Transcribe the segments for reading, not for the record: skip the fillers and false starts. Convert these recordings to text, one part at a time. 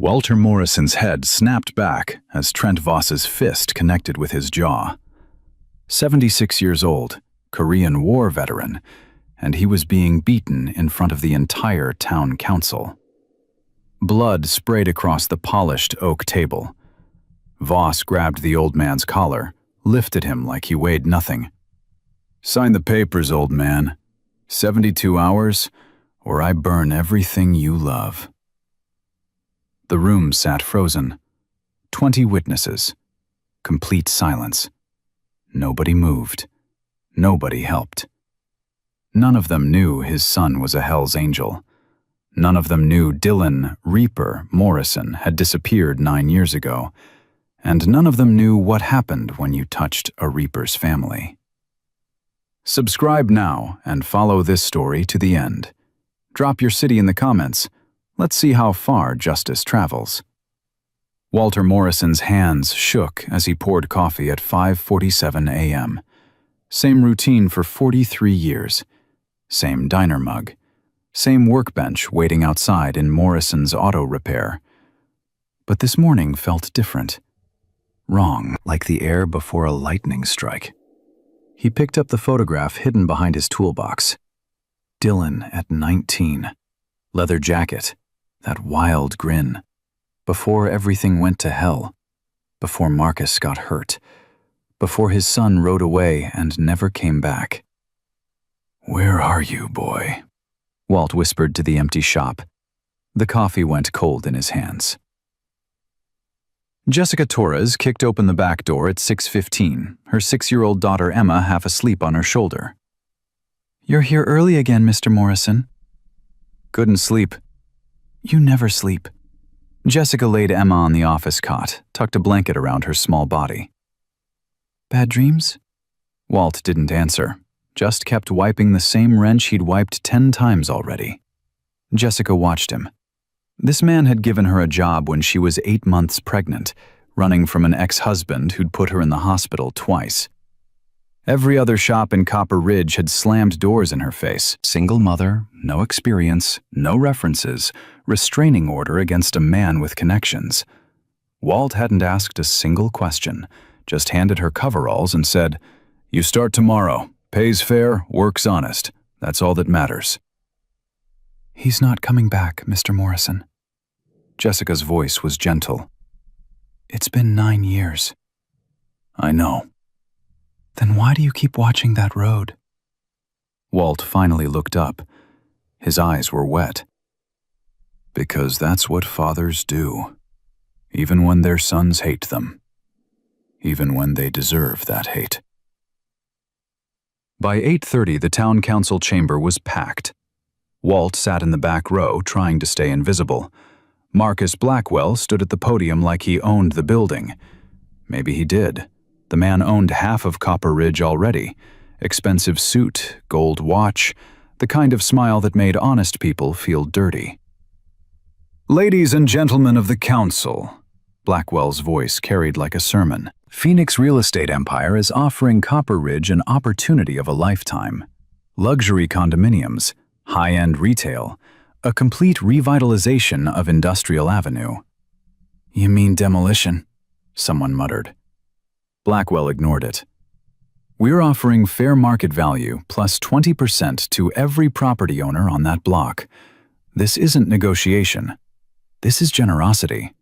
Walter Morrison's head snapped back as Trent Voss's fist connected with his jaw. 76 years old, Korean War veteran, and he was being beaten in front of the entire town council. Blood sprayed across the polished oak table. Voss grabbed the old man's collar, lifted him like he weighed nothing. "Sign the papers, old man. 72 hours, or I burn everything you love." The room sat frozen. 20 witnesses. Complete silence. Nobody moved. Nobody helped. None of them knew his son was a Hell's Angel. None of them knew Dylan Reaper Morrison had disappeared 9 years ago, and none of them knew what happened when you touched a Reaper's family. Subscribe now and follow this story to the end. Drop your city in the comments. Let's see how far justice travels. Walter Morrison's hands shook as he poured coffee at 5:47 a.m. Same routine for 43 years. Same diner mug. Same workbench waiting outside in Morrison's auto repair. But this morning felt different. Wrong, like the air before a lightning strike. He picked up the photograph hidden behind his toolbox. Dylan at 19. Leather jacket. That wild grin. Before everything went to hell. Before Marcus got hurt. Before his son rode away and never came back. "Where are you, boy?" Walt whispered to the empty shop. The coffee went cold in his hands. Jessica Torres kicked open the back door at 6:15, her 6-year-old daughter Emma half asleep on her shoulder. "You're here early again, Mr. Morrison." "Couldn't sleep." "You never sleep." Jessica laid Emma on the office cot, tucked a blanket around her small body. "Bad dreams?" Walt didn't answer, just kept wiping the same wrench he'd wiped 10 times already. Jessica watched him. This man had given her a job when she was 8 months pregnant, running from an ex-husband who'd put her in the hospital twice. Every other shop in Copper Ridge had slammed doors in her face. Single mother, no experience, no references, restraining order against a man with connections. Walt hadn't asked a single question, just handed her coveralls and said, "You start tomorrow. Pays fair, works honest. That's all that matters." "He's not coming back, Mr. Morrison." Jessica's voice was gentle. "It's been 9 years." "I know." "Then why do you keep watching that road?" Walt finally looked up. His eyes were wet. "Because that's what fathers do, even when their sons hate them, even when they deserve that hate." By 8:30, the town council chamber was packed. Walt sat in the back row, trying to stay invisible. Marcus Blackwell stood at the podium like he owned the building. Maybe he did. The man owned half of Copper Ridge already. Expensive suit, gold watch, the kind of smile that made honest people feel dirty. "Ladies and gentlemen of the council," Blackwell's voice carried like a sermon. "Phoenix Real Estate Empire is offering Copper Ridge an opportunity of a lifetime. Luxury condominiums, high-end retail, a complete revitalization of Industrial Avenue." "You mean demolition?" someone muttered. Blackwell ignored it. "We're offering fair market value plus 20% to every property owner on that block. This isn't negotiation. This is generosity."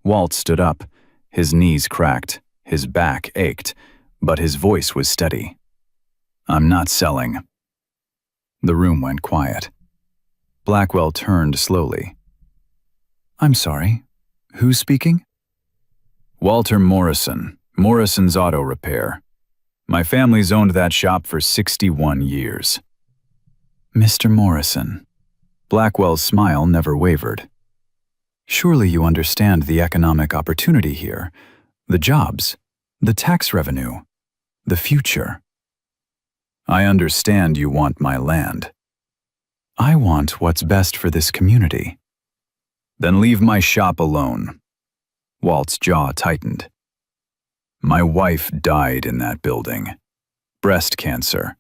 Walt stood up. His knees cracked, his back ached, but his voice was steady. "I'm not selling." The room went quiet. Blackwell turned slowly. "I'm sorry. Who's speaking?" "Walter Morrison, Morrison's Auto Repair. My family's owned that shop for 61 years. "Mr. Morrison." Blackwell's smile never wavered. "Surely you understand the economic opportunity here, the jobs, the tax revenue, the future." "I understand you want my land." "I want what's best for this community." "Then leave my shop alone." Walt's jaw tightened. "My wife died in that building. Breast cancer."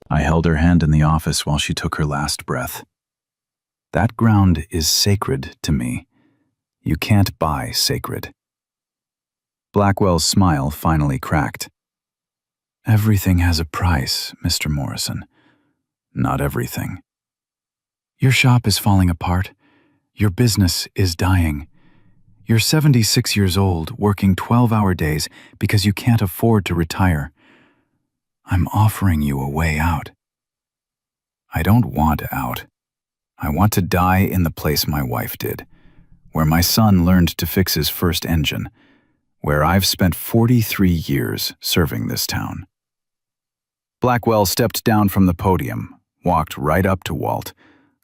I held her hand in the office while she took her last breath. "That ground is sacred to me. You can't buy sacred. Blackwell's smile finally cracked. Everything has a price, Mr. Morrison. Not everything. Your shop is falling apart. Your business is dying. You're 76 years old, working 12-hour days because you can't afford to retire. I'm offering you a way out. I don't want out. I want to die in the place my wife did, where my son learned to fix his first engine, where I've spent 43 years serving this town. Blackwell stepped down from the podium, walked right up to Walt,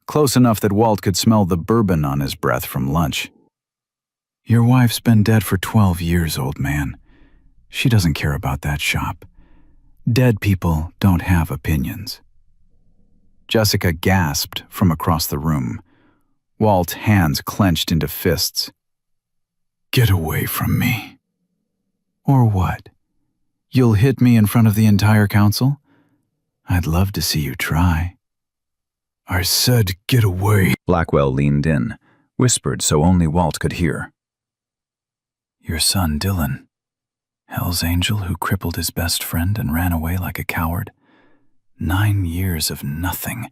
close enough that Walt could smell the bourbon on his breath from lunch. Your wife's been dead for 12 years, old man. She doesn't care about that shop. Dead people don't have opinions. Jessica gasped from across the room. Walt's hands clenched into fists. Get away from me. Or what? You'll hit me in front of the entire council? I'd love to see you try. I said get away. Blackwell leaned in, whispered so only Walt could hear. Your son, Dylan. Hell's Angel who crippled his best friend and ran away like a coward. 9 years of nothing.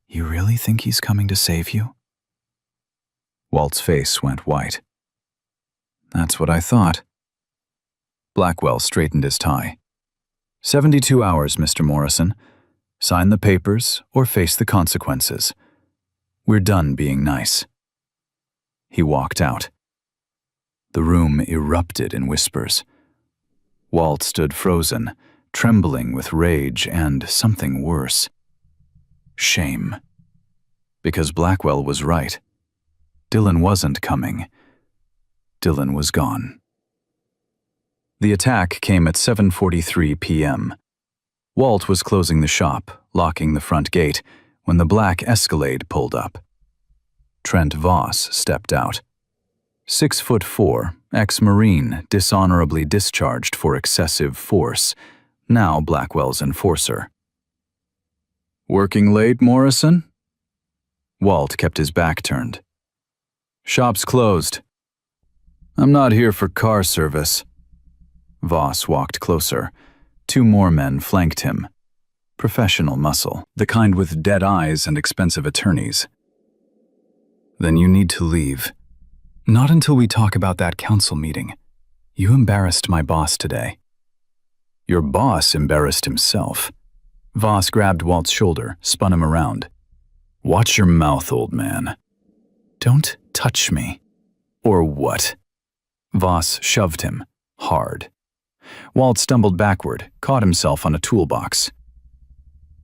You really think he's coming to save you? Walt's face went white. That's what I thought. Blackwell straightened his tie. 72 hours, Mr. Morrison. Sign the papers or face the consequences. We're done being nice. He walked out. The room erupted in whispers. Walt stood frozen, trembling with rage and something worse. Shame. Because Blackwell was right. Dylan wasn't coming. Dylan was gone. The attack came at 7:43 p.m. Walt was closing the shop, locking the front gate, when the black Escalade pulled up. Trent Voss stepped out. 6'4", ex-Marine, dishonorably discharged for excessive force, now Blackwell's enforcer. Working late, Morrison? Walt kept his back turned. Shop's closed. I'm not here for car service. Voss walked closer. 2 more men flanked him. Professional muscle, the kind with dead eyes and expensive attorneys. Then you need to leave. Not until we talk about that council meeting. You embarrassed my boss today. Your boss embarrassed himself. Voss grabbed Walt's shoulder, spun him around. Watch your mouth, old man. Don't touch me. Or what? Voss shoved him, hard. Walt stumbled backward, caught himself on a toolbox.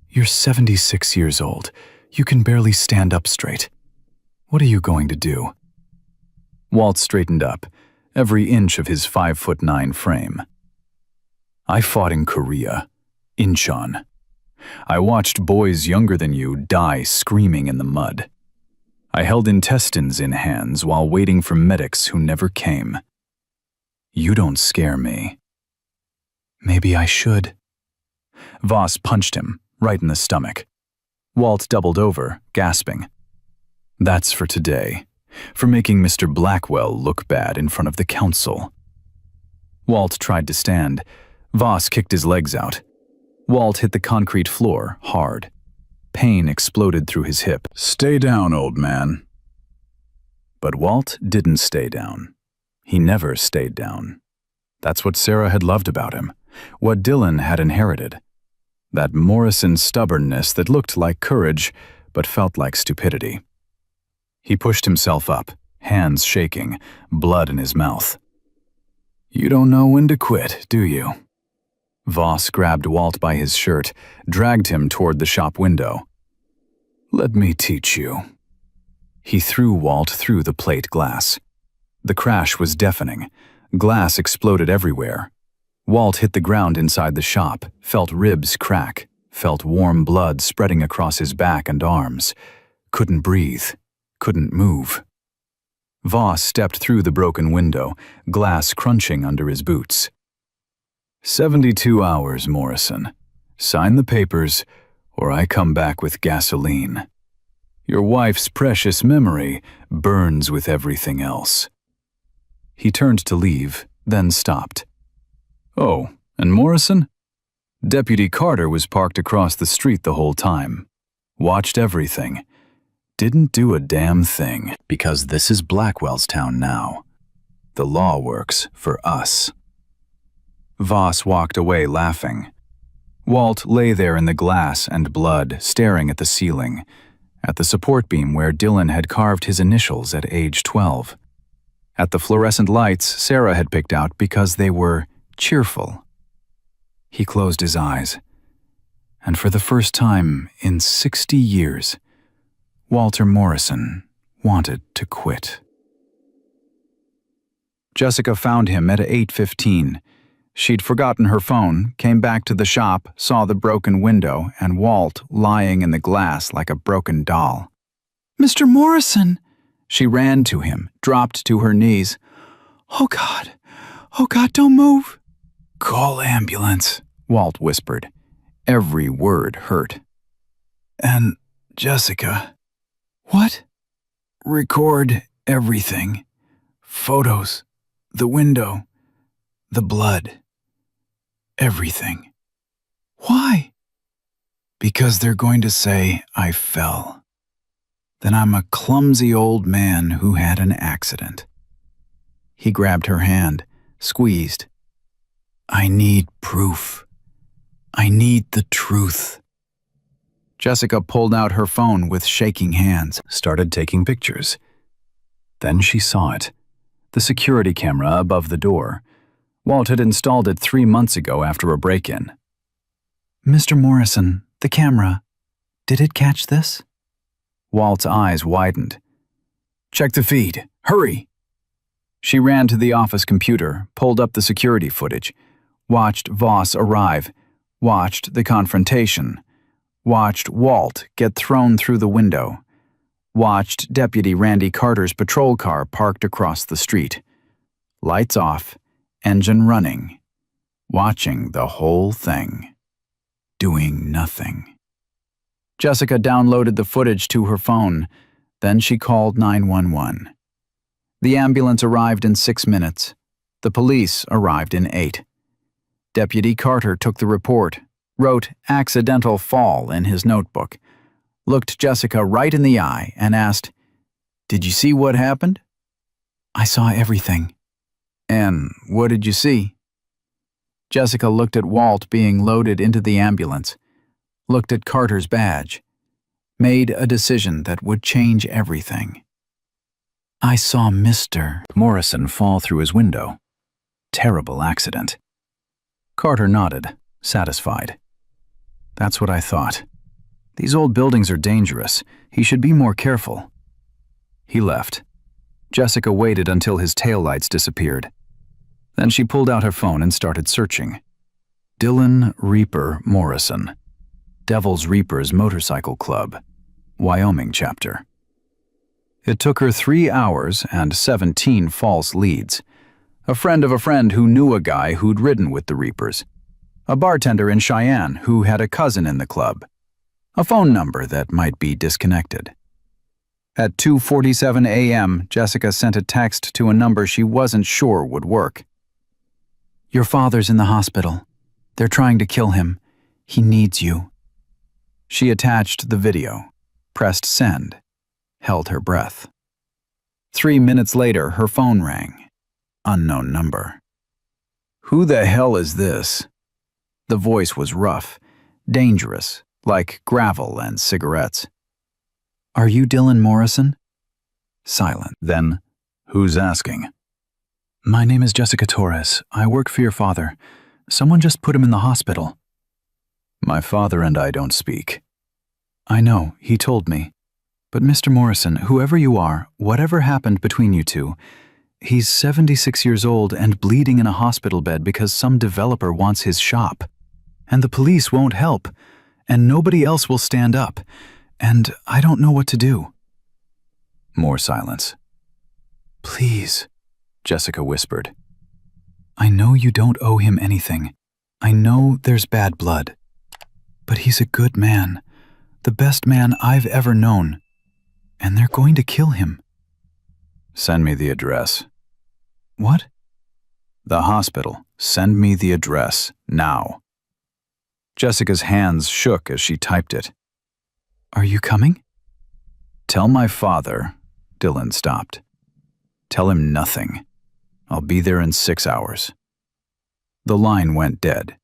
You're 76 years old. You can barely stand up straight. What are you going to do? Walt straightened up, every inch of his 5'9" frame. I fought in Korea, Incheon. I watched boys younger than you die screaming in the mud. I held intestines in hands while waiting for medics who never came. You don't scare me. Maybe I should. Voss punched him, right in the stomach. Walt doubled over, gasping. That's for today, for making Mr. Blackwell look bad in front of the council. Walt tried to stand. Voss kicked his legs out. Walt hit the concrete floor, hard. Pain exploded through his hip. Stay down, old man. But Walt didn't stay down. He never stayed down. That's what Sarah had loved about him, what Dylan had inherited. That Morrison stubbornness that looked like courage, but felt like stupidity. He pushed himself up, hands shaking, blood in his mouth. You don't know when to quit, do you? Voss grabbed Walt by his shirt, dragged him toward the shop window. Let me teach you. He threw Walt through the plate glass. The crash was deafening. Glass exploded everywhere. Walt hit the ground inside the shop, felt ribs crack, felt warm blood spreading across his back and arms. Couldn't breathe, couldn't move. Voss stepped through the broken window, glass crunching under his boots. 72 hours, Morrison. Sign the papers, or I come back with gasoline. Your wife's precious memory burns with everything else." He turned to leave, then stopped. "Oh, and Morrison?" Deputy Carter was parked across the street the whole time. Watched everything. Didn't do a damn thing, because this is Blackwell's town now. The law works for us. Voss walked away laughing. Walt lay there in the glass and blood, staring at the ceiling, at the support beam where Dylan had carved his initials at age 12, at the fluorescent lights Sarah had picked out because they were cheerful. He closed his eyes, and for the first time in 60 years, Walter Morrison wanted to quit. Jessica found him at 8:15. She'd forgotten her phone, came back to the shop, saw the broken window, and Walt lying in the glass like a broken doll. "Mr. Morrison!" She ran to him, dropped to her knees. Oh God, don't move." "Call ambulance," Walt whispered. Every word hurt. "And Jessica." "What?" "Record everything. Photos, the window, the blood. Everything." "Why?" "Because they're going to say I fell. Then I'm a clumsy old man who had an accident." He grabbed her hand, squeezed. "I need proof. I need the truth." Jessica pulled out her phone with shaking hands, started taking pictures. Then she saw it. The security camera above the door. Walt had installed it 3 months ago after a break-in. "Mr. Morrison, the camera. Did it catch this?" Walt's eyes widened. "Check the feed. Hurry!" She ran to the office computer, pulled up the security footage, watched Voss arrive, watched the confrontation, watched Walt get thrown through the window, watched Deputy Randy Carter's patrol car parked across the street. Lights off, engine running, watching the whole thing, doing nothing. Jessica downloaded the footage to her phone, then she called 911. The ambulance arrived in 6 minutes. The police arrived in 8. Deputy Carter took the report, wrote "accidental fall" in his notebook, looked Jessica right in the eye and asked, "Did you see what happened?" "I saw everything." "And what did you see?" Jessica looked at Walt being loaded into the ambulance, looked at Carter's badge, made a decision that would change everything. "I saw Mr. Morrison fall through his window. Terrible accident." Carter nodded, satisfied. "That's what I thought. These old buildings are dangerous. He should be more careful." He left. Jessica waited until his taillights disappeared. Then she pulled out her phone and started searching. Dylan Reaper Morrison, Devil's Reapers Motorcycle Club, Wyoming chapter. It took her 3 hours and 17 false leads. A friend of a friend who knew a guy who'd ridden with the Reapers. A bartender in Cheyenne who had a cousin in the club. A phone number that might be disconnected. At 2:47 a.m., Jessica sent a text to a number she wasn't sure would work. "Your father's in the hospital. They're trying to kill him. He needs you." She attached the video, pressed send, held her breath. 3 minutes later, her phone rang. Unknown number. "Who the hell is this?" The voice was rough, dangerous, like gravel and cigarettes. "Are you Dylan Morrison?" Silent. Then, "Who's asking?" "My name is Jessica Torres. I work for your father. Someone just put him in the hospital." "My father and I don't speak." "I know, he told me. But Mr. Morrison, whoever you are, whatever happened between you two, he's 76 years old and bleeding in a hospital bed because some developer wants his shop. And the police won't help, and nobody else will stand up, and I don't know what to do." More silence. "Please," Jessica whispered. "I know you don't owe him anything. I know there's bad blood. But he's a good man, the best man I've ever known. And they're going to kill him. Send me the address. What? The hospital. Send me the address, now. Jessica's hands shook as she typed it. Are you coming? Tell my father. Dylan stopped. Tell him nothing. I'll be there in 6 hours. The line went dead.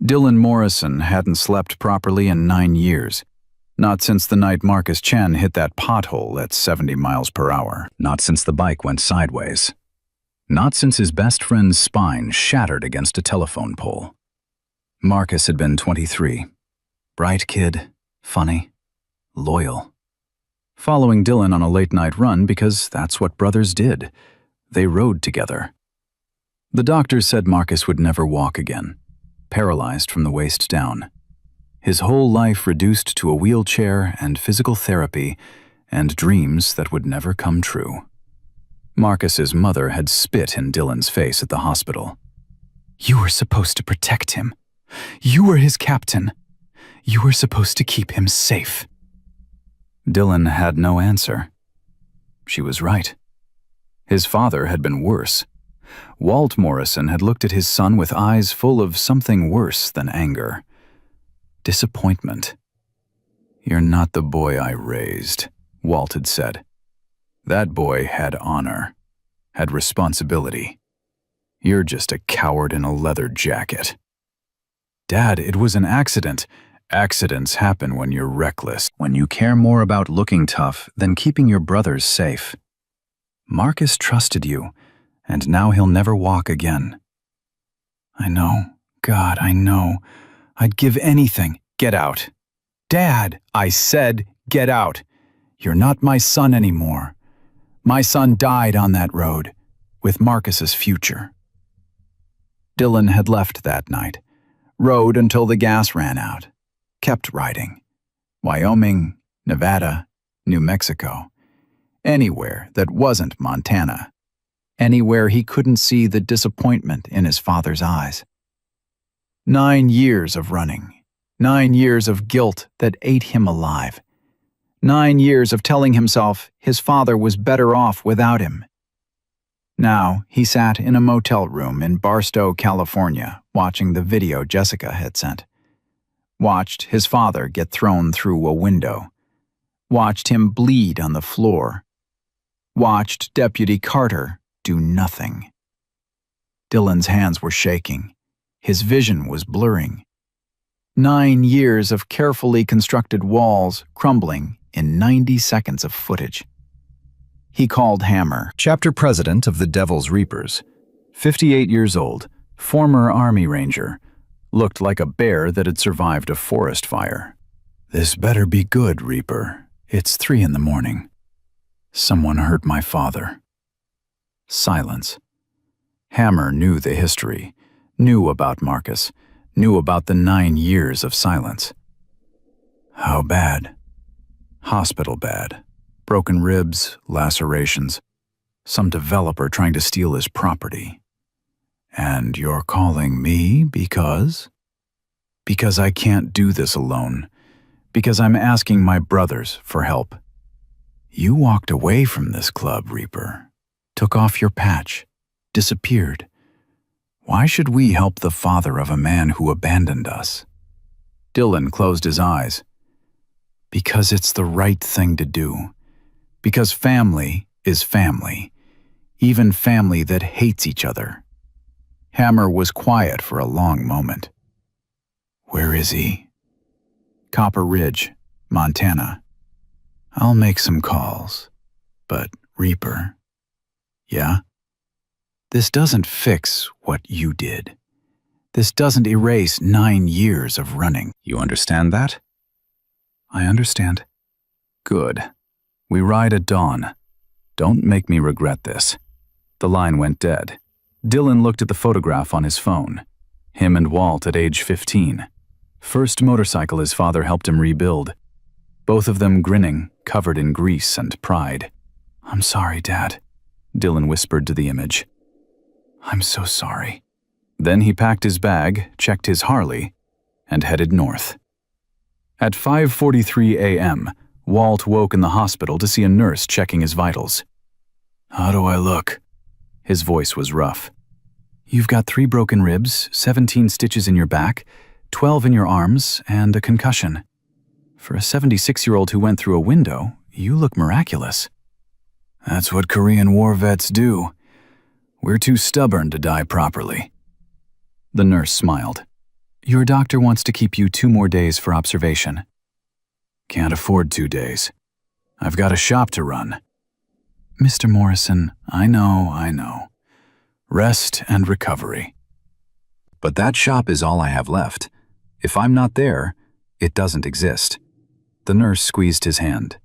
Dylan Morrison hadn't slept properly in 9 years. Not since the night Marcus Chen hit that pothole at 70 miles per hour. Not since the bike went sideways. Not since his best friend's spine shattered against a telephone pole. Marcus had been 23. Bright kid, funny, loyal. Following Dylan on a late-night run because that's what brothers did. They rode together. The doctors said Marcus would never walk again, paralyzed from the waist down. His whole life reduced to a wheelchair and physical therapy and dreams that would never come true. Marcus's mother had spit in Dylan's face at the hospital. You were supposed to protect him. You were his captain. You were supposed to keep him safe. Dylan had no answer. She was right. His father had been worse. Walt Morrison had looked at his son with eyes full of something worse than anger. Disappointment. You're not the boy I raised, Walt had said. That boy had honor, had responsibility. You're just a coward in a leather jacket. Dad, it was an accident. Accidents happen when you're reckless, when you care more about looking tough than keeping your brothers safe. Marcus trusted you, and now he'll never walk again. I know. God, I know. I'd give anything. Get out. Dad, I said get out. You're not my son anymore. My son died on that road, with Marcus's future. Dylan had left that night, rode until the gas ran out, kept riding. Wyoming, Nevada, New Mexico. Anywhere that wasn't Montana. Anywhere he couldn't see the disappointment in his father's eyes. 9 years of running. 9 years of guilt that ate him alive. 9 years of telling himself his father was better off without him. Now he sat in a motel room in Barstow, California, watching the video Jessica had sent. Watched his father get thrown through a window. Watched him bleed on the floor. Watched Deputy Carter do nothing. Dylan's hands were shaking. His vision was blurring. 9 years of carefully constructed walls crumbling in 90 seconds of footage. He called Hammer, chapter president of the Devil's Reapers, 58 years old, former Army Ranger, looked like a bear that had survived a forest fire. This better be good, Reaper. It's 3 in the morning. Someone hurt my father. Silence. Hammer knew the history, knew about Marcus, knew about the 9 years of silence. How bad? Hospital bad. Broken ribs, lacerations. Some developer trying to steal his property. And you're calling me because? Because I can't do this alone. Because I'm asking my brothers for help. You walked away from this club, Reaper. Took off your patch. Disappeared. Why should we help the father of a man who abandoned us? Dylan closed his eyes. Because it's the right thing to do. Because family is family. Even family that hates each other. Hammer was quiet for a long moment. Where is he? Copper Ridge, Montana. I'll make some calls. But, Reaper. Yeah? This doesn't fix what you did. This doesn't erase 9 years of running. You understand that? I understand. Good. We ride at dawn. Don't make me regret this. The line went dead. Dylan looked at the photograph on his phone. Him and Walt at age 15. First motorcycle his father helped him rebuild. Both of them grinning, covered in grease and pride. I'm sorry, Dad, Dylan whispered to the image. I'm so sorry. Then he packed his bag, checked his Harley, and headed north. At 5:43 a.m., Walt woke in the hospital to see a nurse checking his vitals. "How do I look?" His voice was rough. "You've got 3 broken ribs, 17 stitches in your back, 12 in your arms, and a concussion. For a 76-year-old who went through a window, you look miraculous." "That's what Korean war vets do. We're too stubborn to die properly." The nurse smiled. "Your doctor wants to keep you 2 more days for observation." "Can't afford 2 days. I've got a shop to run." "Mr. Morrison, I know. Rest and recovery." "But that shop is all I have left. If I'm not there, it doesn't exist." The nurse squeezed his hand.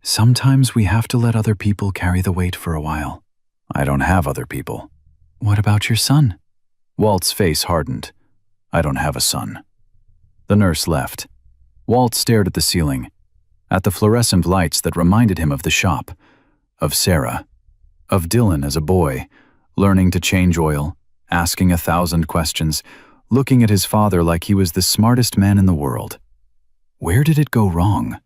"Sometimes we have to let other people carry the weight for a while." "I don't have other people." "What about your son?" Walt's face hardened. "I don't have a son." The nurse left. Walt stared at the ceiling, at the fluorescent lights that reminded him of the shop, of Sarah, of Dylan as a boy, learning to change oil, asking 1,000 questions, looking at his father like he was the smartest man in the world. Where did it go wrong?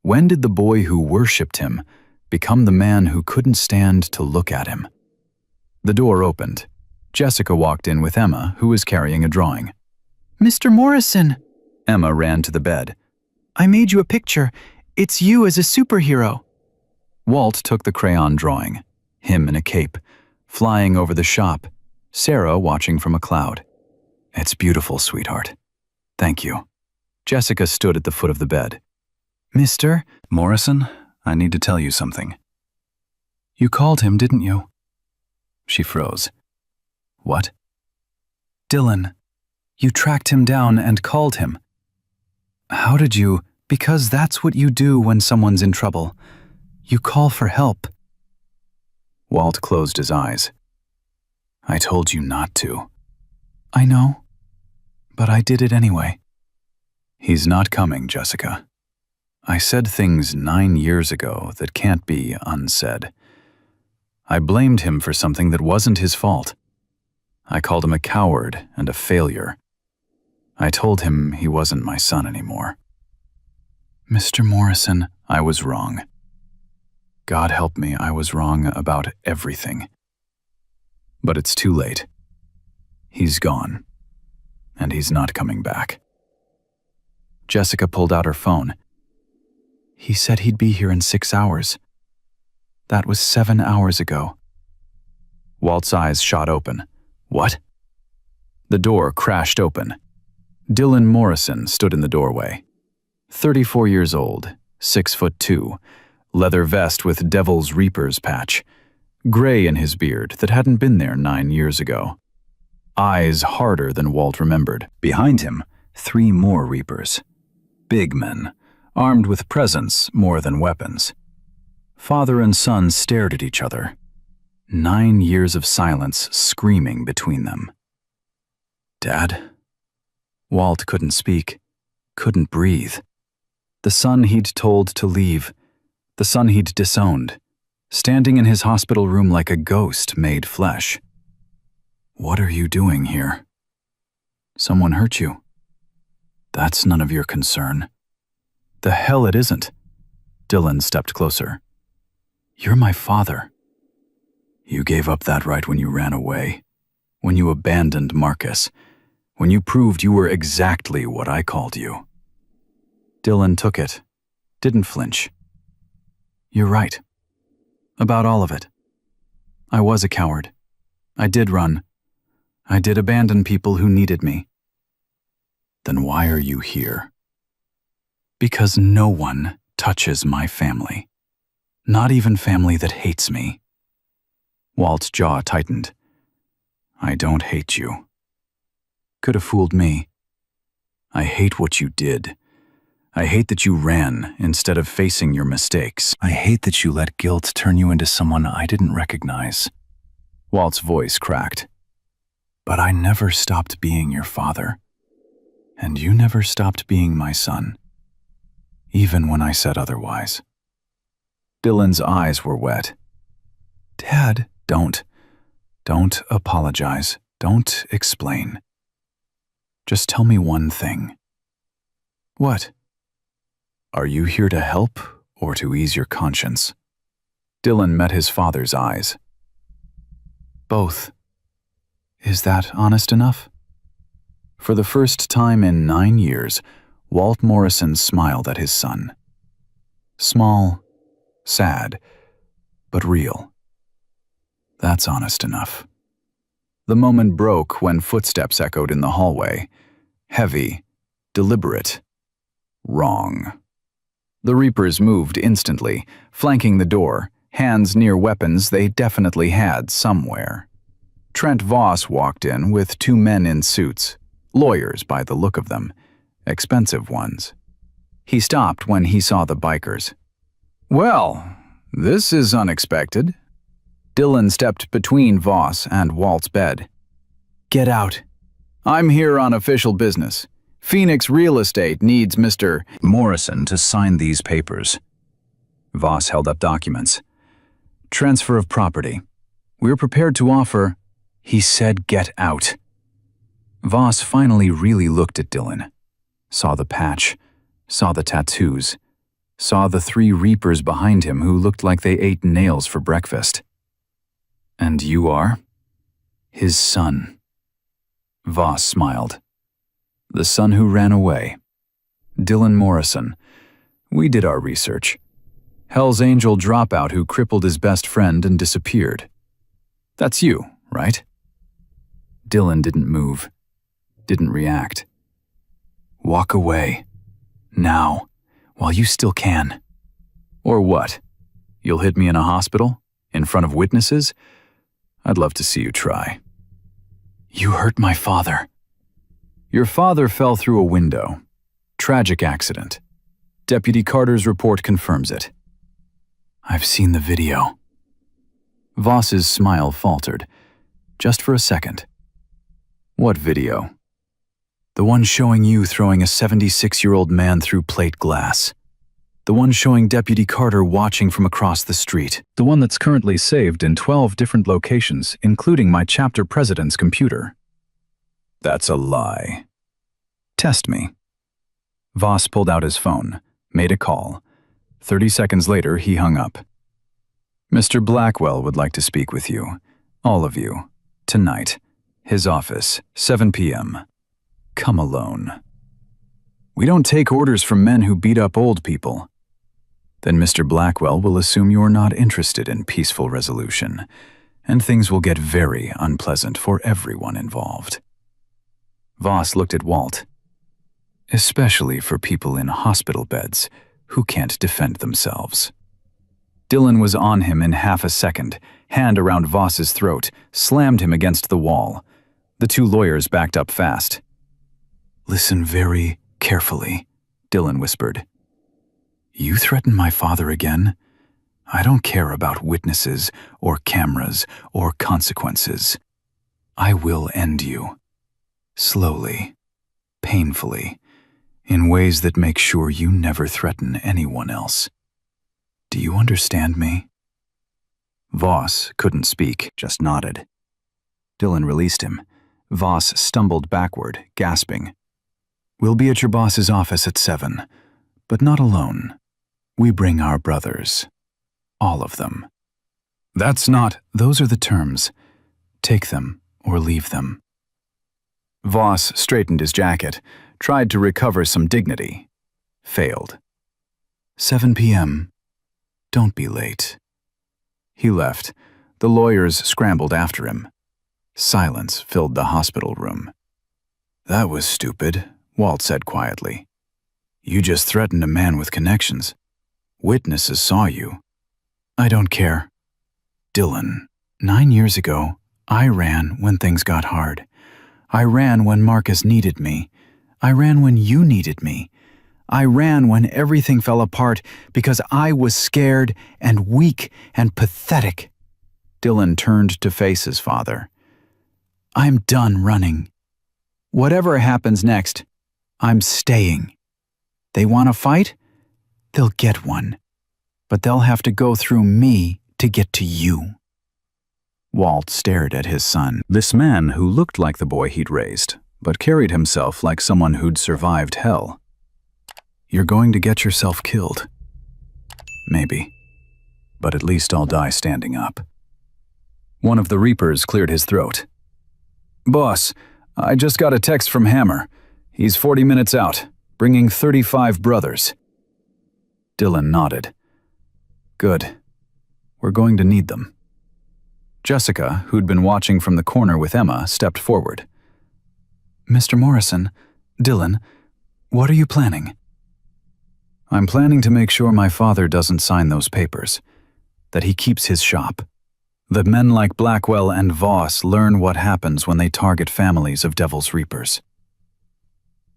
When did the boy who worshipped him become the man who couldn't stand to look at him? The door opened. Jessica walked in with Emma, who was carrying a drawing. "Mr. Morrison!" Emma ran to the bed. "I made you a picture. It's you as a superhero." Walt took the crayon drawing, him in a cape, flying over the shop, Sarah watching from a cloud. "It's beautiful, sweetheart. Thank you." Jessica stood at the foot of the bed. "Mr. Morrison, I need to tell you something." "You called him, didn't you?" She froze. "What?" "Dylan. You tracked him down and called him." "How did you?" "Because that's what you do when someone's in trouble. You call for help." Walt closed his eyes. "I told you not to." "I know, but I did it anyway." "He's not coming, Jessica. I said things 9 years ago that can't be unsaid. I blamed him for something that wasn't his fault. I called him a coward and a failure. I told him he wasn't my son anymore." "Mr. Morrison, I was wrong. God help me, I was wrong about everything. But it's too late. He's gone, and he's not coming back." Jessica pulled out her phone. "He said he'd be here in 6 hours. That was 7 hours ago." Walt's eyes shot open. "What?" The door crashed open. Dylan Morrison stood in the doorway. 34 years old, 6'2", leather vest with Devil's Reapers patch, gray in his beard that hadn't been there 9 years ago. Eyes harder than Walt remembered. Behind him, 3 more Reapers. Big men, armed with presence more than weapons. Father and son stared at each other. 9 years of silence screaming between them. "Dad?" Walt couldn't speak, couldn't breathe. The son he'd told to leave, the son he'd disowned, standing in his hospital room like a ghost made flesh. "What are you doing here? Someone hurt you? That's none of your concern." "The hell it isn't." Dylan stepped closer. "You're my father." "You gave up that right when you ran away, when you abandoned Marcus, when you proved you were exactly what I called you." Dylan took it, didn't flinch. "You're right. About all of it. I was a coward. I did run. I did abandon people who needed me." "Then why are you here?" "Because no one touches my family. Not even family that hates me." Walt's jaw tightened. "I don't hate you. Could have fooled me. I hate what you did. I hate that you ran instead of facing your mistakes. I hate that you let guilt turn you into someone I didn't recognize." Walt's voice cracked. "But I never stopped being your father. And you never stopped being my son. Even when I said otherwise." Dylan's eyes were wet. "Dad, don't apologize. Don't explain. Just tell me one thing." "What?" "Are you here to help or to ease your conscience? Dylan met his father's eyes. Both. Is that honest enough? For the first time in 9 years, Walt Morrison smiled at his son. Small, sad, but real. That's honest enough. The moment broke when footsteps echoed in the hallway. Heavy, deliberate, wrong. The Reapers moved instantly, flanking the door, hands near weapons they definitely had somewhere. Trent Voss walked in with 2 men in suits, lawyers by the look of them, expensive ones. He stopped when he saw the bikers. "Well, this is unexpected." Dylan stepped between Voss and Walt's bed. "Get out. I'm here on official business. Phoenix Real Estate needs Mr. Morrison to sign these papers." Voss held up documents. "Transfer of property. We're prepared to offer—" He said, "Get out." Voss finally really looked at Dylan. Saw the patch, saw the tattoos, saw the 3 Reapers behind him who looked like they ate nails for breakfast. "And you are?" "His son." Voss smiled. "The son who ran away. Dylan Morrison. We did our research. Hell's Angel dropout who crippled his best friend and disappeared. That's you, right?" Dylan didn't move, didn't react. "Walk away. Now, while you still can." "Or what? You'll hit me in a hospital? In front of witnesses? I'd love to see you try." "You hurt my father." "Your father fell through a window. Tragic accident. Deputy Carter's report confirms it." "I've seen the video." Voss's smile faltered, just for a second. "What video?" "The one showing you throwing a 76-year-old man through plate glass. The one showing Deputy Carter watching from across the street. The one that's currently saved in 12 different locations, including my chapter president's computer." "That's a lie." "Test me." Voss pulled out his phone, made a call. 30 seconds later, he hung up. "Mr. Blackwell would like to speak with you. All of you. Tonight. His office, 7 p.m. Come alone." "We don't take orders from men who beat up old people." "Then Mr. Blackwell will assume you're not interested in peaceful resolution, and things will get very unpleasant for everyone involved." Voss looked at Walt. "Especially for people in hospital beds who can't defend themselves." Dylan was on him in half a second, hand around Voss's throat, slammed him against the wall. The 2 lawyers backed up fast. "Listen very carefully," Dylan whispered. "You threaten my father again? I don't care about witnesses or cameras or consequences. I will end you. Slowly, painfully, in ways that make sure you never threaten anyone else. Do you understand me?" Voss couldn't speak, just nodded. Dylan released him. Voss stumbled backward, gasping. "We'll be at your boss's office at 7, but not alone. We bring our brothers. All of them." "That's not—" "Those are the terms. Take them or leave them." Voss straightened his jacket, tried to recover some dignity. Failed. 7 p.m. Don't be late." He left. The lawyers scrambled after him. Silence filled the hospital room. "That was stupid," Walt said quietly. "You just threatened a man with connections. Witnesses saw you." "I don't care." "Dylan, 9 years ago, I ran when things got hard. I ran when Marcus needed me. I ran when you needed me. I ran when everything fell apart because I was scared and weak and pathetic." Dylan turned to face his father. "I'm done running. Whatever happens next, I'm staying. They want a fight? They'll get one. But they'll have to go through me to get to you." Walt stared at his son, this man who looked like the boy he'd raised, but carried himself like someone who'd survived hell. "You're going to get yourself killed." Maybe. But at least I'll die standing up. One of the Reapers cleared his throat. "Boss, I just got a text from Hammer. He's 40 minutes out, bringing 35 brothers." Dylan nodded. "Good. We're going to need them." Jessica, who'd been watching from the corner with Emma, stepped forward. "Mr. Morrison, Dylan, what are you planning?" "I'm planning to make sure my father doesn't sign those papers, that he keeps his shop, that men like Blackwell and Voss learn what happens when they target families of Devil's Reapers."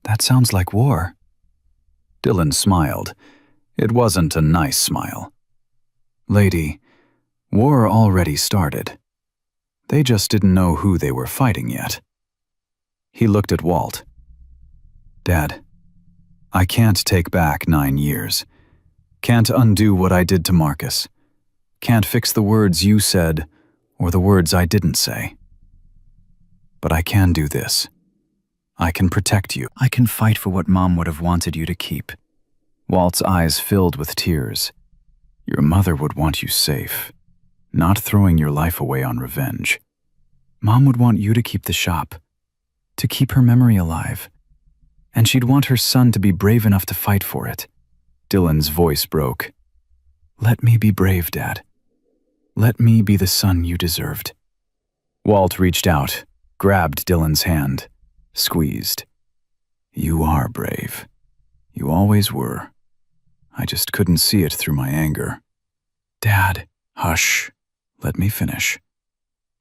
"That sounds like war." Dylan smiled. It wasn't a nice smile. "Lady, war already started. They just didn't know who they were fighting yet." He looked at Walt. "Dad, I can't take back 9 years. Can't undo what I did to Marcus. Can't fix the words you said or the words I didn't say. But I can do this. I can protect you. I can fight for what Mom would have wanted you to keep." Walt's eyes filled with tears. "Your mother would want you safe, not throwing your life away on revenge. Mom would want you to keep the shop, to keep her memory alive. And she'd want her son to be brave enough to fight for it." Dylan's voice broke. "Let me be brave, Dad. Let me be the son you deserved." Walt reached out, grabbed Dylan's hand, squeezed. "You are brave. You always were. I just couldn't see it through my anger." "Dad." "Hush. Let me finish."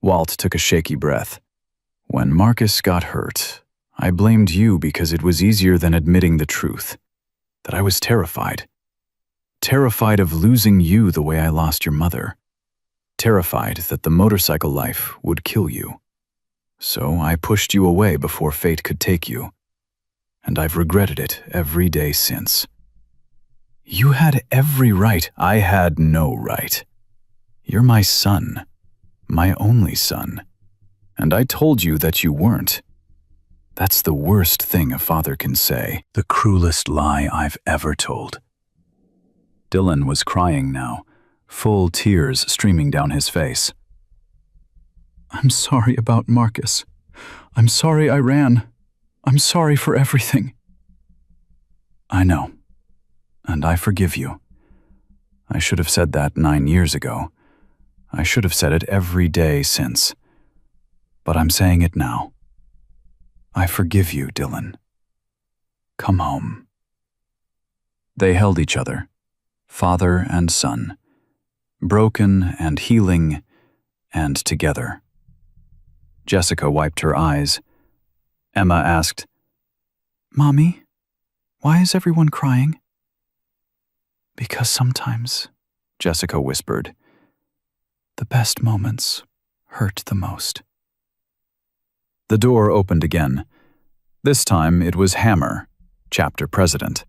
Walt took a shaky breath. "When Marcus got hurt, I blamed you because it was easier than admitting the truth. That I was terrified. Terrified of losing you the way I lost your mother. Terrified that the motorcycle life would kill you. So I pushed you away before fate could take you. And I've regretted it every day since." "You had every right." "I had no right. You're my son. My only son. And I told you that you weren't. That's the worst thing a father can say. The cruelest lie I've ever told." Dylan was crying now, full tears streaming down his face. "I'm sorry about Marcus. I'm sorry I ran. I'm sorry for everything." "I know. And I forgive you. I should have said that 9 years ago. I should have said it every day since. But I'm saying it now. I forgive you, Dylan. Come home." They held each other, father and son, broken and healing and together. Jessica wiped her eyes. Emma asked, "Mommy, why is everyone crying?" "Because sometimes," Jessica whispered, "the best moments hurt the most." The door opened again. This time it was Hammer, chapter president.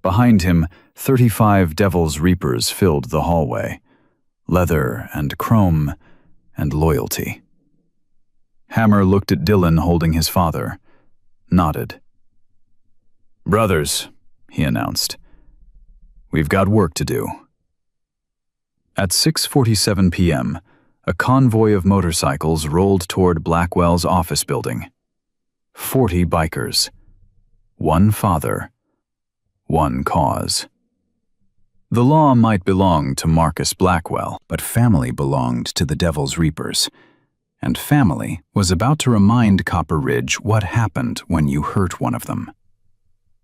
Behind him, 35 Devil's Reapers filled the hallway. Leather and chrome and loyalty. Hammer looked at Dylan holding his father, nodded. "Brothers," he announced, "we've got work to do." At 6:47 p.m., a convoy of motorcycles rolled toward Blackwell's office building. 40 bikers. One father. One cause. The law might belong to Marcus Blackwell, but family belonged to the Devil's Reapers. And family was about to remind Copper Ridge what happened when you hurt one of them.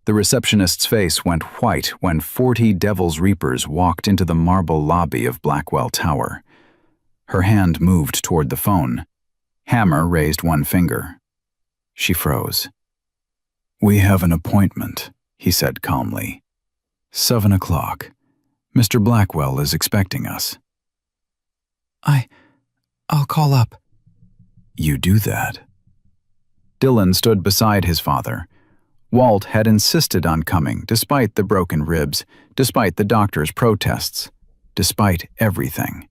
The receptionist's face went white when 40 Devil's Reapers walked into the marble lobby of Blackwell Tower. Her hand moved toward the phone. Hammer raised one finger. She froze. "We have an appointment," he said calmly. 7 o'clock. Mr. Blackwell is expecting us." I'll call up." "You do that." Dylan stood beside his father. Walt had insisted on coming, despite the broken ribs, despite the doctor's protests, despite everything.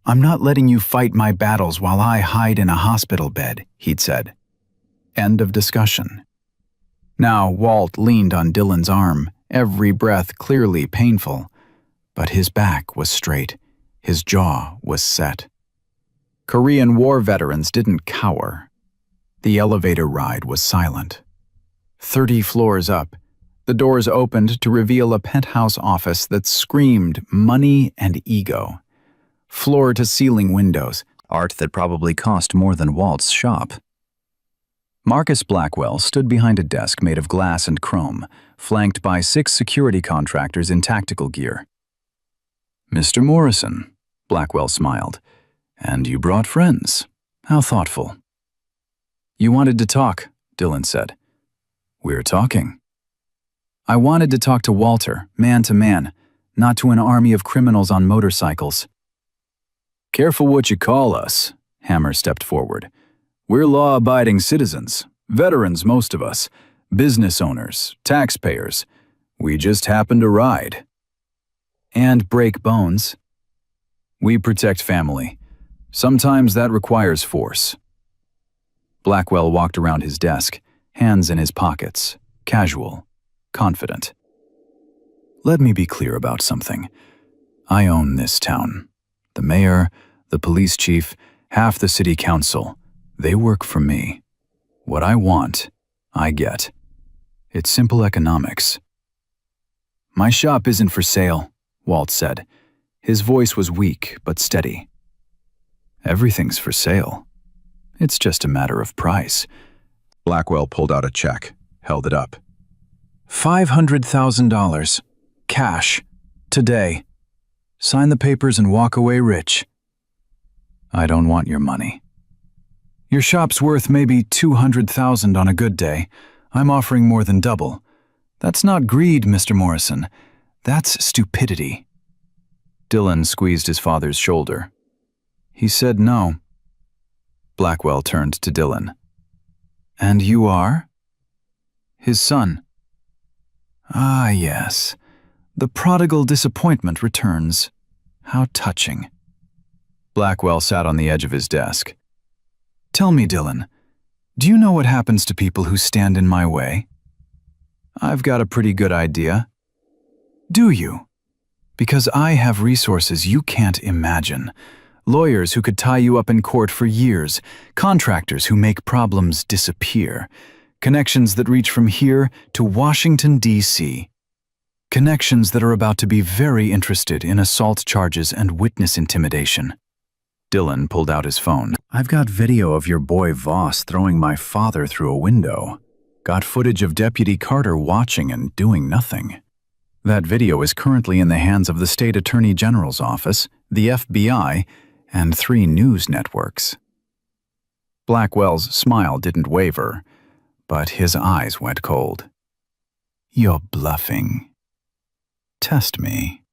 "I'm not letting you fight my battles while I hide in a hospital bed," he'd said. End of discussion. Now Walt leaned on Dylan's arm, every breath clearly painful, But his back was straight. His jaw was set. Korean War veterans didn't cower. The elevator ride was silent. 30 floors up, the doors opened to reveal a penthouse office that screamed money and ego. Floor-to-ceiling windows, art that probably cost more than Walt's shop. Marcus Blackwell stood behind a desk made of glass and chrome, flanked by 6 security contractors in tactical gear. "Mr. Morrison," Blackwell smiled. "And you brought friends. How thoughtful." "You wanted to talk," Dillon said. "We're talking." "I wanted to talk to Walter, man to man, not to an army of criminals on motorcycles." "Careful what you call us," Hammer stepped forward. "We're law-abiding citizens, veterans most of us, business owners, taxpayers. We just happen to ride." "And break bones." "We protect family. Sometimes that requires force." Blackwell walked around his desk, hands in his pockets, casual, confident. "Let me be clear about something. I own this town. The mayor, the police chief, half the city council, they work for me. What I want, I get. It's simple economics." "My shop isn't for sale," Walt said. His voice was weak but steady. "Everything's for sale. It's just a matter of price." Blackwell pulled out a check, held it up. $500,000. Cash. Today. Sign the papers and walk away rich." "I don't want your money." "Your shop's worth maybe $200,000 on a good day. I'm offering more than double. That's not greed, Mr. Morrison. That's stupidity." Dillon squeezed his father's shoulder. "He said no." Blackwell turned to Dillon. "And you are?" "His son." "Ah, yes. The prodigal disappointment returns. How touching." Blackwell sat on the edge of his desk. "Tell me, Dillon, do you know what happens to people who stand in my way?" "I've got a pretty good idea." "Do you? Because I have resources you can't imagine. Lawyers who could tie you up in court for years, contractors who make problems disappear, connections that reach from here to Washington, D.C., connections that are about to be very interested in assault charges and witness intimidation." Dillon pulled out his phone. "I've got video of your boy Voss throwing my father through a window. Got footage of Deputy Carter watching and doing nothing. That video is currently in the hands of the State Attorney General's office, the FBI, and 3 news networks." Blackwell's smile didn't waver, but his eyes went cold. "You're bluffing. Test me."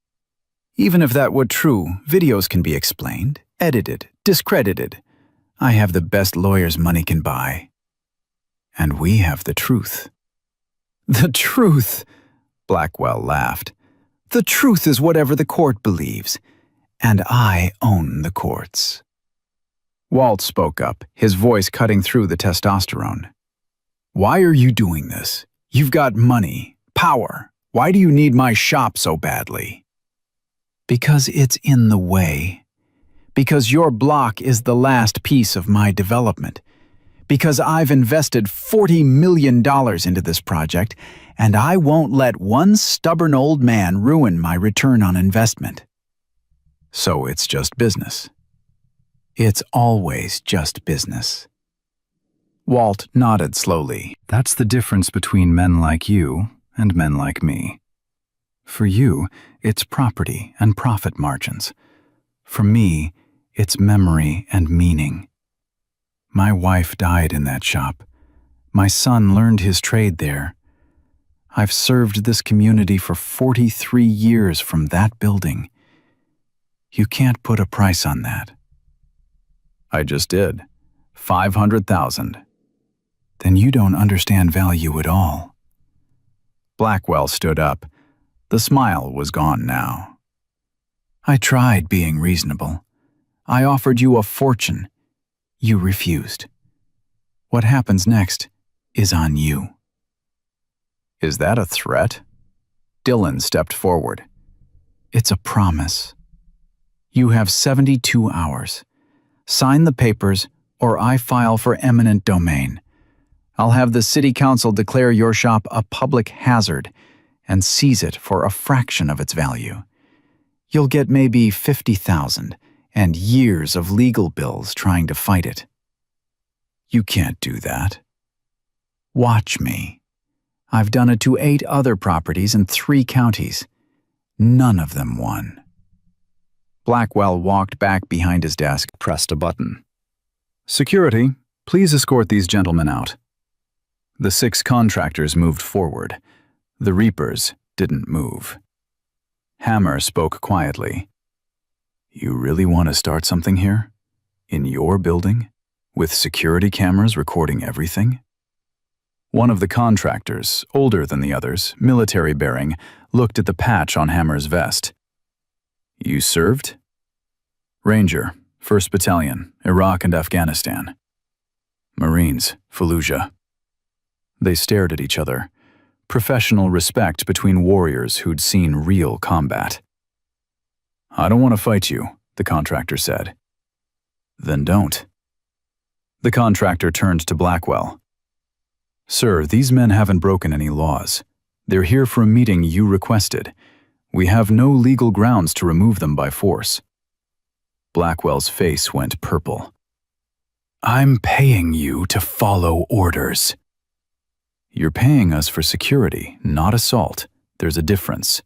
"Even if that were true, videos can be explained, edited, discredited. I have the best lawyers money can buy. And we have the truth." "The truth?" Blackwell laughed. "The truth is whatever the court believes, and I own the courts." Walt spoke up, his voice cutting through the testosterone. "Why are you doing this? You've got money, power. Why do you need my shop so badly?" "Because it's in the way. Because your block is the last piece of my development. Because I've invested $40 million into this project, and I won't let one stubborn old man ruin my return on investment." "So it's just business." "It's always just business." Walt nodded slowly. "That's the difference between men like you and men like me. For you, it's property and profit margins. For me, it's memory and meaning. My wife died in that shop. My son learned his trade there. I've served this community for 43 years from that building. You can't put a price on that." "I just did. 500,000. "Then you don't understand value at all." Blackwell stood up. The smile was gone now. "I tried being reasonable. I offered you a fortune. You refused. What happens next is on you." "Is that a threat?" Dillon stepped forward. It's a promise. You have 72 hours. Sign the papers, or I file for eminent domain. I'll have the city council declare your shop a public hazard and seize it for a fraction of its value. You'll get maybe $50,000 and years of legal bills trying to fight it. You can't do that. Watch me. I've done it to 8 other properties in 3 counties. None of them won. Blackwell walked back behind his desk, pressed a button. Security, please escort these gentlemen out. The 6 contractors moved forward. The Reapers didn't move. Hammer spoke quietly. You really want to start something here? In your building? With security cameras recording everything? One of the contractors, older than the others, military-bearing, looked at the patch on Hammer's vest. You served? Ranger, 1st Battalion, Iraq and Afghanistan. Marines, Fallujah. They stared at each other. Professional respect between warriors who'd seen real combat. I don't want to fight you, the contractor said. Then don't. The contractor turned to Blackwell. Sir, these men haven't broken any laws. They're here for a meeting you requested. We have no legal grounds to remove them by force. Blackwell's face went purple. I'm paying you to follow orders. You're paying us for security, not assault. There's a difference.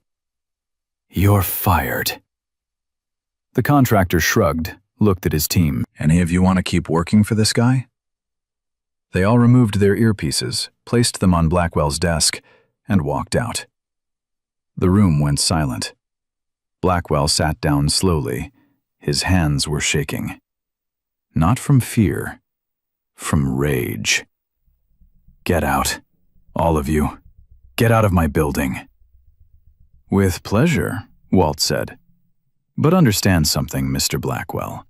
You're fired. The contractor shrugged, looked at his team. Any of you want to keep working for this guy? They all removed their earpieces, placed them on Blackwell's desk, and walked out. The room went silent. Blackwell sat down slowly. His hands were shaking. Not from fear, from rage. Get out, all of you. Get out of my building. With pleasure, Walt said. But understand something, Mr. Blackwell.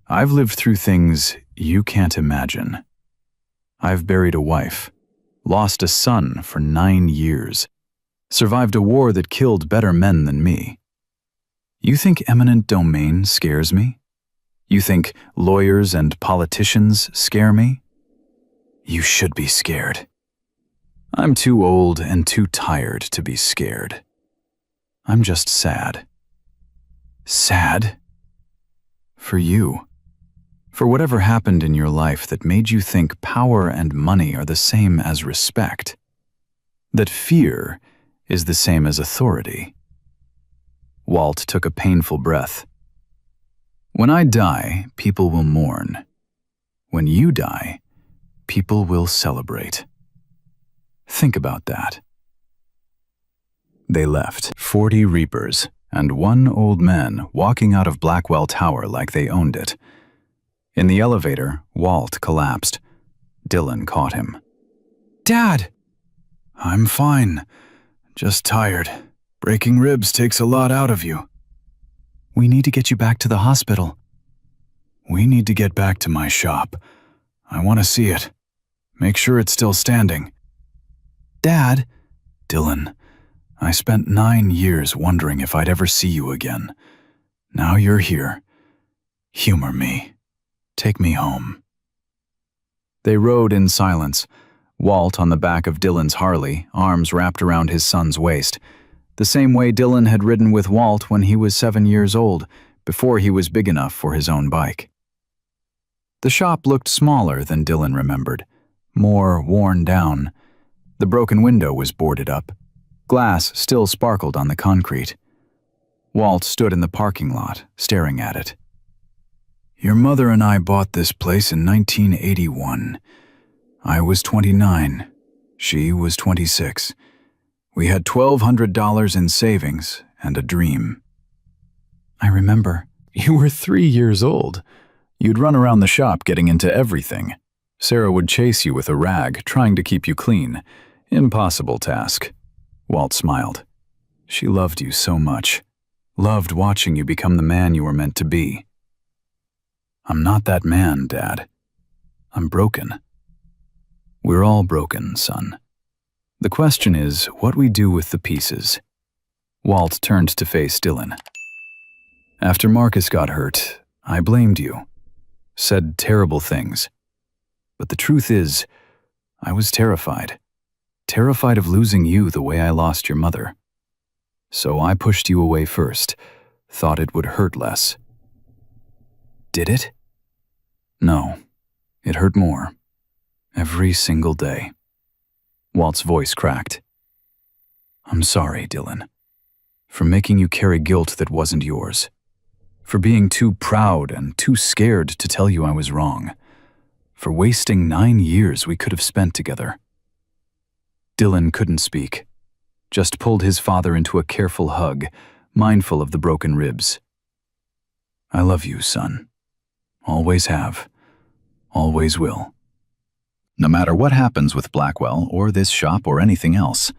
I've lived through things you can't imagine. I've buried a wife, lost a son for 9 years, survived a war that killed better men than me. You think eminent domain scares me? You think lawyers and politicians scare me? You should be scared. I'm too old and too tired to be scared. I'm just sad. Sad? For you. For whatever happened in your life that made you think power and money are the same as respect. That fear is the same as authority. Walt took a painful breath. When I die, people will mourn. When you die, people will celebrate. Think about that. They left, 40 Reapers and 1 old man walking out of Blackwell Tower like they owned it. In the elevator, Walt collapsed. Dylan caught him. Dad! I'm fine. Just tired. Breaking ribs takes a lot out of you. We need to get you back to the hospital. We need to get back to my shop. I want to see it. Make sure it's still standing. Dad! Dylan, I spent 9 years wondering if I'd ever see you again. Now you're here. Humor me. Take me home. They rode in silence, Walt on the back of Dylan's Harley, arms wrapped around his son's waist, the same way Dylan had ridden with Walt when he was 7 years old, before he was big enough for his own bike. The shop looked smaller than Dylan remembered, more worn down. The broken window was boarded up. Glass still sparkled on the concrete. Walt stood in the parking lot, staring at it. Your mother and I bought this place in 1981. I was 29. She was 26. We had $1,200 in savings and a dream. I remember. You were 3 years old. You'd run around the shop getting into everything. Sarah would chase you with a rag, trying to keep you clean. Impossible task. Walt smiled. She loved you so much. Loved watching you become the man you were meant to be. I'm not that man, Dad. I'm broken. We're all broken, son. The question is what we do with the pieces. Walt turned to face Dylan. After Marcus got hurt, I blamed you. Said terrible things. But the truth is, I was terrified. Terrified of losing you the way I lost your mother. So I pushed you away first, thought it would hurt less. Did it? No, it hurt more. Every single day. Walt's voice cracked. I'm sorry, Dylan. For making you carry guilt that wasn't yours. For being too proud and too scared to tell you I was wrong. For wasting 9 years we could have spent together. Dylan couldn't speak, just pulled his father into a careful hug, mindful of the broken ribs. I love you, son. Always have. Always will. No matter what happens with Blackwell or this shop or anything else,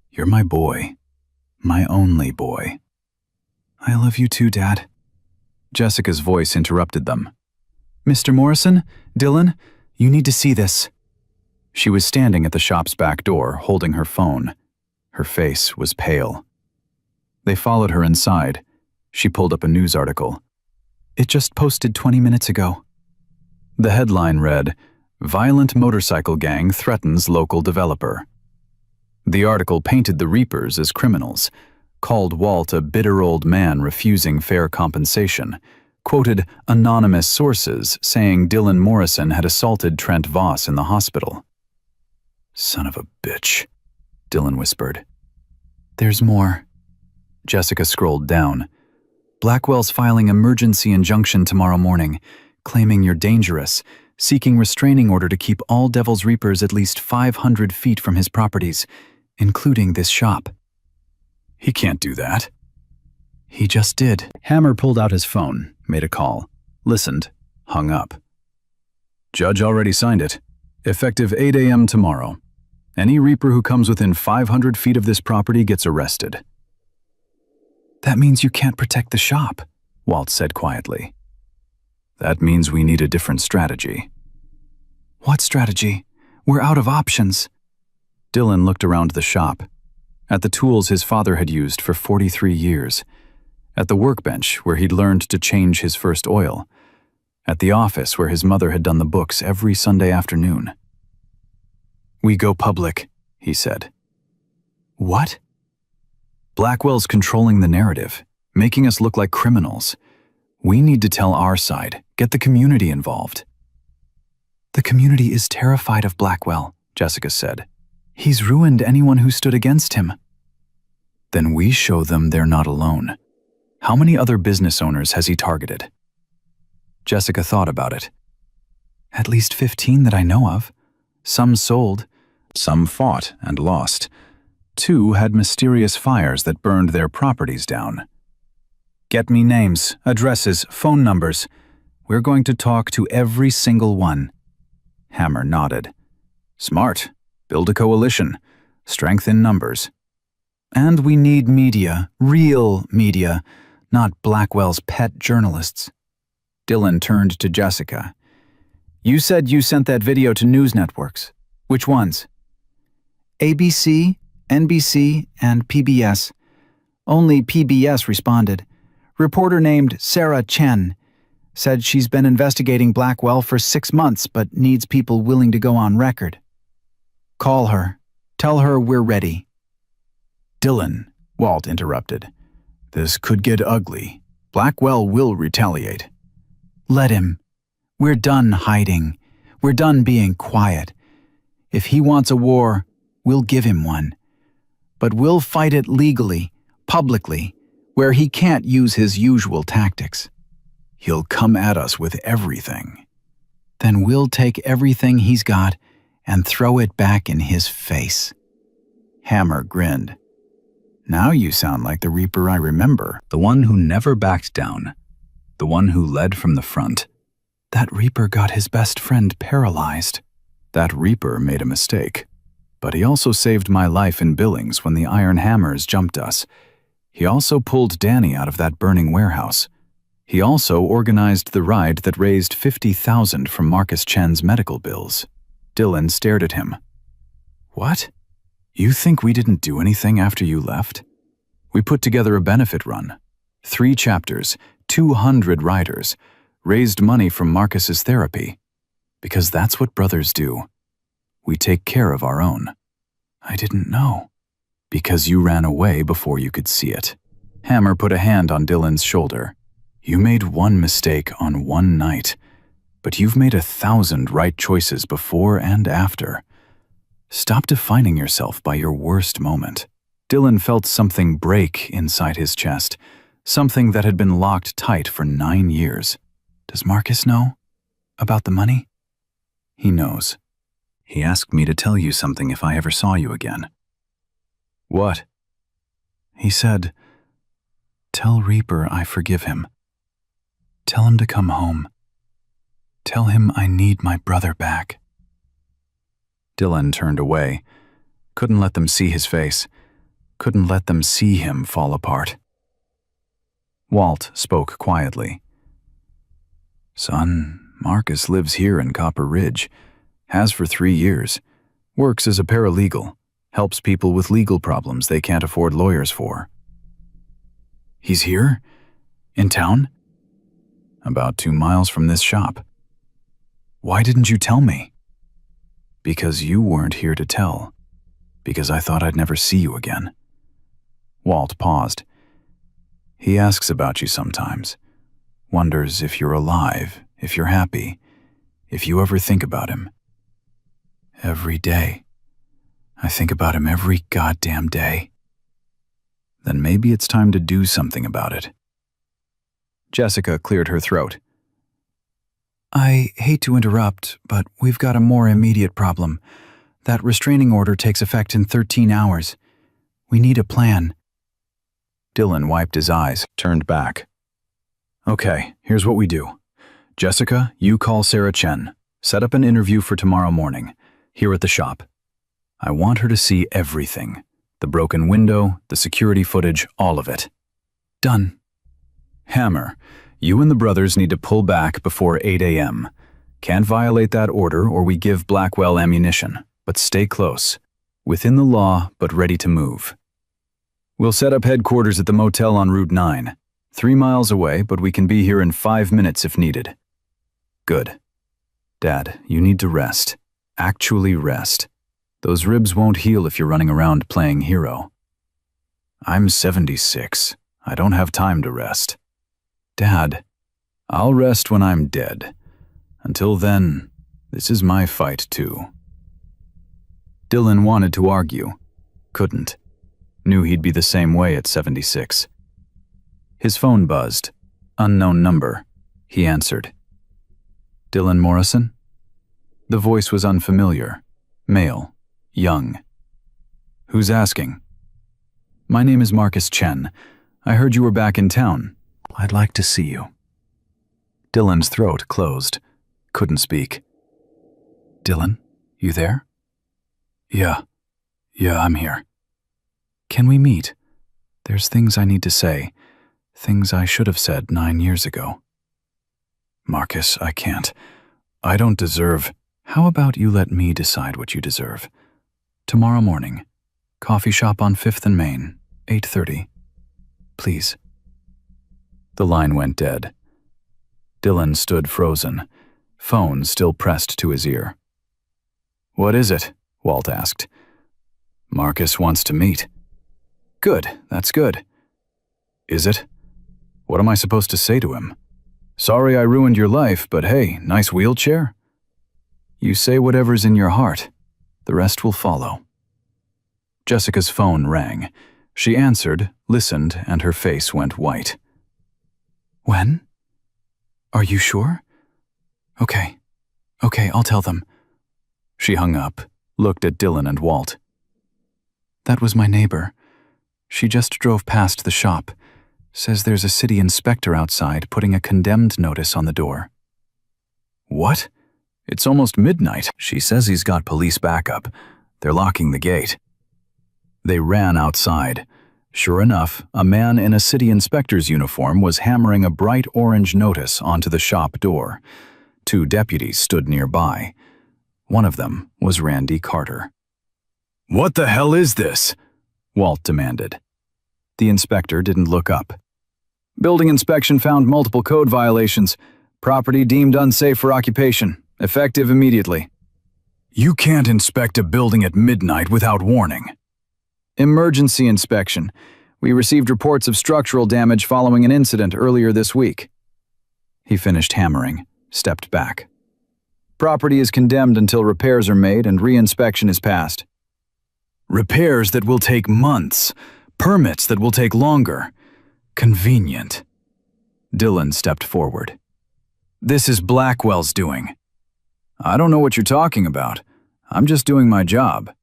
you're my boy. My only boy. I love you too, Dad. Jessica's voice interrupted them. Mr. Morrison, Dylan, you need to see this. She was standing at the shop's back door, holding her phone. Her face was pale. They followed her inside. She pulled up a news article. It just posted 20 minutes ago. The headline read, Violent Motorcycle Gang Threatens Local Developer. The article painted the Reapers as criminals, called Walt a bitter old man refusing fair compensation, quoted anonymous sources saying Dylan Morrison had assaulted Trent Voss in the hospital. Son of a bitch, Dylan whispered. There's more. Jessica scrolled down. Blackwell's filing emergency injunction tomorrow morning, claiming you're dangerous, seeking restraining order to keep all Devil's Reapers at least 500 feet from his properties, including this shop. He can't do that. He just did. Hammer pulled out his phone, made a call, listened, hung up. Judge already signed it. Effective 8 a.m. tomorrow. Any Reaper who comes within 500 feet of this property gets arrested. That means you can't protect the shop, Walt said quietly. That means we need a different strategy. What strategy? We're out of options. Dylan looked around the shop, at the tools his father had used for 43 years, at the workbench where he'd learned to change his first oil, at the office where his mother had done the books every Sunday afternoon. We go public, he said. What? Blackwell's controlling the narrative, making us look like criminals. We need to tell our side, get the community involved. The community is terrified of Blackwell, Jessica said. He's ruined anyone who stood against him. Then we show them they're not alone. How many other business owners has he targeted? Jessica thought about it. At least 15 that I know of. Some sold. Some fought and lost. 2 had mysterious fires that burned their properties down. Get me names, addresses, phone numbers. We're going to talk to every single one. Hammer nodded. Smart. Build a coalition. Strength in numbers. And we need media, real media, not Blackwell's pet journalists. Dylan turned to Jessica. You said you sent that video to news networks. Which ones? ABC, NBC, and PBS. Only PBS responded. Reporter named Sarah Chen said she's been investigating Blackwell for 6 months but needs people willing to go on record. Call her. Tell her we're ready. Dylan, Walt interrupted. This could get ugly. Blackwell will retaliate. Let him. We're done hiding. We're done being quiet. If he wants a war, we'll give him one. But we'll fight it legally, publicly, where he can't use his usual tactics. He'll come at us with everything. Then we'll take everything he's got and throw it back in his face. Hammer grinned. Now you sound like the Reaper I remember, the one who never backed down, the one who led from the front. That Reaper got his best friend paralyzed. That Reaper made a mistake. But he also saved my life in Billings when the Iron Hammers jumped us. He also pulled Danny out of that burning warehouse. He also organized the ride that raised $50,000 from Marcus Chen's medical bills. Dylan stared at him. What? You think we didn't do anything after you left? We put together a benefit run. 3 chapters, 200 writers, raised money from Marcus's therapy. Because that's what brothers do. We take care of our own. I didn't know. Because you ran away before you could see it. Hammer put a hand on Dylan's shoulder. You made one mistake on one night, but you've made 1,000 right choices before and after. Stop defining yourself by your worst moment. Dylan felt something break inside his chest, something that had been locked tight for 9 years. Does Marcus know about the money? He knows. He asked me to tell you something if I ever saw you again. What? He said, tell Reaper I forgive him. Tell him to come home. Tell him I need my brother back. Dylan turned away. Couldn't let them see his face. Couldn't let them see him fall apart. Walt spoke quietly. Son, Marcus lives here in Copper Ridge. Has for 3 years. Works as a paralegal. Helps people with legal problems they can't afford lawyers for. He's here? In town? About 2 miles from this shop. Why didn't you tell me? Because you weren't here to tell. Because I thought I'd never see you again. Walt paused. He asks about you sometimes. Wonders if you're alive, if you're happy, if you ever think about him. Every day. I think about him every goddamn day. Then maybe it's time to do something about it. Jessica cleared her throat. I hate to interrupt, but we've got a more immediate problem. That restraining order takes effect in 13 hours. We need a plan. Dylan wiped his eyes, turned back. Okay, here's what we do. Jessica, you call Sarah Chen. Set up an interview for tomorrow morning, here at the shop. I want her to see everything. The broken window, the security footage, all of it. Done. Hammer, you and the brothers need to pull back before 8 a.m. Can't violate that order or we give Blackwell ammunition, but stay close. Within the law, but ready to move. We'll set up headquarters at the motel on Route 9. 3 miles away, but we can be here in 5 minutes if needed. Good. Dad, you need to rest. Actually rest. Those ribs won't heal if you're running around playing hero. I'm 76. I don't have time to rest. Dad, I'll rest when I'm dead. Until then, this is my fight too. Dylan wanted to argue. Couldn't. Knew he'd be the same way at 76. His phone buzzed. Unknown number. He answered. Dylan Morrison? The voice was unfamiliar. Male. Young. Who's asking? My name is Marcus Chen. I heard you were back in town. I'd like to see you. Dylan's throat closed. Couldn't speak. Dylan, you there? Yeah, I'm here. Can we meet? There's things I need to say. Things I should have said 9 years ago. Marcus, I can't. I don't deserve. How about you let me decide what you deserve? Tomorrow morning. Coffee shop on 5th and Main, 8:30. Please. The line went dead. Dylan stood frozen, phone still pressed to his ear. What is it? Walt asked. Marcus wants to meet. Good, that's good. Is it? What am I supposed to say to him? Sorry I ruined your life, but hey, nice wheelchair? You say whatever's in your heart. The rest will follow. Jessica's phone rang. She answered, listened, and her face went white. When? Are you sure? Okay, I'll tell them. She hung up, looked at Dylan and Walt. That was my neighbor. She just drove past the shop. Says there's a city inspector outside putting a condemned notice on the door. What? It's almost midnight. She says he's got police backup. They're locking the gate. They ran outside. Sure enough, a man in a city inspector's uniform was hammering a bright orange notice onto the shop door. 2 deputies stood nearby. One of them was Randy Carter. What the hell is this? Walt demanded. The inspector didn't look up. Building inspection found multiple code violations. Property deemed unsafe for occupation. Effective immediately. You can't inspect a building at midnight without warning. Emergency inspection. We received reports of structural damage following an incident earlier this week. He finished hammering, stepped back. Property is condemned until repairs are made and re-inspection is passed. Repairs that will take months. Permits that will take longer. Convenient. Dylan stepped forward. This is Blackwell's doing. I don't know what you're talking about. I'm just doing my job.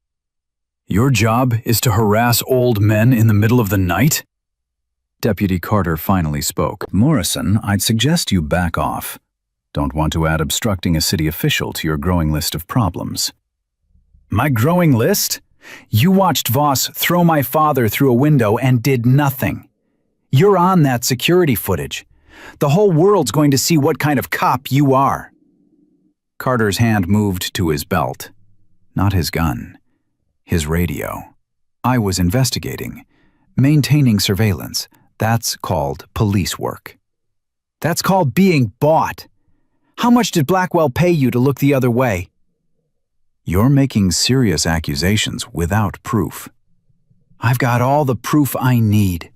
Your job is to harass old men in the middle of the night? Deputy Carter finally spoke. Morrison, I'd suggest you back off. Don't want to add obstructing a city official to your growing list of problems. My growing list? You watched Voss throw my father through a window and did nothing. You're on that security footage. The whole world's going to see what kind of cop you are. Carter's hand moved to his belt. Not his gun. His radio. I was investigating. Maintaining surveillance. That's called police work. That's called being bought. How much did Blackwell pay you to look the other way? You're making serious accusations without proof. I've got all the proof I need.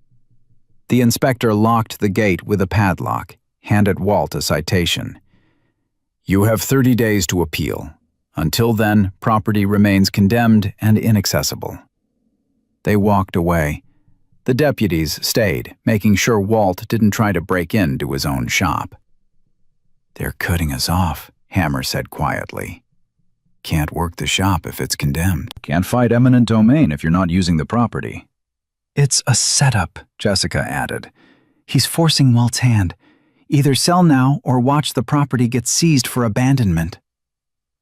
The inspector locked the gate with a padlock, handed Walt a citation. You have 30 days to appeal. Until then, property remains condemned and inaccessible. They walked away. The deputies stayed, making sure Walt didn't try to break into his own shop. They're cutting us off, Hammer said quietly. Can't work the shop if it's condemned. Can't fight eminent domain if you're not using the property. It's a setup, Jessica added. He's forcing Walt's hand. Either sell now or watch the property get seized for abandonment.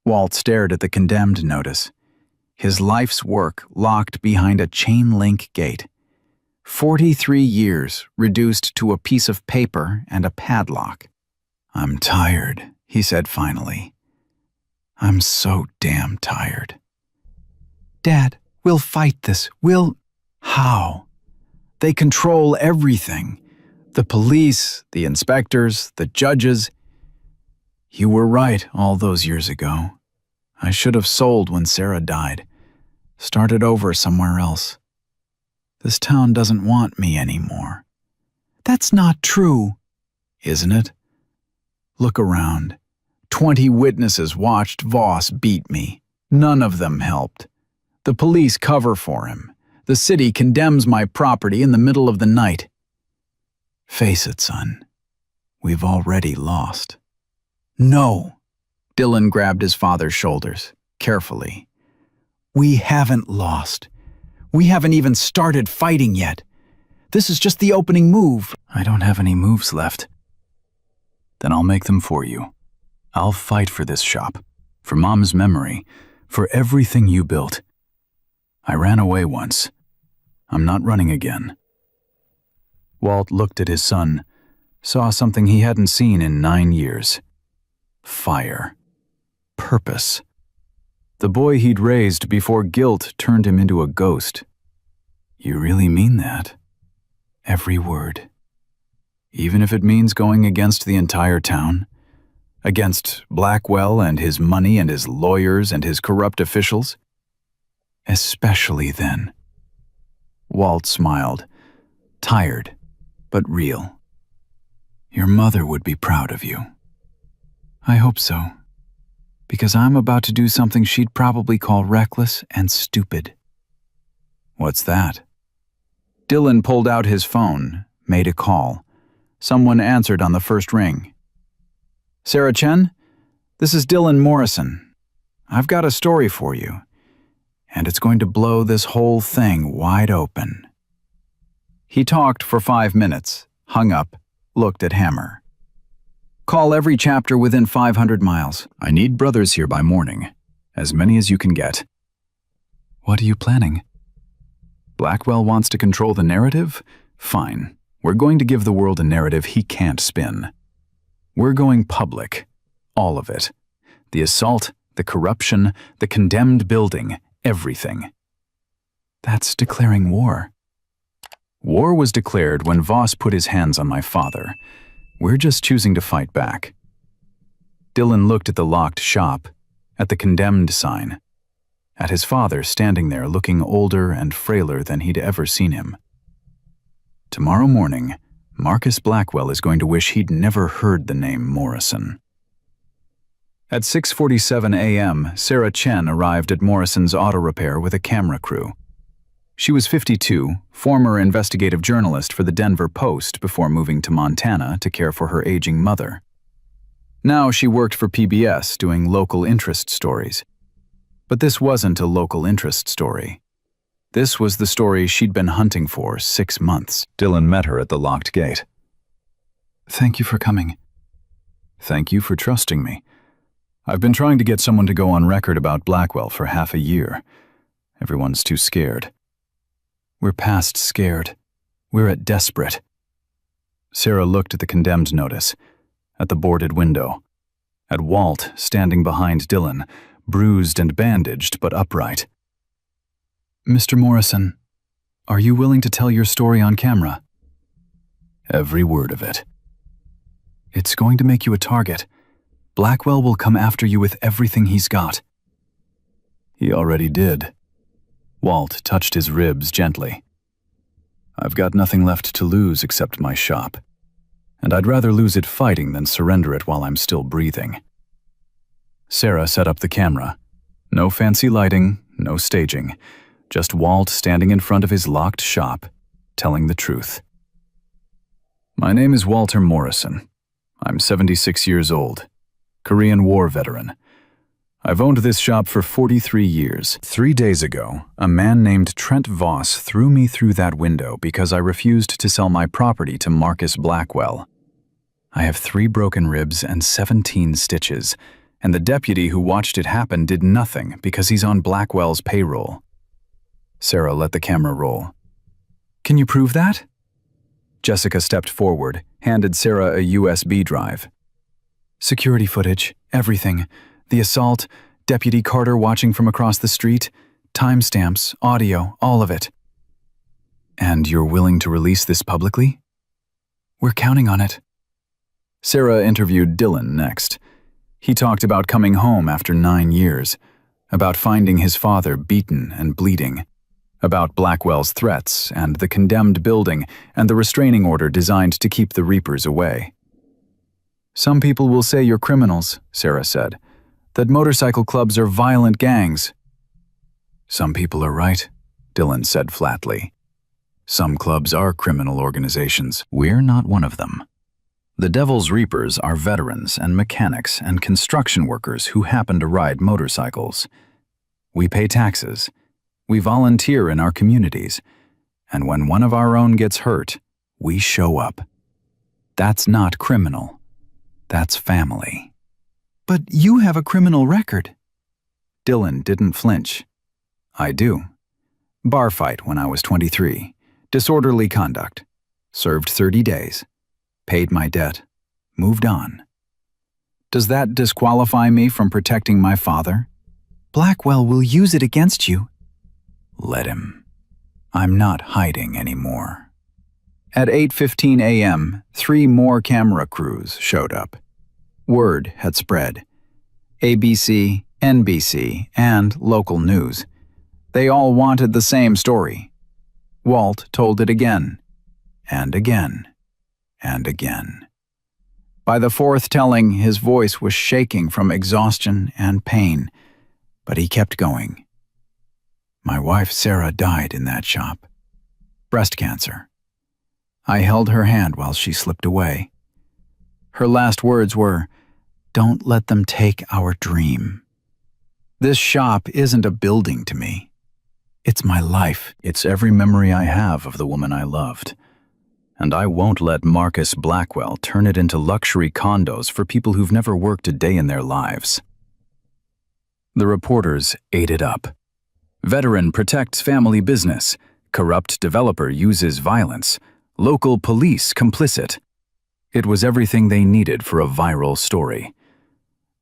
Walt stared at the condemned notice. His life's work locked behind a chain-link gate. 43 years reduced to a piece of paper and a padlock. I'm tired, he said finally. I'm so damn tired. Dad, we'll fight this. How? They control everything. The police, the inspectors, the judges. You were right all those years ago. I should have sold when Sarah died. Started over somewhere else. This town doesn't want me anymore. That's not true. Isn't it? Look around. 20 witnesses watched Voss beat me. None of them helped. The police cover for him. The city condemns my property in the middle of the night. Face it, son. We've already lost. No. Dylan grabbed his father's shoulders, carefully. We haven't lost. We haven't even started fighting yet. This is just the opening move. I don't have any moves left. Then I'll make them for you. I'll fight for this shop, for Mom's memory, for everything you built. I ran away once. I'm not running again. Walt looked at his son, saw something he hadn't seen in 9 years. Fire. Purpose. The boy he'd raised before guilt turned him into a ghost. You really mean that? Every word. Even if it means going against the entire town? Against Blackwell and his money and his lawyers and his corrupt officials? Especially then. Walt smiled, tired, but real. Your mother would be proud of you. I hope so, because I'm about to do something she'd probably call reckless and stupid. What's that? Dylan pulled out his phone, made a call. Someone answered on the first ring. Sarah Chen, this is Dylan Morrison. I've got a story for you, and it's going to blow this whole thing wide open. He talked for 5 minutes, hung up, looked at Hammer. Call every chapter within 500 miles. I need brothers here by morning. As many as you can get. What are you planning? Blackwell wants to control the narrative? Fine. We're going to give the world a narrative he can't spin. We're going public. All of it. The assault, the corruption, the condemned building, everything. That's declaring war. War was declared when Voss put his hands on my father. We're just choosing to fight back. Dylan looked at the locked shop, at the condemned sign, at his father standing there looking older and frailer than he'd ever seen him. Tomorrow morning, Marcus Blackwell is going to wish he'd never heard the name Morrison. At 6:47 a.m., Sarah Chen arrived at Morrison's auto repair with a camera crew. She was 52, former investigative journalist for the Denver Post before moving to Montana to care for her aging mother. Now she worked for PBS doing local interest stories. But this wasn't a local interest story. This was the story she'd been hunting for 6 months. Dylan met her at the locked gate. "Thank you for coming." "Thank you for trusting me. I've been trying to get someone to go on record about Blackwell for half a year. Everyone's too scared." "We're past scared. We're at desperate." Sarah looked at the condemned notice, at the boarded window, at Walt standing behind Dylan, bruised and bandaged but upright. "Mr. Morrison, are you willing to tell your story on camera?" "Every word of it." "It's going to make you a target. Blackwell will come after you with everything he's got." "He already did." Walt touched his ribs gently. "I've got nothing left to lose except my shop, and I'd rather lose it fighting than surrender it while I'm still breathing." Sarah set up the camera. No fancy lighting, no staging, just Walt standing in front of his locked shop, telling the truth. "My name is Walter Morrison. I'm 76 years old, Korean War veteran. I've owned this shop for 43 years. 3 days ago, a man named Trent Voss threw me through that window because I refused to sell my property to Marcus Blackwell. I have 3 broken ribs and 17 stitches, and the deputy who watched it happen did nothing because he's on Blackwell's payroll." Sarah let the camera roll. "Can you prove that?" Jessica stepped forward, handed Sarah a USB drive. "Security footage, everything. The assault, Deputy Carter watching from across the street, timestamps, audio, all of it." "And you're willing to release this publicly?" "We're counting on it." Sarah interviewed Dylan next. He talked about coming home after 9 years, about finding his father beaten and bleeding, about Blackwell's threats and the condemned building and the restraining order designed to keep the Reapers away. "Some people will say you're criminals," Sarah said, "that motorcycle clubs are violent gangs." "Some people are right," Dylan said flatly. "Some clubs are criminal organizations. We're not one of them. The Devil's Reapers are veterans and mechanics and construction workers who happen to ride motorcycles. We pay taxes. We volunteer in our communities. And when one of our own gets hurt, we show up. That's not criminal. That's family." "But you have a criminal record." Dylan didn't flinch. "I do. Bar fight when I was 23. Disorderly conduct. Served 30 days. Paid my debt. Moved on. Does that disqualify me from protecting my father?" "Blackwell will use it against you." "Let him. I'm not hiding anymore." At 8:15 a.m., 3 more camera crews showed up. Word had spread. ABC, NBC, and local news. They all wanted the same story. Walt told it again, and again, and again. By the 4th telling, his voice was shaking from exhaustion and pain, but he kept going. "My wife Sarah died in that shop. Breast cancer. I held her hand while she slipped away. Her last words were, 'Don't let them take our dream.' This shop isn't a building to me. It's my life. It's every memory I have of the woman I loved. And I won't let Marcus Blackwell turn it into luxury condos for people who've never worked a day in their lives." The reporters ate it up. Veteran protects family business. Corrupt developer uses violence. Local police complicit. It was everything they needed for a viral story.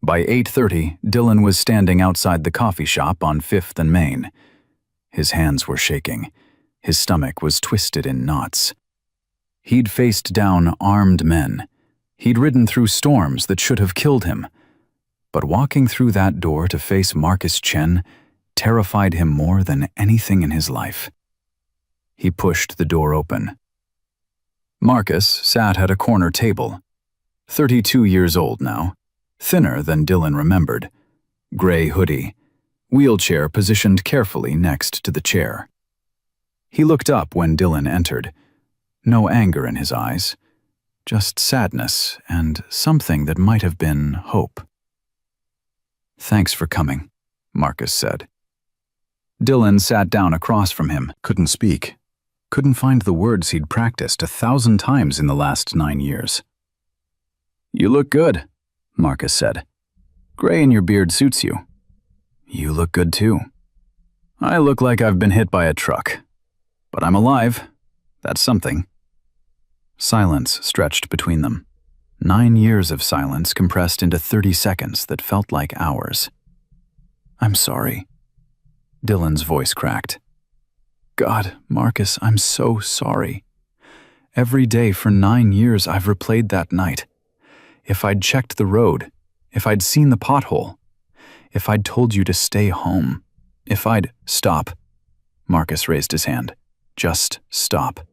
By 8:30, Dylan was standing outside the coffee shop on 5th and Main. His hands were shaking. His stomach was twisted in knots. He'd faced down armed men. He'd ridden through storms that should have killed him. But walking through that door to face Marcus Chen terrified him more than anything in his life. He pushed the door open. Marcus sat at a corner table. 32 years old now, thinner than Dylan remembered. Gray hoodie, wheelchair positioned carefully next to the chair. He looked up when Dylan entered. No anger in his eyes, just sadness and something that might have been hope. "Thanks for coming," Marcus said. Dylan sat down across from him, couldn't speak. Couldn't find the words he'd practiced 1,000 times in the last 9 years. "You look good," Marcus said. "Gray in your beard suits you." "You look good too." "I look like I've been hit by a truck. But I'm alive. That's something." Silence stretched between them. 9 years of silence compressed into 30 seconds that felt like hours. "I'm sorry." Dylan's voice cracked. "God, Marcus, I'm so sorry. Every day for 9 years I've replayed that night. If I'd checked the road, if I'd seen the pothole, if I'd told you to stay home, if I'd—" "Stop." Marcus raised his hand. "Just stop.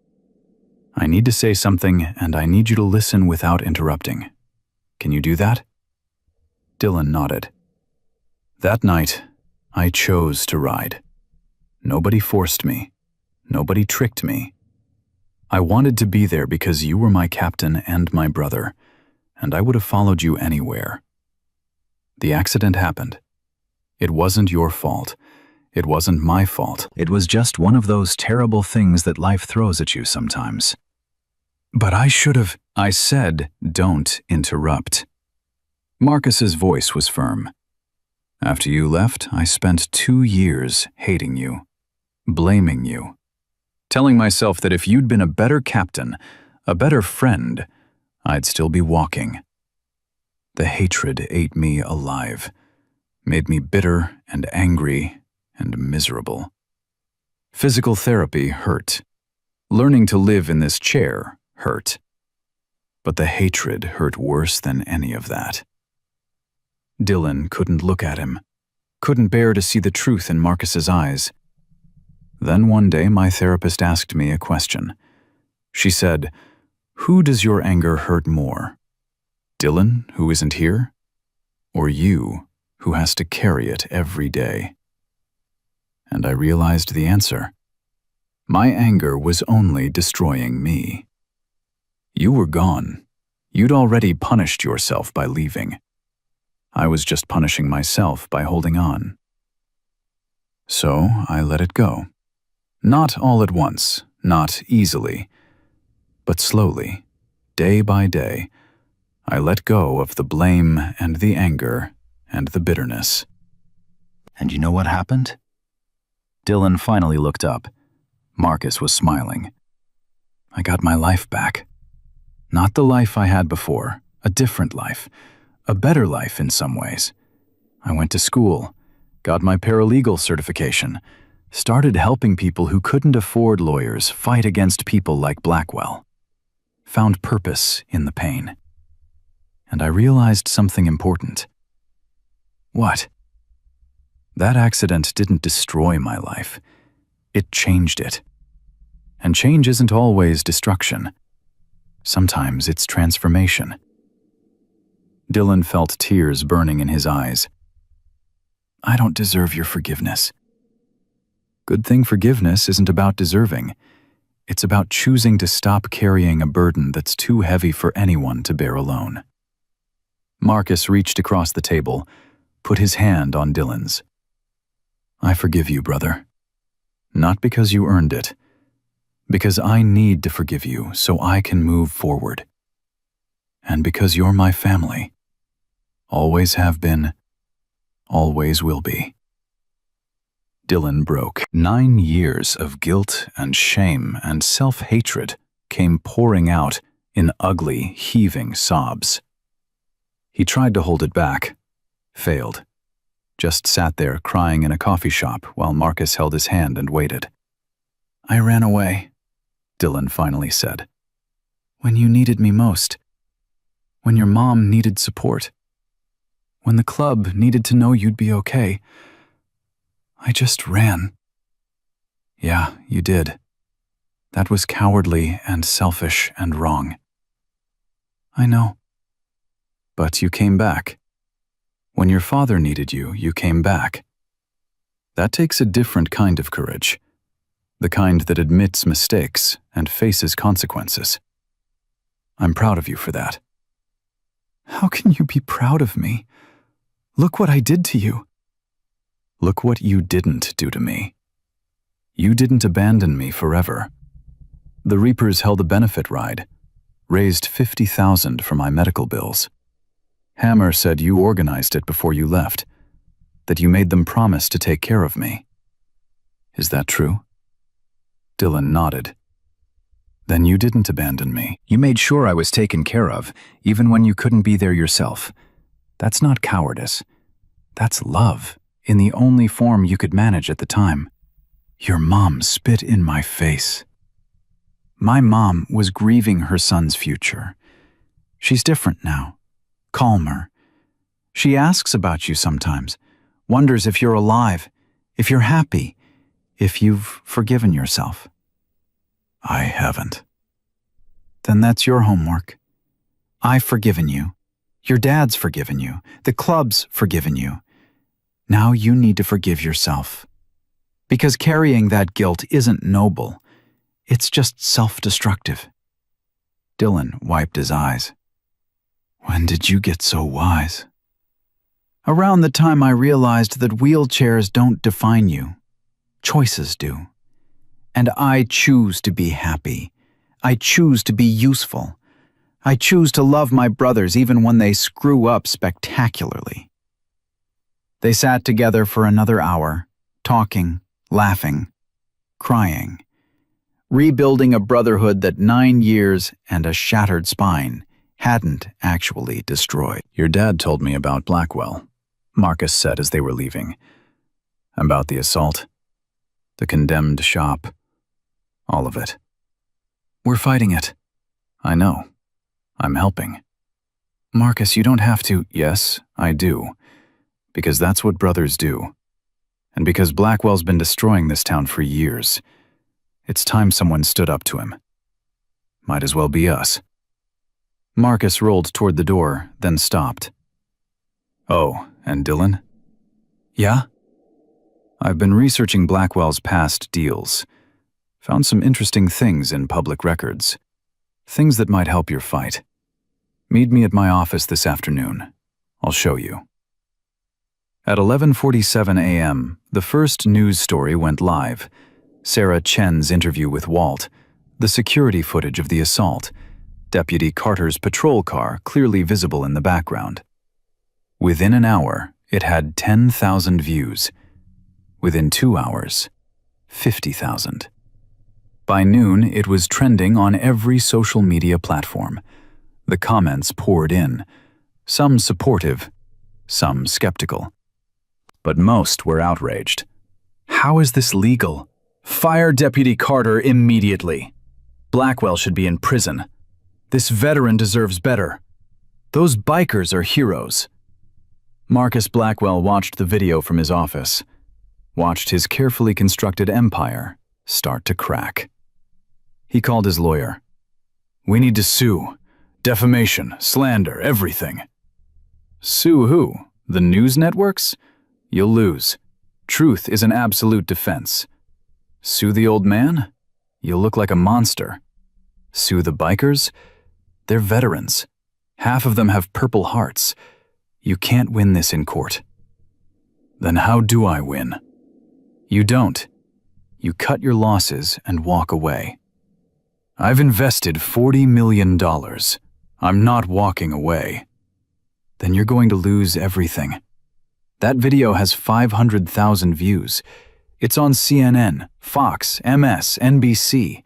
I need to say something, and I need you to listen without interrupting. Can you do that?" Dylan nodded. "That night, I chose to ride. Nobody forced me. Nobody tricked me. I wanted to be there because you were my captain and my brother, and I would have followed you anywhere. The accident happened. It wasn't your fault. It wasn't my fault. It was just one of those terrible things that life throws at you sometimes. But I should have—" "I said, don't interrupt." Marcus's voice was firm. "After you left, I spent 2 years hating you, blaming you, telling myself that if you'd been a better captain, a better friend, I'd still be walking. The hatred ate me alive, made me bitter and angry and miserable. Physical therapy hurt. Learning to live in this chair hurt. But the hatred hurt worse than any of that." Dylan couldn't look at him, couldn't bear to see the truth in Marcus's eyes. Then one day my therapist asked me a question. She said, "Who does your anger hurt more? Dylan, who isn't here? Or you, who has to carry it every day?" And I realized the answer. My anger was only destroying me. You were gone. You'd already punished yourself by leaving. I was just punishing myself by holding on. So I let it go. Not all at once, not easily, but slowly, day by day, I let go of the blame and the anger and the bitterness. And you know what happened? Dylan finally looked up. Marcus was smiling. I got my life back. Not the life I had before, a different life, a better life in some ways. I went to school, got my paralegal certification, started helping people who couldn't afford lawyers fight against people like Blackwell. Found purpose in the pain. And I realized something important. What? That accident didn't destroy my life. It changed it. And change isn't always destruction. Sometimes it's transformation. Dylan felt tears burning in his eyes. I don't deserve your forgiveness. Good thing forgiveness isn't about deserving. It's about choosing to stop carrying a burden that's too heavy for anyone to bear alone. Marcus reached across the table, put his hand on Dylan's. I forgive you, brother. Not because you earned it, because I need to forgive you so I can move forward. And because you're my family. Always have been, always will be. Dylan broke. 9 years of guilt and shame and self-hatred came pouring out in ugly, heaving sobs. He tried to hold it back, failed. Just sat there crying in a coffee shop while Marcus held his hand and waited. I ran away, Dylan finally said. When you needed me most. When your mom needed support. When the club needed to know you'd be okay. I just ran. Yeah, you did. That was cowardly and selfish and wrong. I know. But you came back. When your father needed you, you came back. That takes a different kind of courage. The kind that admits mistakes and faces consequences. I'm proud of you for that. How can you be proud of me? Look what I did to you. Look what you didn't do to me. You didn't abandon me forever. The Reapers held a benefit ride, raised $50,000 for my medical bills. Hammer said you organized it before you left, that you made them promise to take care of me. Is that true? Dylan nodded. Then you didn't abandon me. You made sure I was taken care of, even when you couldn't be there yourself. That's not cowardice. That's love, in the only form you could manage at the time. Your mom spit in my face. My mom was grieving her son's future. She's different now, calmer. She asks about you sometimes, wonders if you're alive, if you're happy, if you've forgiven yourself. I haven't. Then that's your homework. I've forgiven you. Your dad's forgiven you. The club's forgiven you. Now you need to forgive yourself. Because carrying that guilt isn't noble. It's just self-destructive. Dylan wiped his eyes. When did you get so wise? Around the time I realized that wheelchairs don't define you. Choices do. And I choose to be happy. I choose to be useful. I choose to love my brothers even when they screw up spectacularly. They sat together for another hour, talking, laughing, crying, rebuilding a brotherhood that 9 years and a shattered spine hadn't actually destroyed. Your dad told me about Blackwell, Marcus said as they were leaving. About the assault, the condemned shop, all of it. We're fighting it. I know. I'm helping. Marcus, you don't have to. Yes, I do. Because that's what brothers do. And because Blackwell's been destroying this town for years. It's time someone stood up to him. Might as well be us. Marcus rolled toward the door, then stopped. Oh, and Dylan? Yeah? I've been researching Blackwell's past deals. Found some interesting things in public records. Things that might help your fight. Meet me at my office this afternoon. I'll show you. At 11:47 a.m., the first news story went live. Sarah Chen's interview with Walt, the security footage of the assault, Deputy Carter's patrol car clearly visible in the background. Within an hour, it had 10,000 views. Within 2 hours, 50,000. By noon, it was trending on every social media platform. The comments poured in, some supportive, some skeptical. But most were outraged. How is this legal? Fire Deputy Carter immediately. Blackwell should be in prison. This veteran deserves better. Those bikers are heroes. Marcus Blackwell watched the video from his office, watched his carefully constructed empire start to crack. He called his lawyer. We need to sue. Defamation, slander, everything. Sue who? The news networks? You'll lose. Truth is an absolute defense. Sue the old man? You'll look like a monster. Sue the bikers? They're veterans. Half of them have Purple Hearts. You can't win this in court. Then how do I win? You don't. You cut your losses and walk away. I've invested $40 million. I'm not walking away. Then you're going to lose everything. That video has 500,000 views. It's on CNN, Fox, MS, NBC.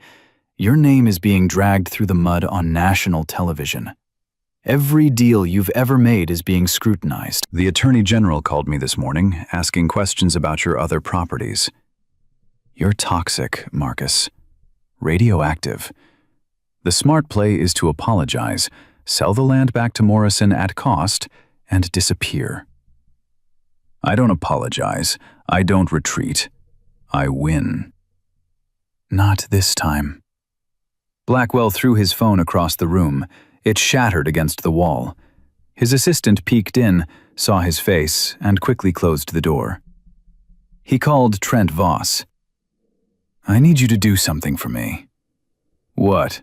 Your name is being dragged through the mud on national television. Every deal you've ever made is being scrutinized. The Attorney General called me this morning, asking questions about your other properties. You're toxic, Marcus. Radioactive. The smart play is to apologize, sell the land back to Morrison at cost, and disappear. I don't apologize. I don't retreat. I win. Not this time. Blackwell threw his phone across the room. It shattered against the wall. His assistant peeked in, saw his face, and quickly closed the door. He called Trent Voss. I need you to do something for me. What?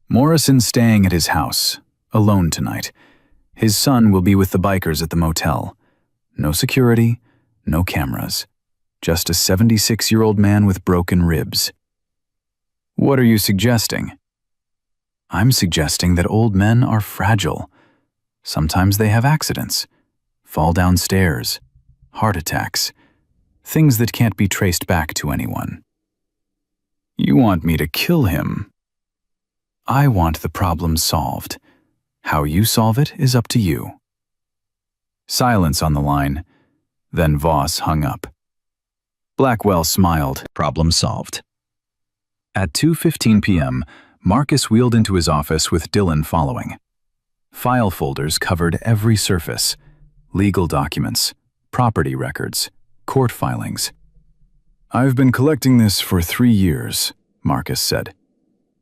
Morrison's staying at his house, alone tonight. His son will be with the bikers at the motel. No security, no cameras. Just a 76-year-old man with broken ribs. What are you suggesting? I'm suggesting that old men are fragile. Sometimes they have accidents, fall down stairs, heart attacks, things that can't be traced back to anyone. You want me to kill him? I want the problem solved. How you solve it is up to you. Silence on the line. Then Voss hung up. Blackwell smiled. Problem solved. At 2:15 p.m., Marcus wheeled into his office with Dylan following. File folders covered every surface. Legal documents, property records, court filings. I've been collecting this for 3 years, Marcus said.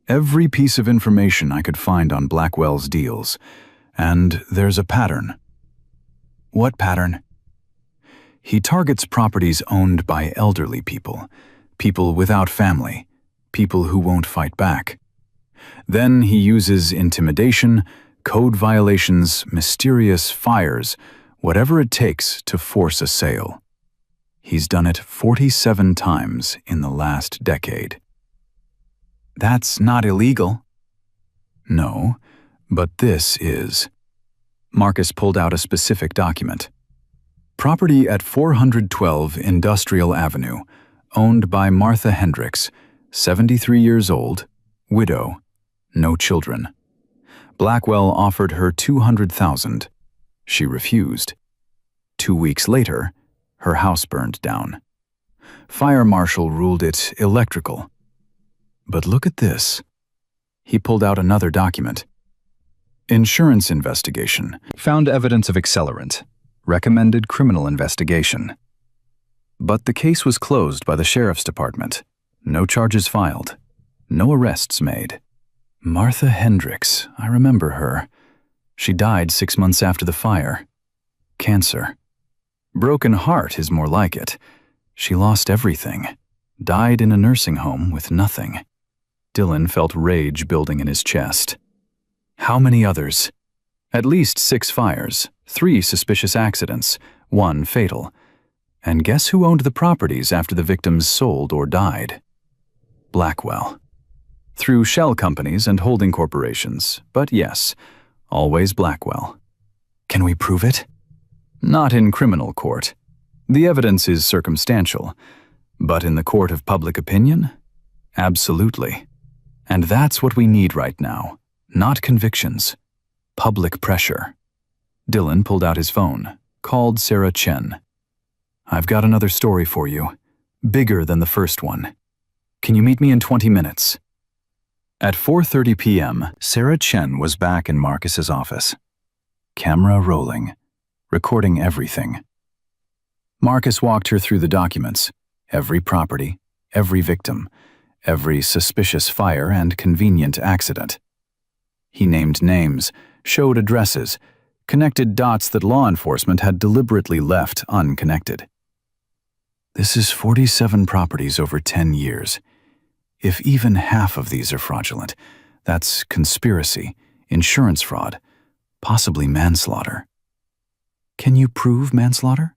Every piece of information I could find on Blackwell's deals. And there's a pattern. What pattern? He targets properties owned by elderly people, people without family, people who won't fight back. Then he uses intimidation, code violations, mysterious fires, whatever it takes to force a sale. He's done it 47 times in the last decade. That's not illegal. No, but this is. Marcus pulled out a specific document. Property at 412 Industrial Avenue, owned by Martha Hendricks, 73 years old, widow, no children. Blackwell offered her $200,000. She refused. 2 weeks later, her house burned down. Fire marshal ruled it electrical. But look at this. He pulled out another document. Insurance investigation. Found evidence of accelerant. Recommended criminal investigation. But the case was closed by the sheriff's department. No charges filed. No arrests made. Martha Hendricks, I remember her. She died 6 months after the fire. Cancer. Broken heart is more like it. She lost everything. Died in a nursing home with nothing. Dylan felt rage building in his chest. How many others? At least 6 fires, 3 suspicious accidents, 1 fatal. And guess who owned the properties after the victims sold or died? Blackwell. Through shell companies and holding corporations, but yes, always Blackwell. Can we prove it? Not in criminal court. The evidence is circumstantial. But in the court of public opinion? Absolutely. And that's what we need right now. Not convictions. Public pressure. Dylan pulled out his phone, called Sarah Chen. I've got another story for you. Bigger than the first one. Can you meet me in 20 minutes? At 4:30 p.m., Sarah Chen was back in Marcus's office. Camera rolling, recording everything. Marcus walked her through the documents. Every property, every victim, every suspicious fire and convenient accident. He named names, showed addresses, connected dots that law enforcement had deliberately left unconnected. This is 47 properties over 10 years. If even half of these are fraudulent, that's conspiracy, insurance fraud, possibly manslaughter. Can you prove manslaughter?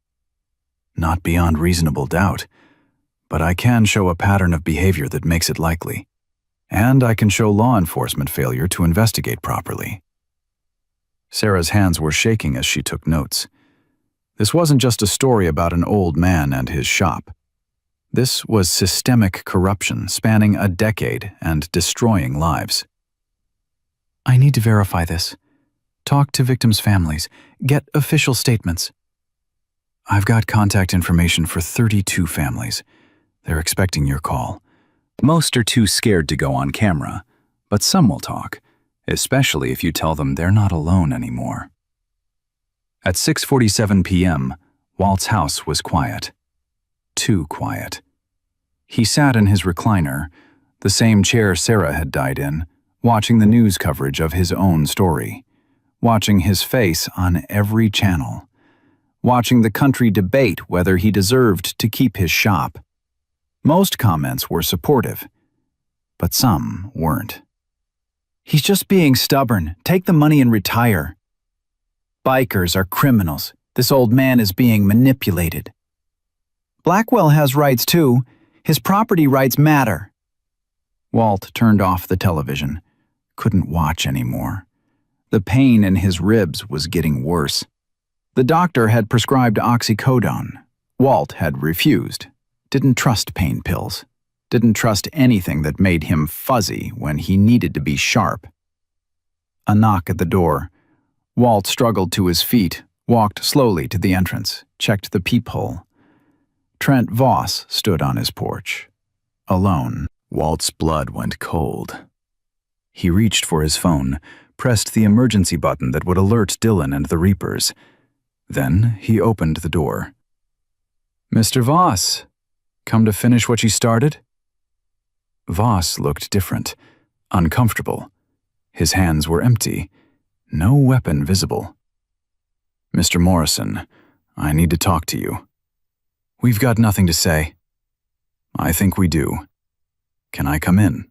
Not beyond reasonable doubt, but I can show a pattern of behavior that makes it likely. And I can show law enforcement failure to investigate properly. Sarah's hands were shaking as she took notes. This wasn't just a story about an old man and his shop. This was systemic corruption spanning a decade and destroying lives. I need to verify this. Talk to victims' families. Get official statements. I've got contact information for 32 families. They're expecting your call. Most are too scared to go on camera, but some will talk, especially if you tell them they're not alone anymore. At 6:47 p.m., Walt's house was quiet. Too quiet. He sat in his recliner, the same chair Sarah had died in, watching the news coverage of his own story, watching his face on every channel, watching the country debate whether he deserved to keep his shop. Most comments were supportive, but some weren't. "He's just being stubborn. Take the money and retire. Bikers are criminals. This old man is being manipulated. Blackwell has rights too. His property rights matter." Walt turned off the television. Couldn't watch anymore. The pain in his ribs was getting worse. The doctor had prescribed oxycodone. Walt had refused. Didn't trust pain pills. Didn't trust anything that made him fuzzy when he needed to be sharp. A knock at the door. Walt struggled to his feet, walked slowly to the entrance, checked the peephole. Trent Voss stood on his porch. Alone. Walt's blood went cold. He reached for his phone, pressed the emergency button that would alert Dylan and the Reapers. Then he opened the door. "Mr. Voss, come to finish what you started?" Voss looked different, uncomfortable. His hands were empty, no weapon visible. "Mr. Morrison, I need to talk to you." "We've got nothing to say." "I think we do. Can I come in?"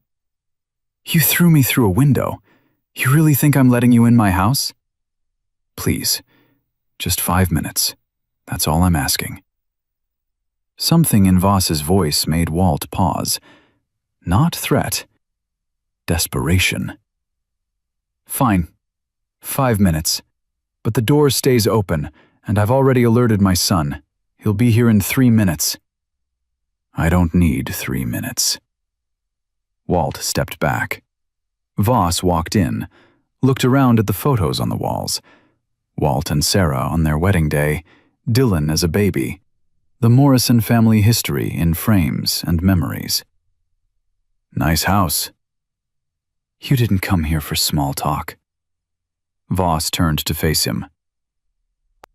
"You threw me through a window. You really think I'm letting you in my house?" "Please, just 5 minutes. That's all I'm asking." Something in Voss's voice made Walt pause. Not threat. Desperation. "Fine. 5 minutes. But the door stays open, and I've already alerted my son. He'll be here in 3 minutes." "I don't need 3 minutes." Walt stepped back. Voss walked in, looked around at the photos on the walls. Walt and Sarah on their wedding day, Dylan as a baby, the Morrison family history in frames and memories. "Nice house." "You didn't come here for small talk." Voss turned to face him.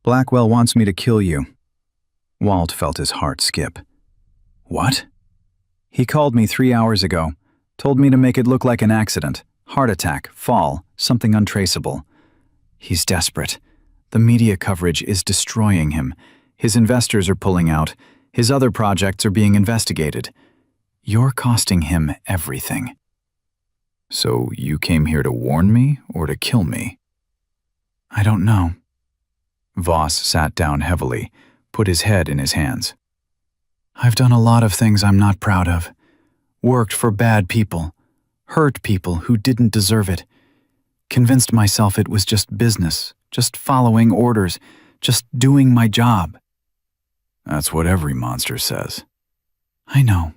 "Blackwell wants me to kill you." Walt felt his heart skip. "What?" "He called me 3 hours ago. Told me to make it look like an accident. Heart attack, fall, something untraceable. He's desperate. The media coverage is destroying him. His investors are pulling out. His other projects are being investigated. You're costing him everything." "So you came here to warn me or to kill me?" "I don't know." Voss sat down heavily, put his head in his hands. "I've done a lot of things I'm not proud of. Worked for bad people, hurt people who didn't deserve it. Convinced myself it was just business, just following orders, just doing my job." "That's what every monster says." I know,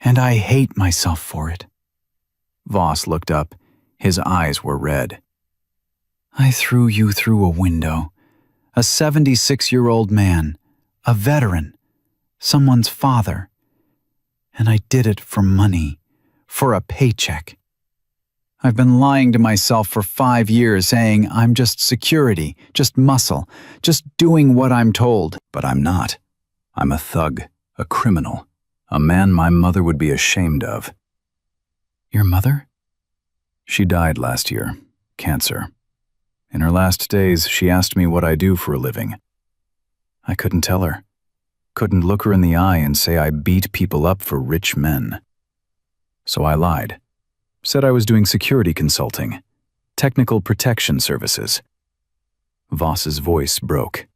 and I hate myself for it." Voss looked up. His eyes were red. "I threw you through a window. A 76-year-old man, a veteran, someone's father. And I did it for money, for a paycheck. I've been lying to myself for 5 years saying I'm just security, just muscle, just doing what I'm told. But I'm not. I'm a thug, a criminal, a man my mother would be ashamed of." "Your mother?" "She died last year, cancer. In her last days, she asked me what I do for a living. I couldn't tell her. Couldn't look her in the eye and say I beat people up for rich men. So I lied. Said I was doing security consulting, technical protection services." Voss's voice broke.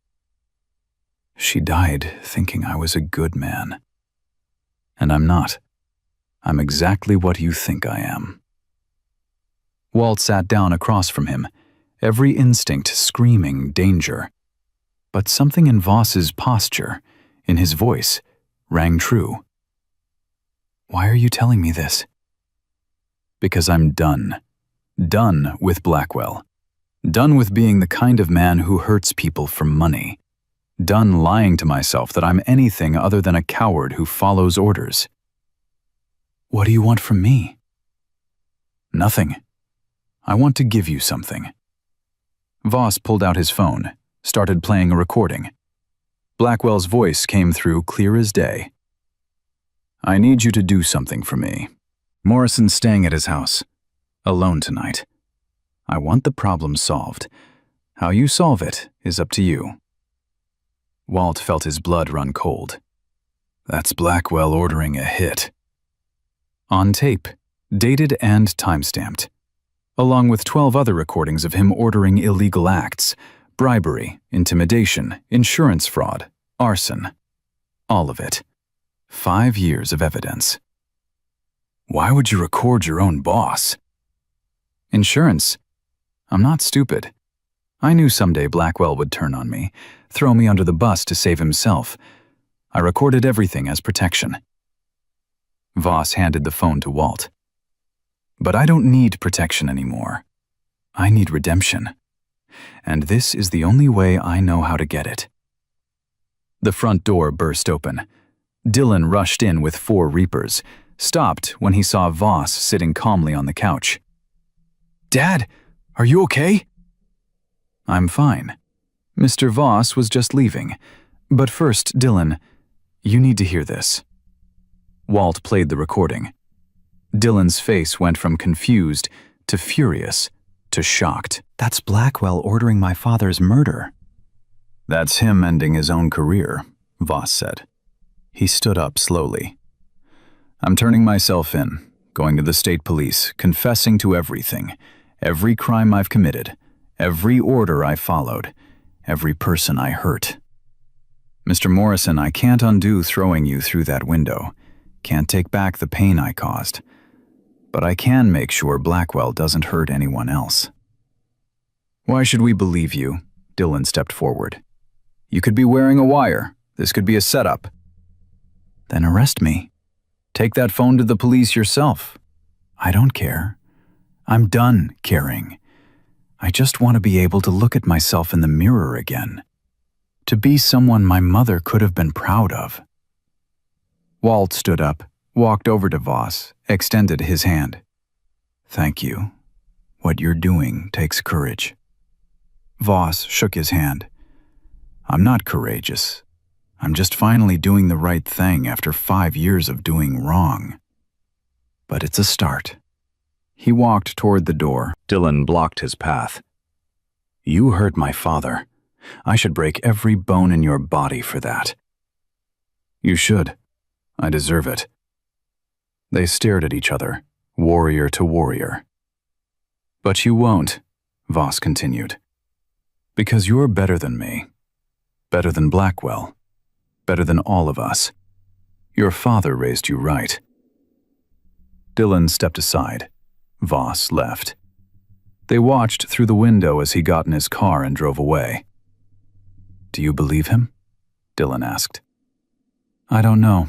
"She died thinking I was a good man. And I'm not. I'm exactly what you think I am." Walt sat down across from him, every instinct screaming danger. But something in Voss's posture, in his voice, rang true. "Why are you telling me this?" "Because I'm done. Done with Blackwell. Done with being the kind of man who hurts people for money. Done lying to myself that I'm anything other than a coward who follows orders. What do you want from me? Nothing. I want to give you something. Voss pulled out his phone, started playing a recording. Blackwell's voice came through clear as day. I need you to do something for me. Morrison's staying at his house, alone tonight. I want the problem solved. How you solve it is up to you. Walt felt his blood run cold. That's Blackwell ordering a hit. On tape, dated and timestamped, along with 12 other recordings of him ordering illegal acts, bribery, intimidation, insurance fraud, arson. All of it. 5 years of evidence. Why would you record your own boss? Insurance. I'm not stupid. I knew someday Blackwell would turn on me, throw me under the bus to save himself. I recorded everything as protection. Voss handed the phone to Walt. But I don't need protection anymore. I need redemption. And this is the only way I know how to get it. The front door burst open. Dylan rushed in with 4 Reapers, stopped when he saw Voss sitting calmly on the couch. Dad, are you okay? I'm fine. Mr. Voss was just leaving. But first, Dylan, you need to hear this. Walt played the recording. Dylan's face went from confused to furious to shocked. That's Blackwell ordering my father's murder. That's him ending his own career, Voss said. He stood up slowly. I'm turning myself in, going to the state police, confessing to everything, every crime I've committed, every order I followed, every person I hurt. Mr. Morrison, I can't undo throwing you through that window, can't take back the pain I caused, but I can make sure Blackwell doesn't hurt anyone else. Why should we believe you? Dylan stepped forward. You could be wearing a wire. This could be a setup. Then arrest me. Take that phone to the police yourself. I don't care. I'm done caring. I just want to be able to look at myself in the mirror again. To be someone my mother could have been proud of. Walt stood up, walked over to Voss, extended his hand. Thank you. What you're doing takes courage. Voss shook his hand. I'm not courageous. I'm just finally doing the right thing after 5 years of doing wrong. But it's a start. He walked toward the door. Dylan blocked his path. You hurt my father. I should break every bone in your body for that. You should. I deserve it. They stared at each other, warrior to warrior. But you won't, Voss continued. Because you're better than me. Better than Blackwell. Better than all of us. Your father raised you right. Dylan stepped aside. Voss left. They watched through the window as he got in his car and drove away. Do you believe him? Dylan asked. I don't know.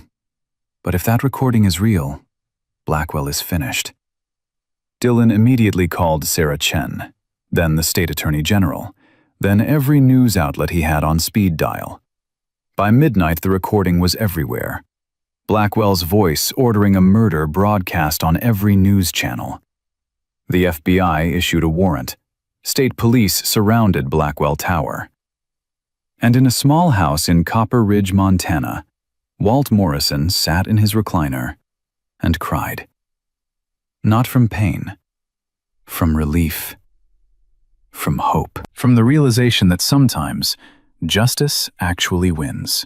But if that recording is real, Blackwell is finished. Dylan immediately called Sarah Chen, then the state attorney general, then every news outlet he had on speed dial. By midnight, the recording was everywhere. Blackwell's voice ordering a murder broadcast on every news channel. The FBI issued a warrant. State police surrounded Blackwell Tower. And in a small house in Copper Ridge, Montana, Walt Morrison sat in his recliner and cried. Not from pain, from relief, from hope, from the realization that sometimes justice actually wins.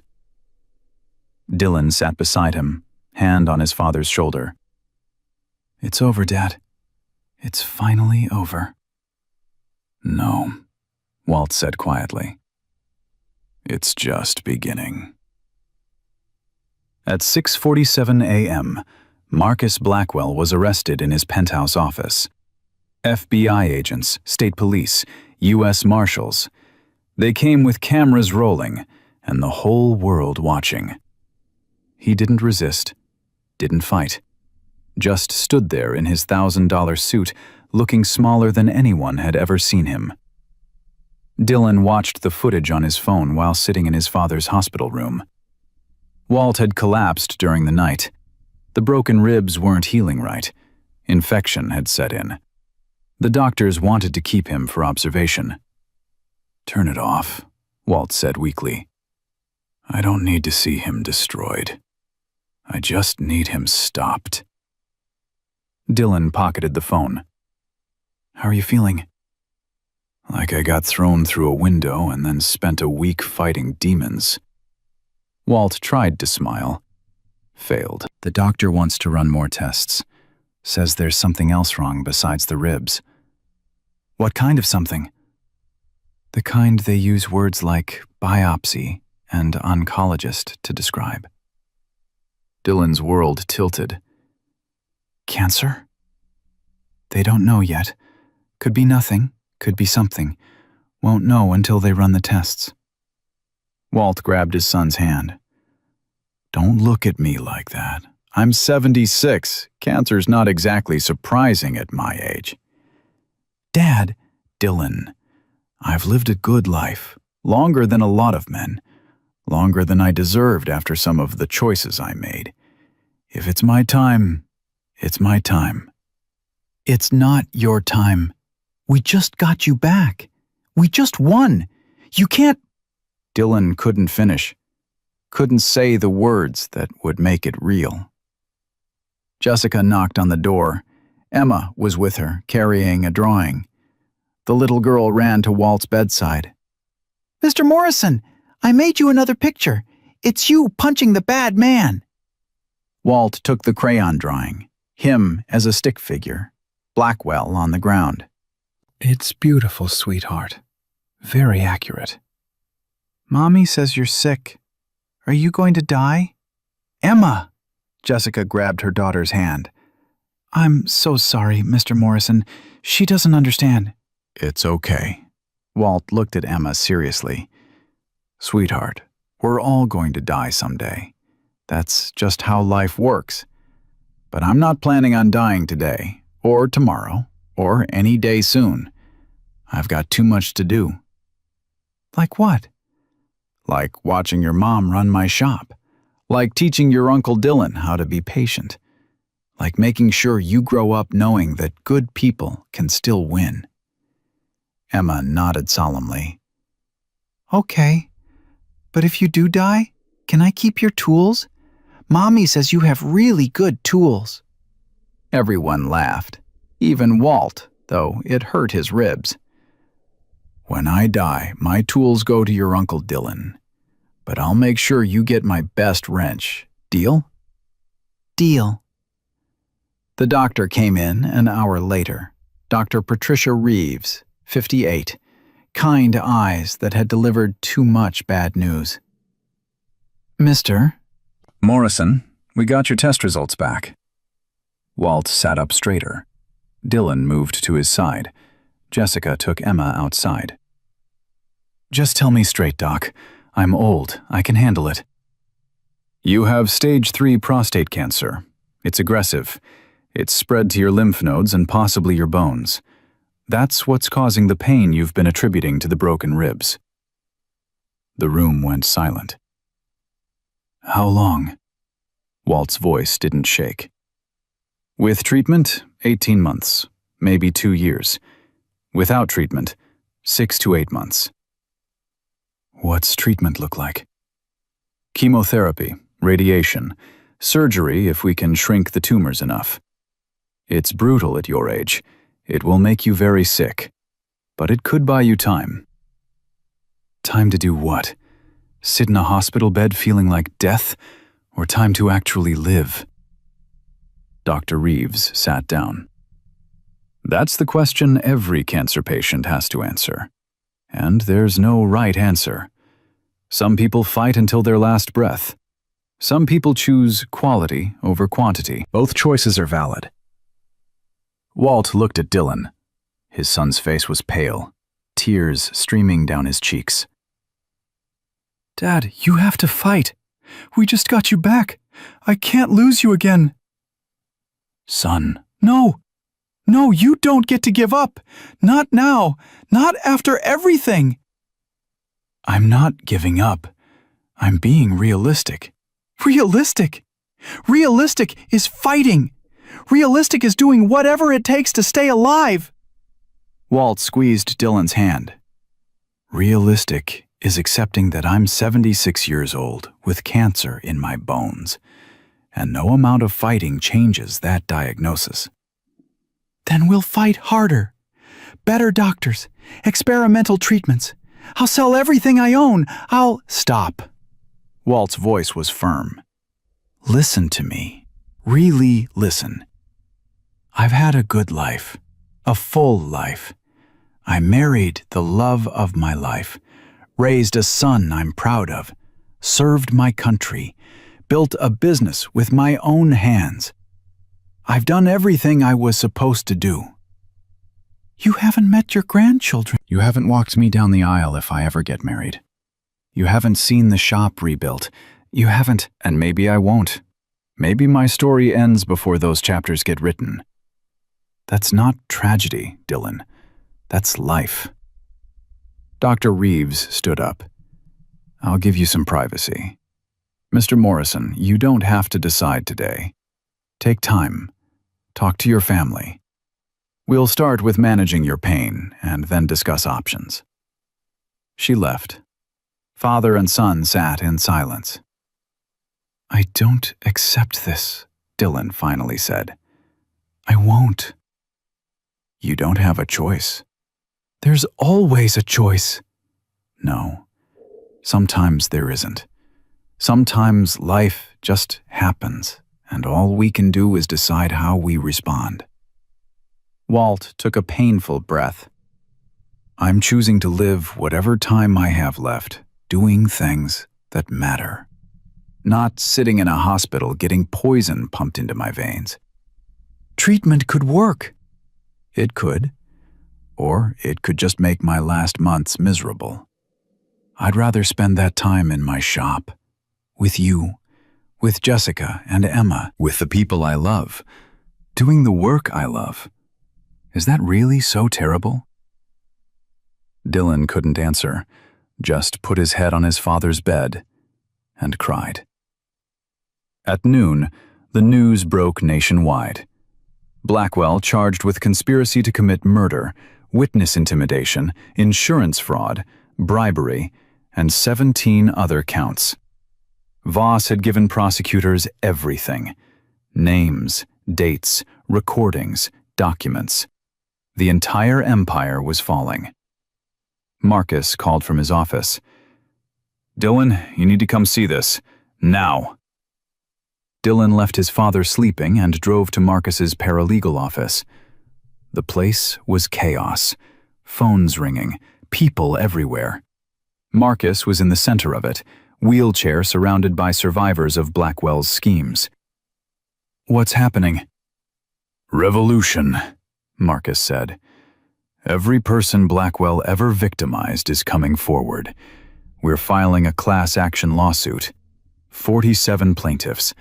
Dylan sat beside him, hand on his father's shoulder. It's over, Dad. It's finally over. No, Walt said quietly. It's just beginning. At 6:47 a.m., Marcus Blackwell was arrested in his penthouse office. FBI agents, state police, U.S. Marshals. They came with cameras rolling and the whole world watching. He didn't resist, didn't fight, just stood there in his $1,000 suit, looking smaller than anyone had ever seen him. Dylan watched the footage on his phone while sitting in his father's hospital room. Walt had collapsed during the night. The broken ribs weren't healing right. Infection had set in. The doctors wanted to keep him for observation. "Turn it off," Walt said weakly. "I don't need to see him destroyed. I just need him stopped." Dylan pocketed the phone. "How are you feeling?" "Like I got thrown through a window and then spent a week fighting demons." Walt tried to smile. Failed. "The doctor wants to run more tests. Says there's something else wrong besides the ribs." "What kind of something?" "The kind they use words like biopsy and oncologist to describe." Dylan's world tilted. "Cancer?" "They don't know yet. Could be nothing, could be something. Won't know until they run the tests." Walt grabbed his son's hand. "Don't look at me like that. I'm 76. Cancer's not exactly surprising at my age." "Dad." "Dylan, I've lived a good life, longer than a lot of men, longer than I deserved after some of the choices I made. If it's my time, it's my time." "It's not your time. We just got you back. We just won. You can't—" Dylan couldn't finish, couldn't say the words that would make it real. Jessica knocked on the door. Emma was with her, carrying a drawing. The little girl ran to Walt's bedside. "Mr. Morrison, I made you another picture. It's you punching the bad man." Walt took the crayon drawing, him as a stick figure, Blackwell on the ground. "It's beautiful, sweetheart. Very accurate." "Mommy says you're sick. Are you going to die?" "Emma!" Jessica grabbed her daughter's hand. "I'm so sorry, Mr. Morrison. She doesn't understand." "It's okay." Walt looked at Emma seriously. "Sweetheart, we're all going to die someday. That's just how life works. But I'm not planning on dying today, or tomorrow, or any day soon. I've got too much to do." "Like what?" "Like watching your mom run my shop. Like teaching your Uncle Dylan how to be patient. Like making sure you grow up knowing that good people can still win." Emma nodded solemnly. "Okay, but if you do die, can I keep your tools? Mommy says you have really good tools." Everyone laughed, even Walt, though it hurt his ribs. "When I die, my tools go to your Uncle Dylan. But I'll make sure you get my best wrench. Deal?" "Deal." The doctor came in an hour later. Dr. Patricia Reeves, 58, kind eyes that had delivered too much bad news. "Mr. Morrison, we got your test results back." Walt sat up straighter. Dylan moved to his side. Jessica took Emma outside. "Just tell me straight, Doc. I'm old. I can handle it." "You have stage 3 prostate cancer. It's aggressive. It's spread to your lymph nodes and possibly your bones. That's what's causing the pain you've been attributing to the broken ribs." The room went silent. "How long?" Walt's voice didn't shake. "With treatment, 18 months, maybe 2 years. Without treatment, 6 to 8 months. "What's treatment look like?" "Chemotherapy, radiation, surgery if we can shrink the tumors enough. It's brutal at your age. It will make you very sick. But it could buy you time." "Time to do what? Sit in a hospital bed feeling like death? Or time to actually live?" Dr. Reeves sat down. "That's the question every cancer patient has to answer. And there's no right answer. Some people fight until their last breath. Some people choose quality over quantity. Both choices are valid." Walt looked at Dylan. His son's face was pale, tears streaming down his cheeks. "Dad, you have to fight. We just got you back. I can't lose you again." "Son." "No. No, you don't get to give up. Not now. Not after everything." I'm not giving up. I'm being realistic. Realistic? Realistic is fighting. Realistic is doing whatever it takes to stay alive. Walt squeezed Dylan's hand. Realistic is accepting that I'm 76 years old with cancer in my bones, and no amount of fighting changes that diagnosis. Then we'll fight harder. Better doctors, experimental treatments. I'll sell everything I own. Stop. Walt's voice was firm. Listen to me. Really listen. I've had a good life, a full life. I married the love of my life, raised a son I'm proud of, served my country, built a business with my own hands. I've done everything I was supposed to do. You haven't met your grandchildren. You haven't walked me down the aisle if I ever get married. You haven't seen the shop rebuilt. You haven't, and maybe I won't. Maybe my story ends before those chapters get written. That's not tragedy, Dylan. That's life. Dr. Reeves stood up. I'll give you some privacy. Mr. Morrison, you don't have to decide today. Take time. Talk to your family. We'll start with managing your pain and then discuss options. She left. Father and son sat in silence. I don't accept this, Dylan finally said. I won't. You don't have a choice. There's always a choice. No. Sometimes there isn't. Sometimes life just happens, and all we can do is decide how we respond. Walt took a painful breath. I'm choosing to live whatever time I have left, doing things that matter. Not sitting in a hospital getting poison pumped into my veins. Treatment could work. It could. Or it could just make my last months miserable. I'd rather spend that time in my shop, with you, with Jessica and Emma, with the people I love, doing the work I love. Is that really so terrible? Dylan couldn't answer, just put his head on his father's bed and cried. At noon, the news broke nationwide. Blackwell charged with conspiracy to commit murder, witness intimidation, insurance fraud, bribery, and 17 other counts. Voss had given prosecutors everything: names, dates, recordings, documents. The entire empire was falling. Marcus called from his office. Dylan, you need to come see this. Now. Dylan left his father sleeping and drove to Marcus's paralegal office. The place was chaos. Phones ringing, people everywhere. Marcus was in the center of it, wheelchair surrounded by survivors of Blackwell's schemes. What's happening? Revolution, Marcus said. Every person Blackwell ever victimized is coming forward. We're filing a class action lawsuit. 47 plaintiffs,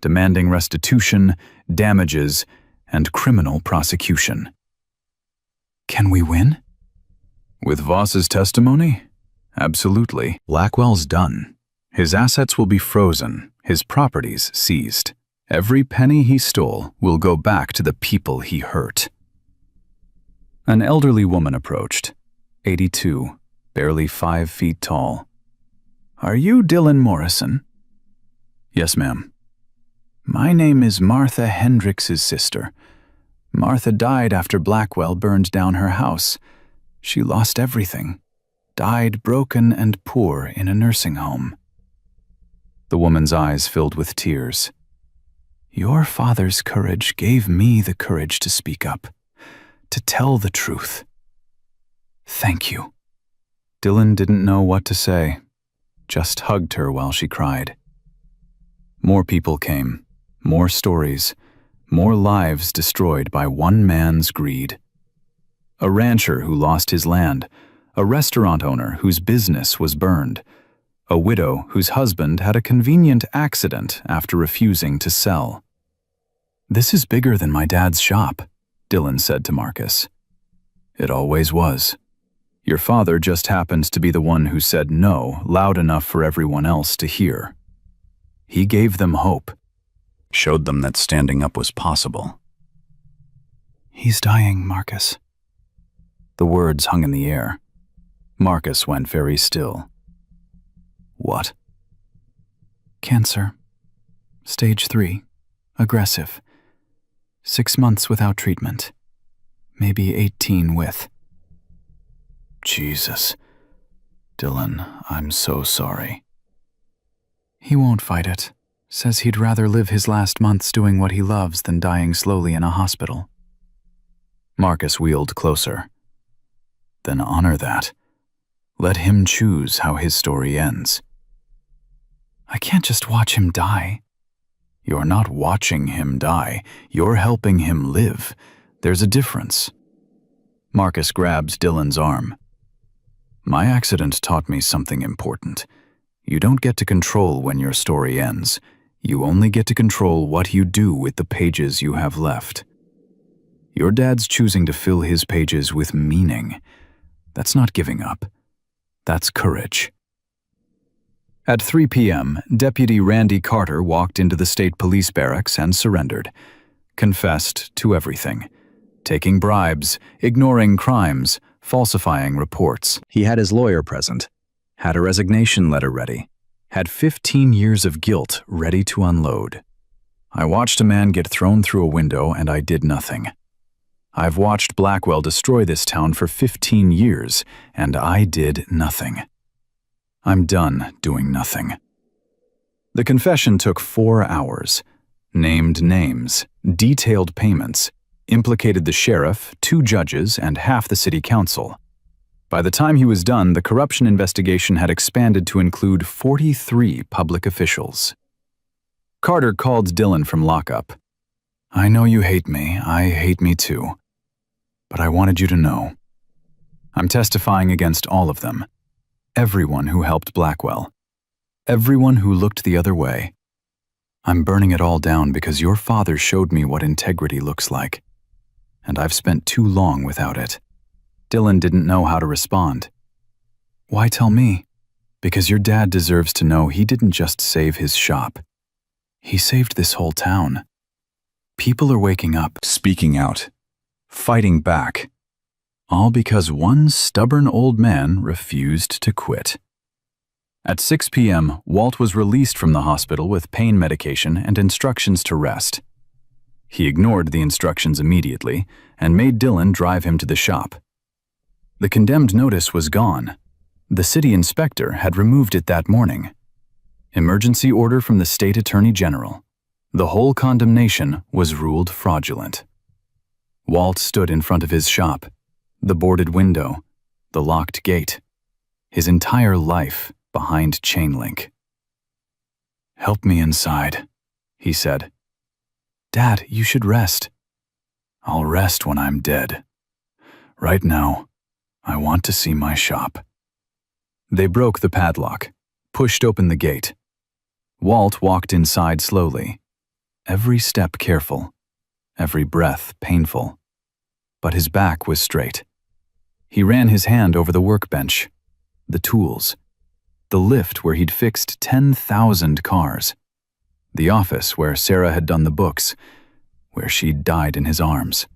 demanding restitution, damages, and criminal prosecution. Can we win? With Voss's testimony? Absolutely. Blackwell's done. His assets will be frozen, his properties seized. Every penny he stole will go back to the people he hurt. An elderly woman approached, 82, barely 5 feet tall. Are you Dylan Morrison? Yes, ma'am. My name is Martha Hendricks's sister. Martha died after Blackwell burned down her house. She lost everything, died broken and poor in a nursing home. The woman's eyes filled with tears. Your father's courage gave me the courage to speak up, to tell the truth. Thank you. Dylan didn't know what to say, just hugged her while she cried. More people came, more stories, more lives destroyed by one man's greed. A rancher who lost his land, a restaurant owner whose business was burned, a widow whose husband had a convenient accident after refusing to sell. This is bigger than my dad's shop, Dylan said to Marcus. It always was. Your father just happens to be the one who said no loud enough for everyone else to hear. He gave them hope, showed them that standing up was possible. He's dying, Marcus. The words hung in the air. Marcus went very still. What? Cancer. Stage 3. Aggressive. 6 months without treatment. Maybe 18 with. Jesus. Dylan, I'm so sorry. He won't fight it. Says he'd rather live his last months doing what he loves than dying slowly in a hospital. Marcus wheeled closer. Then honor that. Let him choose how his story ends. I can't just watch him die. You're not watching him die. You're helping him live. There's a difference. Marcus grabbed Dylan's arm. My accident taught me something important. You don't get to control when your story ends. You only get to control what you do with the pages you have left. Your dad's choosing to fill his pages with meaning. That's not giving up. That's courage. At 3 p.m., Deputy Randy Carter walked into the state police barracks and surrendered. Confessed to everything. Taking bribes, ignoring crimes, falsifying reports. He had his lawyer present. Had a resignation letter ready. Had 15 years of guilt ready to unload. I watched a man get thrown through a window and I did nothing. I've watched Blackwell destroy this town for 15 years and I did nothing. I'm done doing nothing. The confession took 4 hours. Named names, detailed payments, implicated the sheriff, 2 judges, and half the city council. By the time he was done, the corruption investigation had expanded to include 43 public officials. Carter called Dylan from lockup. I know you hate me. I hate me too. But I wanted you to know. I'm testifying against all of them. Everyone who helped Blackwell. Everyone who looked the other way. I'm burning it all down because your father showed me what integrity looks like. And I've spent too long without it. Dylan didn't know how to respond. Why tell me? Because your dad deserves to know he didn't just save his shop. He saved this whole town. People are waking up, speaking out, fighting back. All because one stubborn old man refused to quit. At 6 p.m., Walt was released from the hospital with pain medication and instructions to rest. He ignored the instructions immediately and made Dylan drive him to the shop. The condemned notice was gone. The city inspector had removed it that morning. Emergency order from the state attorney general. The whole condemnation was ruled fraudulent. Walt stood in front of his shop, the boarded window, the locked gate, his entire life behind chain link. Help me inside, he said. Dad, you should rest. I'll rest when I'm dead. Right now, I want to see my shop. They broke the padlock, pushed open the gate. Walt walked inside slowly, every step careful, every breath painful. But his back was straight. He ran his hand over the workbench, the tools, the lift where he'd fixed 10,000 cars, the office where Sarah had done the books, where she'd died in his arms.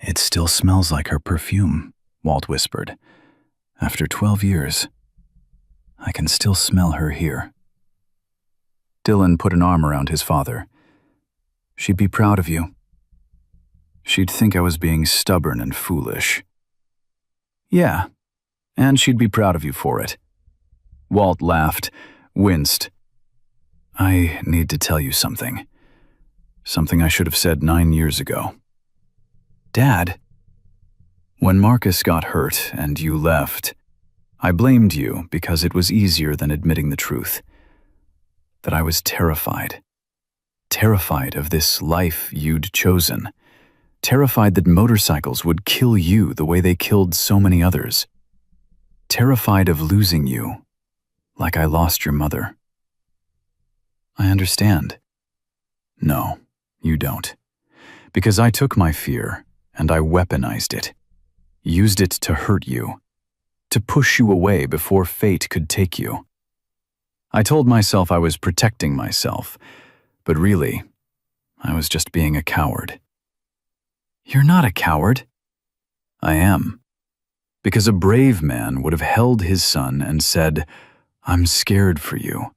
It still smells like her perfume, Walt whispered. After 12 years, I can still smell her here. Dylan put an arm around his father. She'd be proud of you. She'd think I was being stubborn and foolish. Yeah, and she'd be proud of you for it. Walt laughed, winced. I need to tell you something. Something I should have said 9 years ago. Dad, when Marcus got hurt and you left, I blamed you because it was easier than admitting the truth. That I was terrified. Terrified of this life you'd chosen. Terrified that motorcycles would kill you the way they killed so many others. Terrified of losing you, like I lost your mother. I understand. No, you don't. Because I took my fear and I weaponized it. Used it to hurt you, to push you away before fate could take you. I told myself I was protecting myself, but really, I was just being a coward. You're not a coward. I am. Because a brave man would have held his son and said, "I'm scared for you."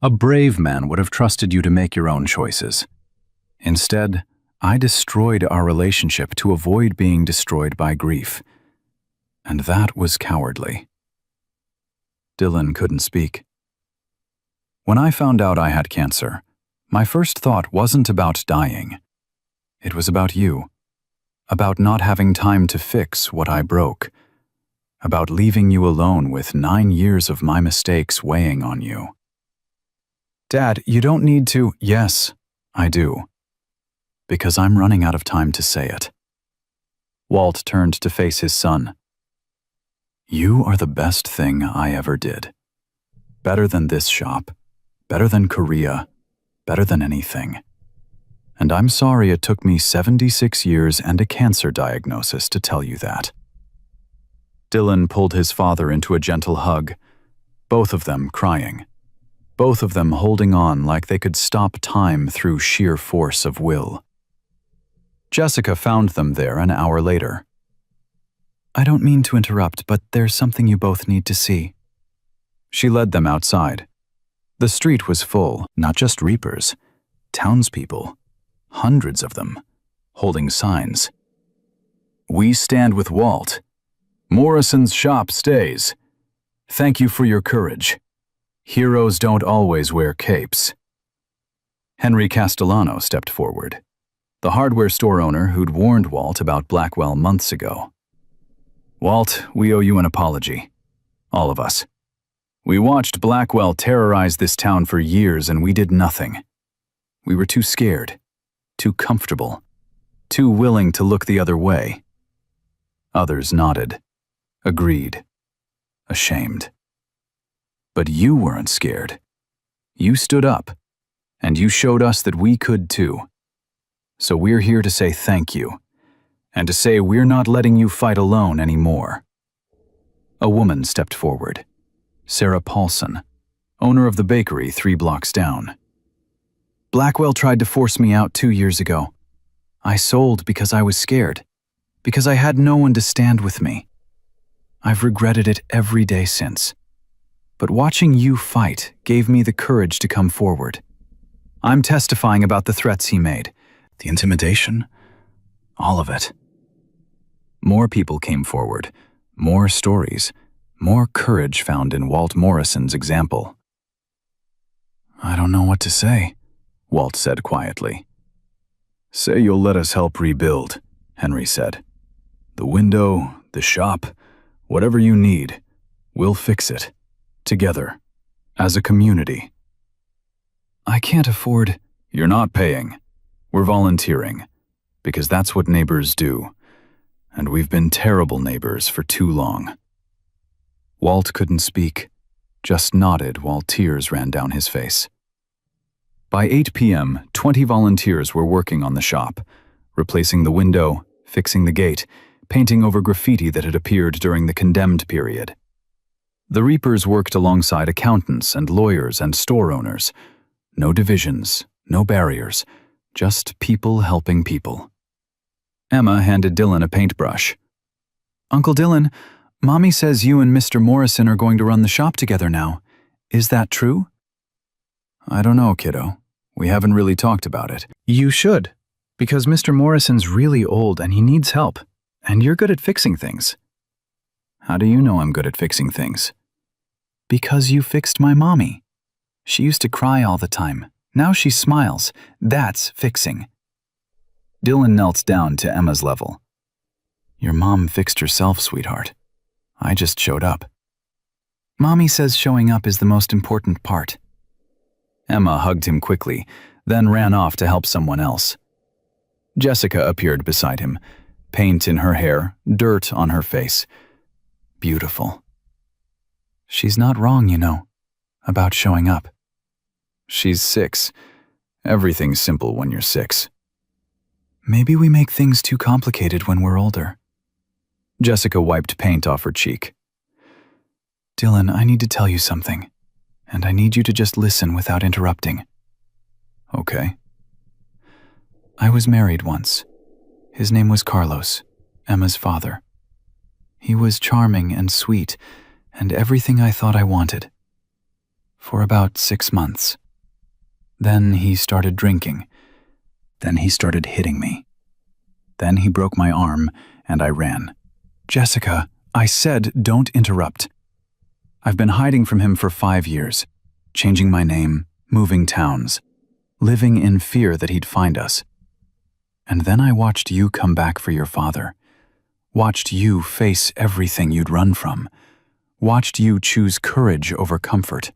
A brave man would have trusted you to make your own choices. Instead, I destroyed our relationship to avoid being destroyed by grief. And that was cowardly. Dylan couldn't speak. When I found out I had cancer, my first thought wasn't about dying. It was about you. About not having time to fix what I broke. About leaving you alone with 9 years of my mistakes weighing on you. Dad, you don't need to. Yes, I do. Because I'm running out of time to say it. Walt turned to face his son. You are the best thing I ever did. Better than this shop. Better than Korea. Better than anything. And I'm sorry it took me 76 years and a cancer diagnosis to tell you that. Dylan pulled his father into a gentle hug, both of them crying, both of them holding on like they could stop time through sheer force of will. Jessica found them there an hour later. I don't mean to interrupt, but there's something you both need to see. She led them outside. The street was full, not just reapers, townspeople, hundreds of them, holding signs. We stand with Walt. Morrison's shop stays. Thank you for your courage. Heroes don't always wear capes. Henry Castellano stepped forward, the hardware store owner who'd warned Walt about Blackwell months ago. Walt, we owe you an apology. All of us. We watched Blackwell terrorize this town for years and we did nothing. We were too scared, too comfortable, too willing to look the other way. Others nodded, agreed, ashamed. But you weren't scared. You stood up, and you showed us that we could too. So we're here to say thank you, and to say we're not letting you fight alone anymore. A woman stepped forward, Sarah Paulson, owner of the bakery 3 blocks down. Blackwell tried to force me out 2 years ago. I sold because I was scared, because I had no one to stand with me. I've regretted it every day since. But watching you fight gave me the courage to come forward. I'm testifying about the threats he made, the intimidation, all of it. More people came forward, more stories, more courage found in Walt Morrison's example. I don't know what to say, Walt said quietly. Say you'll let us help rebuild, Henry said. The window, the shop, whatever you need, we'll fix it. Together, as a community. I can't afford. You're not paying. We're volunteering, because that's what neighbors do, and we've been terrible neighbors for too long. Walt couldn't speak, just nodded while tears ran down his face. By 8 p.m., 20 volunteers were working on the shop, replacing the window, fixing the gate, painting over graffiti that had appeared during the condemned period. The reapers worked alongside accountants and lawyers and store owners. No divisions, no barriers, just people helping people. Emma handed Dylan a paintbrush. Uncle Dylan, Mommy says you and Mr. Morrison are going to run the shop together now. Is that true? I don't know, kiddo. We haven't really talked about it. You should, because Mr. Morrison's really old and he needs help, and you're good at fixing things. How do you know I'm good at fixing things? Because you fixed my mommy. She used to cry all the time. Now she smiles. That's fixing. Dylan knelt down to Emma's level. Your mom fixed herself, sweetheart. I just showed up. Mommy says showing up is the most important part. Emma hugged him quickly, then ran off to help someone else. Jessica appeared beside him, paint in her hair, dirt on her face. Beautiful. She's not wrong, you know, about showing up. She's 6. Everything's simple when you're 6. Maybe we make things too complicated when we're older. Jessica wiped paint off her cheek. Dylan, I need to tell you something, and I need you to just listen without interrupting. Okay. I was married once. His name was Carlos, Emma's father. He was charming and sweet, and everything I thought I wanted. For about 6 months. Then he started drinking. Then he started hitting me. Then he broke my arm, and I ran. Jessica, I said don't interrupt. I've been hiding from him for 5 years, changing my name, moving towns, living in fear that he'd find us. And then I watched you come back for your father. Watched you face everything you'd run from. Watched you choose courage over comfort.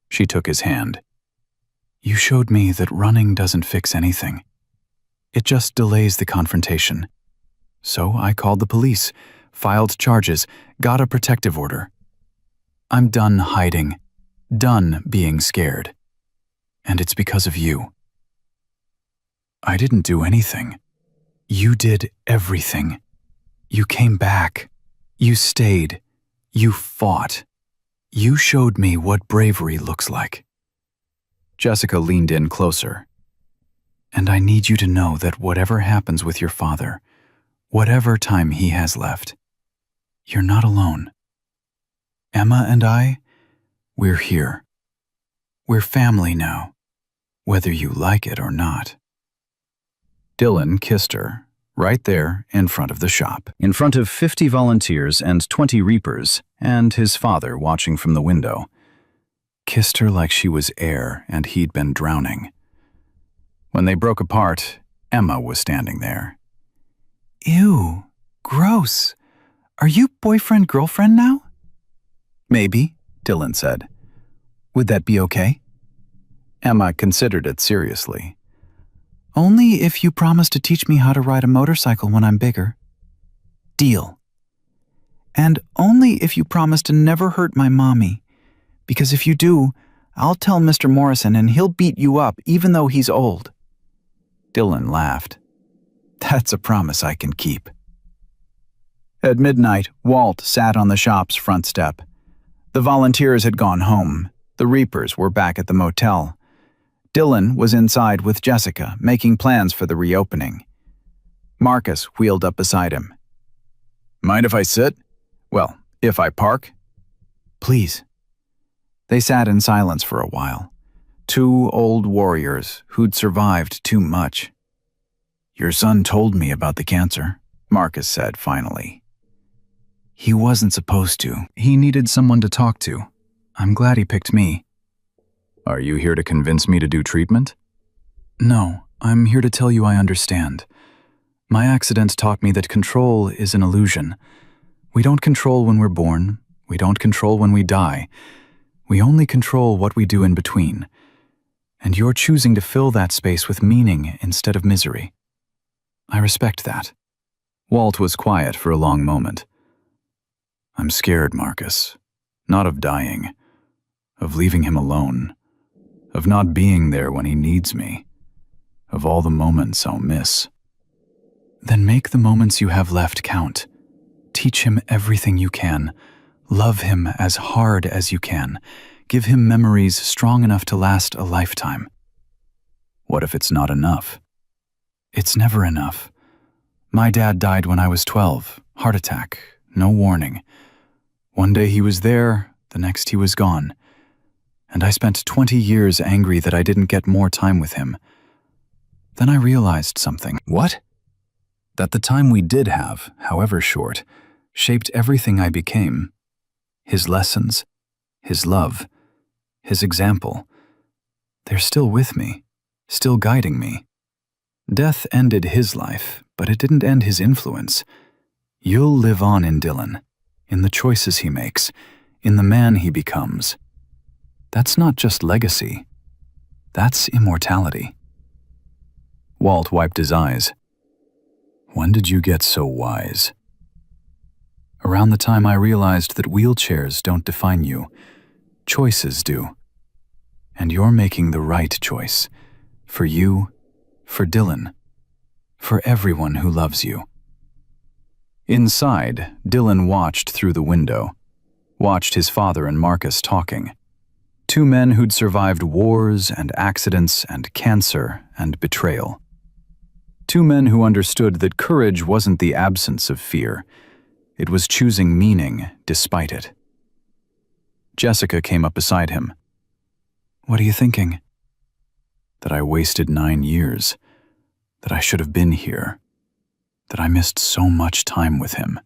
She took his hand. You showed me that running doesn't fix anything. It just delays the confrontation. So I called the police, filed charges, got a protective order. I'm done hiding, done being scared. And it's because of you. I didn't do anything. You did everything. You came back. You stayed. You fought. You showed me what bravery looks like. Jessica leaned in closer. And I need you to know that whatever happens with your father, whatever time he has left, you're not alone. Emma and I, we're here. We're family now, whether you like it or not. Dylan kissed her, right there in front of the shop, in front of 50 volunteers and 20 reapers, and his father watching from the window. Kissed her like she was air and he'd been drowning. When they broke apart, Emma was standing there. Ew, gross. Are you boyfriend-girlfriend now? Maybe, Dylan said. Would that be okay? Emma considered it seriously. Only if you promise to teach me how to ride a motorcycle when I'm bigger. Deal. And only if you promise to never hurt my mommy. Because if you do, I'll tell Mr. Morrison and he'll beat you up even though he's old. Dylan laughed. That's a promise I can keep. At midnight, Walt sat on the shop's front step. The volunteers had gone home. The reapers were back at the motel. Dylan was inside with Jessica, making plans for the reopening. Marcus wheeled up beside him. Mind if I sit? Well, if I park? Please. They sat in silence for a while. 2 old warriors who'd survived too much. Your son told me about the cancer, Marcus said finally. He wasn't supposed to. He needed someone to talk to. I'm glad he picked me. Are you here to convince me to do treatment? No, I'm here to tell you I understand. My accident taught me that control is an illusion. We don't control when we're born. We don't control when we die. We only control what we do in between. And you're choosing to fill that space with meaning instead of misery. I respect that. Walt was quiet for a long moment. I'm scared, Marcus. Not of dying. Of leaving him alone. Of not being there when he needs me. Of all the moments I'll miss. Then make the moments you have left count. Teach him everything you can. Love him as hard as you can. Give him memories strong enough to last a lifetime. What if it's not enough? It's never enough. My dad died when I was 12. Heart attack. No warning. One day he was there, the next he was gone. And I spent 20 years angry that I didn't get more time with him. Then I realized something. What? That the time we did have, however short, shaped everything I became. His lessons, his love, his example. They're still with me, still guiding me. Death ended his life, but it didn't end his influence. You'll live on in Dylan, in the choices he makes, in the man he becomes. That's not just legacy. That's immortality. Walt wiped his eyes. When did you get so wise? Around the time I realized that wheelchairs don't define you. Choices do. And you're making the right choice. For you, for Dylan, for everyone who loves you. Inside, Dylan watched through the window. watched his father and Marcus talking. Two men who'd survived wars and accidents and cancer and betrayal. Two men who understood that courage wasn't the absence of fear. It was choosing meaning despite it. Jessica came up beside him. "What are you thinking?" "That I wasted 9 years. That I should have been here. That I missed so much time with him."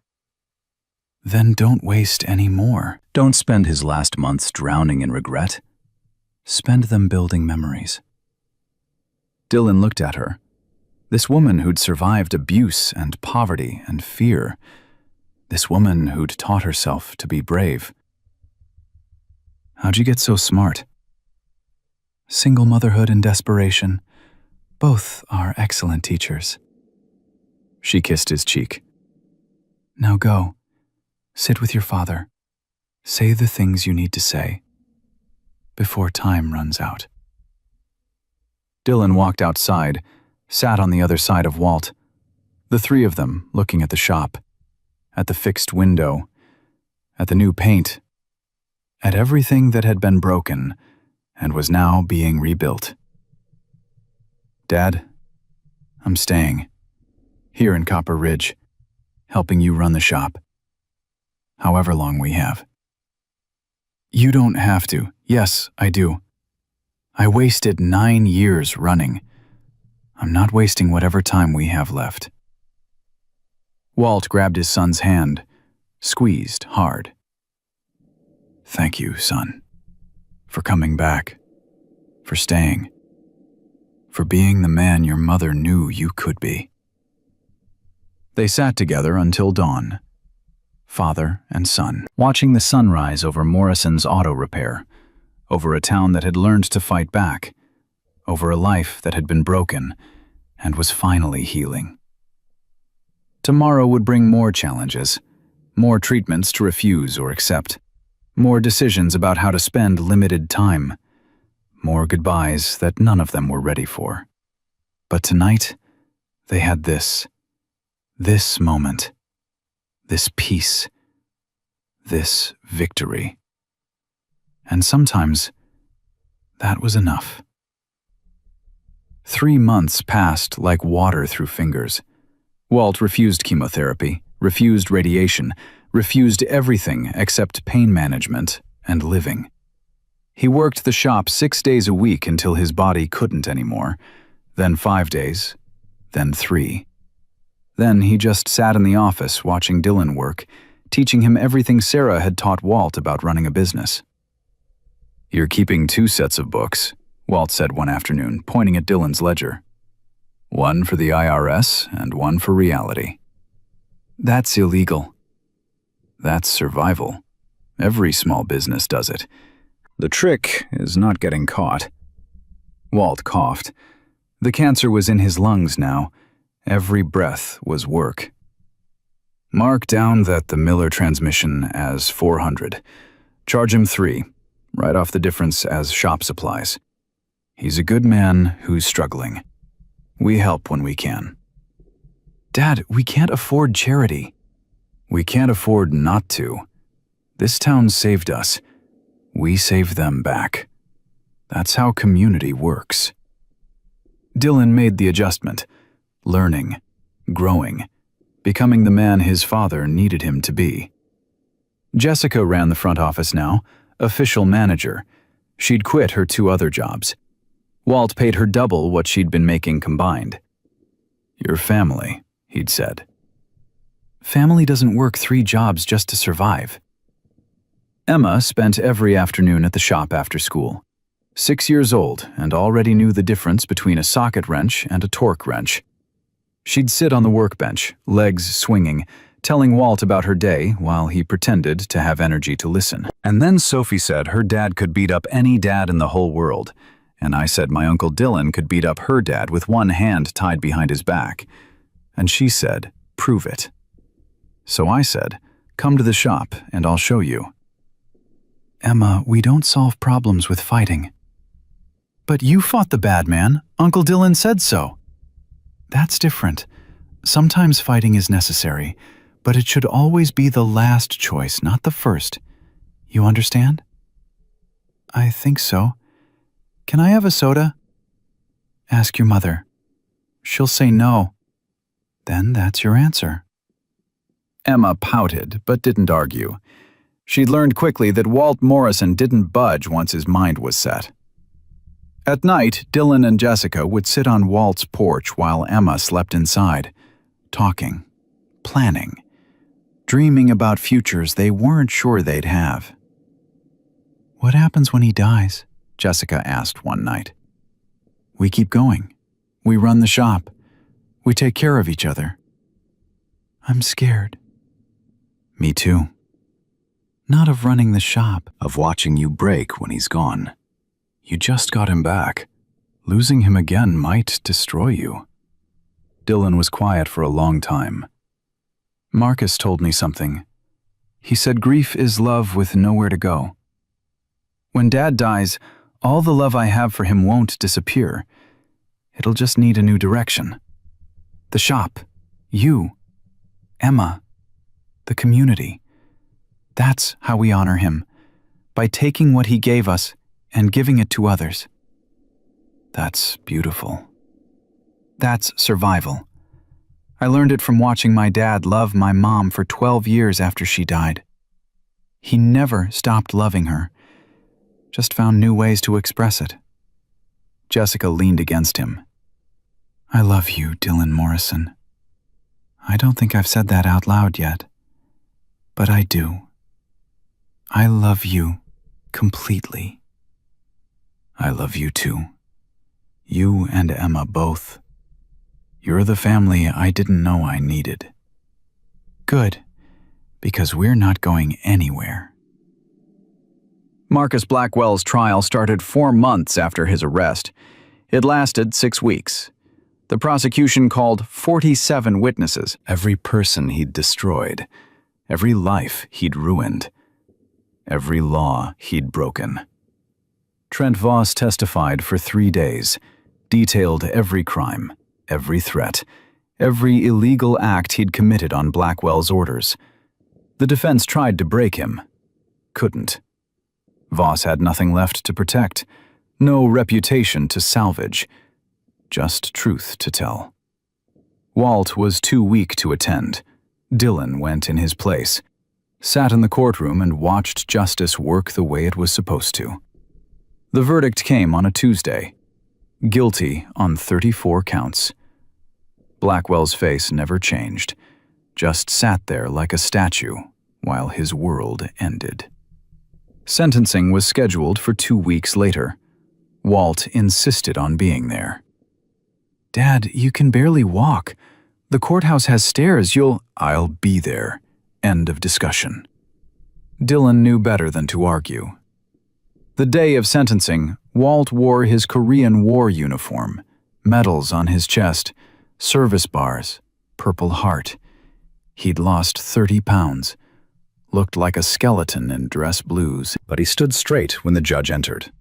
"Then don't waste any more. Don't spend his last months drowning in regret. Spend them building memories." Dylan looked at her. This woman who'd survived abuse and poverty and fear. This woman who'd taught herself to be brave. "How'd you get so smart?" "Single motherhood and desperation. Both are excellent teachers." She kissed his cheek. "Now go. Sit with your father. Say the things you need to say before time runs out." Dylan walked outside, sat on the other side of Walt. The three of them looking at the shop, at the fixed window, at the new paint, at everything that had been broken and was now being rebuilt. "Dad, I'm staying here in Copper Ridge, helping you run the shop. However long we have." "You don't have to." "Yes, I do. I wasted 9 years running. I'm not wasting whatever time we have left." Walt grabbed his son's hand, squeezed hard. "Thank you, son, for coming back, for staying, for being the man your mother knew you could be." They sat together until dawn, father and son, watching the sunrise over Morrison's auto repair, over a town that had learned to fight back, over a life that had been broken and was finally healing. Tomorrow would bring more challenges, more treatments to refuse or accept, more decisions about how to spend limited time, more goodbyes that none of them were ready for. But tonight, they had this moment, this peace, this victory. And sometimes, that was enough. 3 months passed like water through fingers. Walt refused chemotherapy, refused radiation, refused everything except pain management and living. He worked the shop 6 days a week until his body couldn't anymore, then 5 days, then 3. Then he just sat in the office watching Dylan work, teaching him everything Sarah had taught Walt about running a business. "You're keeping 2 sets of books," Walt said one afternoon, pointing at Dylan's ledger. "One for the IRS and one for reality." "That's illegal." "That's survival. Every small business does it. The trick is not getting caught." Walt coughed. The cancer was in his lungs now. Every breath was work. "Mark down that the Miller transmission as 400. Charge him 3. Write off the difference as shop supplies. He's a good man who's struggling. We help when we can." "Dad, we can't afford charity." "We can't afford not to. This town saved us. We save them back. That's how community works." Dylan made the adjustment, learning, growing, becoming the man his father needed him to be. Jessica ran the front office now, official manager. She'd quit her 2 other jobs. Walt paid her double what she'd been making combined. "Your family," he'd said. "Family doesn't work 3 jobs just to survive." Emma spent every afternoon at the shop after school. 6 years old and already knew the difference between a socket wrench and a torque wrench. She'd sit on the workbench, legs swinging, telling Walt about her day while he pretended to have energy to listen. And then Sophie said her dad could beat up any dad in the whole world, and I said my Uncle Dylan could beat up her dad with one hand tied behind his back. And she said, "Prove it." So I said, "Come to the shop and I'll show you." "Emma, we don't solve problems with fighting." "But you fought the bad man. Uncle Dylan said so." "That's different. Sometimes fighting is necessary, but it should always be the last choice, not the first. You understand? I think so. Can I have a soda? Ask your mother. She'll say no. Then that's your answer. Emma pouted, but didn't argue. She'd learned quickly that Walt Morrison didn't budge once his mind was set. At night, Dylan and Jessica would sit on Walt's porch while Emma slept inside, talking, planning, dreaming about futures they weren't sure they'd have. What happens when he dies? Jessica asked one night. We keep going. We run the shop. We take care of each other. I'm scared. Me too. Not of running the shop. Of watching you break when he's gone. You just got him back. Losing him again might destroy you. Dylan was quiet for a long time. Marcus told me something. He said grief is love with nowhere to go. When Dad dies, all the love I have for him won't disappear. It'll just need a new direction. The shop, you, Emma, the community. That's how we honor him, by taking what he gave us and giving it to others. That's beautiful. That's survival. I learned it from watching my dad love my mom for 12 years after she died. He never stopped loving her, just found new ways to express it. Jessica leaned against him. I love you, Dylan Morrison. I don't think I've said that out loud yet, but I do. I love you completely. I love you too. You and Emma both. You're the family I didn't know I needed. Good, because we're not going anywhere. Marcus Blackwell's trial started 4 months after his arrest. It lasted 6 weeks. The prosecution called 47 witnesses, every person he'd destroyed, every life he'd ruined, every law he'd broken. Trent Voss testified for 3 days, detailed every crime, every threat, every illegal act he'd committed on Blackwell's orders. The defense tried to break him. Couldn't. Voss had nothing left to protect, no reputation to salvage, just truth to tell. Walt was too weak to attend. Dylan went in his place, sat in the courtroom and watched justice work the way it was supposed to. The verdict came on a Tuesday. Guilty on 34 counts. Blackwell's face never changed, just sat there like a statue while his world ended. Sentencing was scheduled for 2 weeks later. Walt insisted on being there. Dad, you can barely walk. The courthouse has stairs. I'll be there. End of discussion. Dylan knew better than to argue. The day of sentencing, Walt wore his Korean War uniform, medals on his chest, service bars, Purple Heart. He'd lost 30 pounds, looked like a skeleton in dress blues, but he stood straight when the judge entered.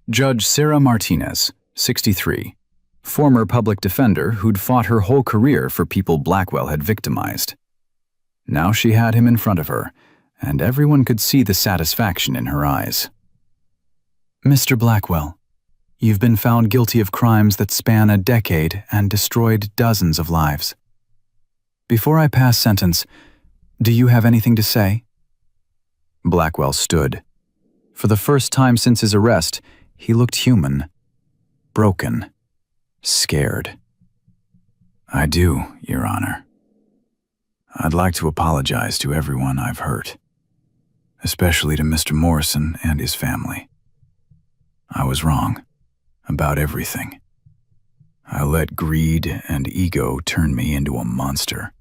Judge Sarah Martinez, 63, former public defender who'd fought her whole career for people Blackwell had victimized. Now she had him in front of her, and everyone could see the satisfaction in her eyes. Mr. Blackwell, you've been found guilty of crimes that span a decade and destroyed dozens of lives. Before I pass sentence, do you have anything to say? Blackwell stood. For the first time since his arrest, he looked human, broken, scared. I do, Your Honor. I'd like to apologize to everyone I've hurt, especially to Mr. Morrison and his family. I was wrong about everything. I let greed and ego turn me into a monster.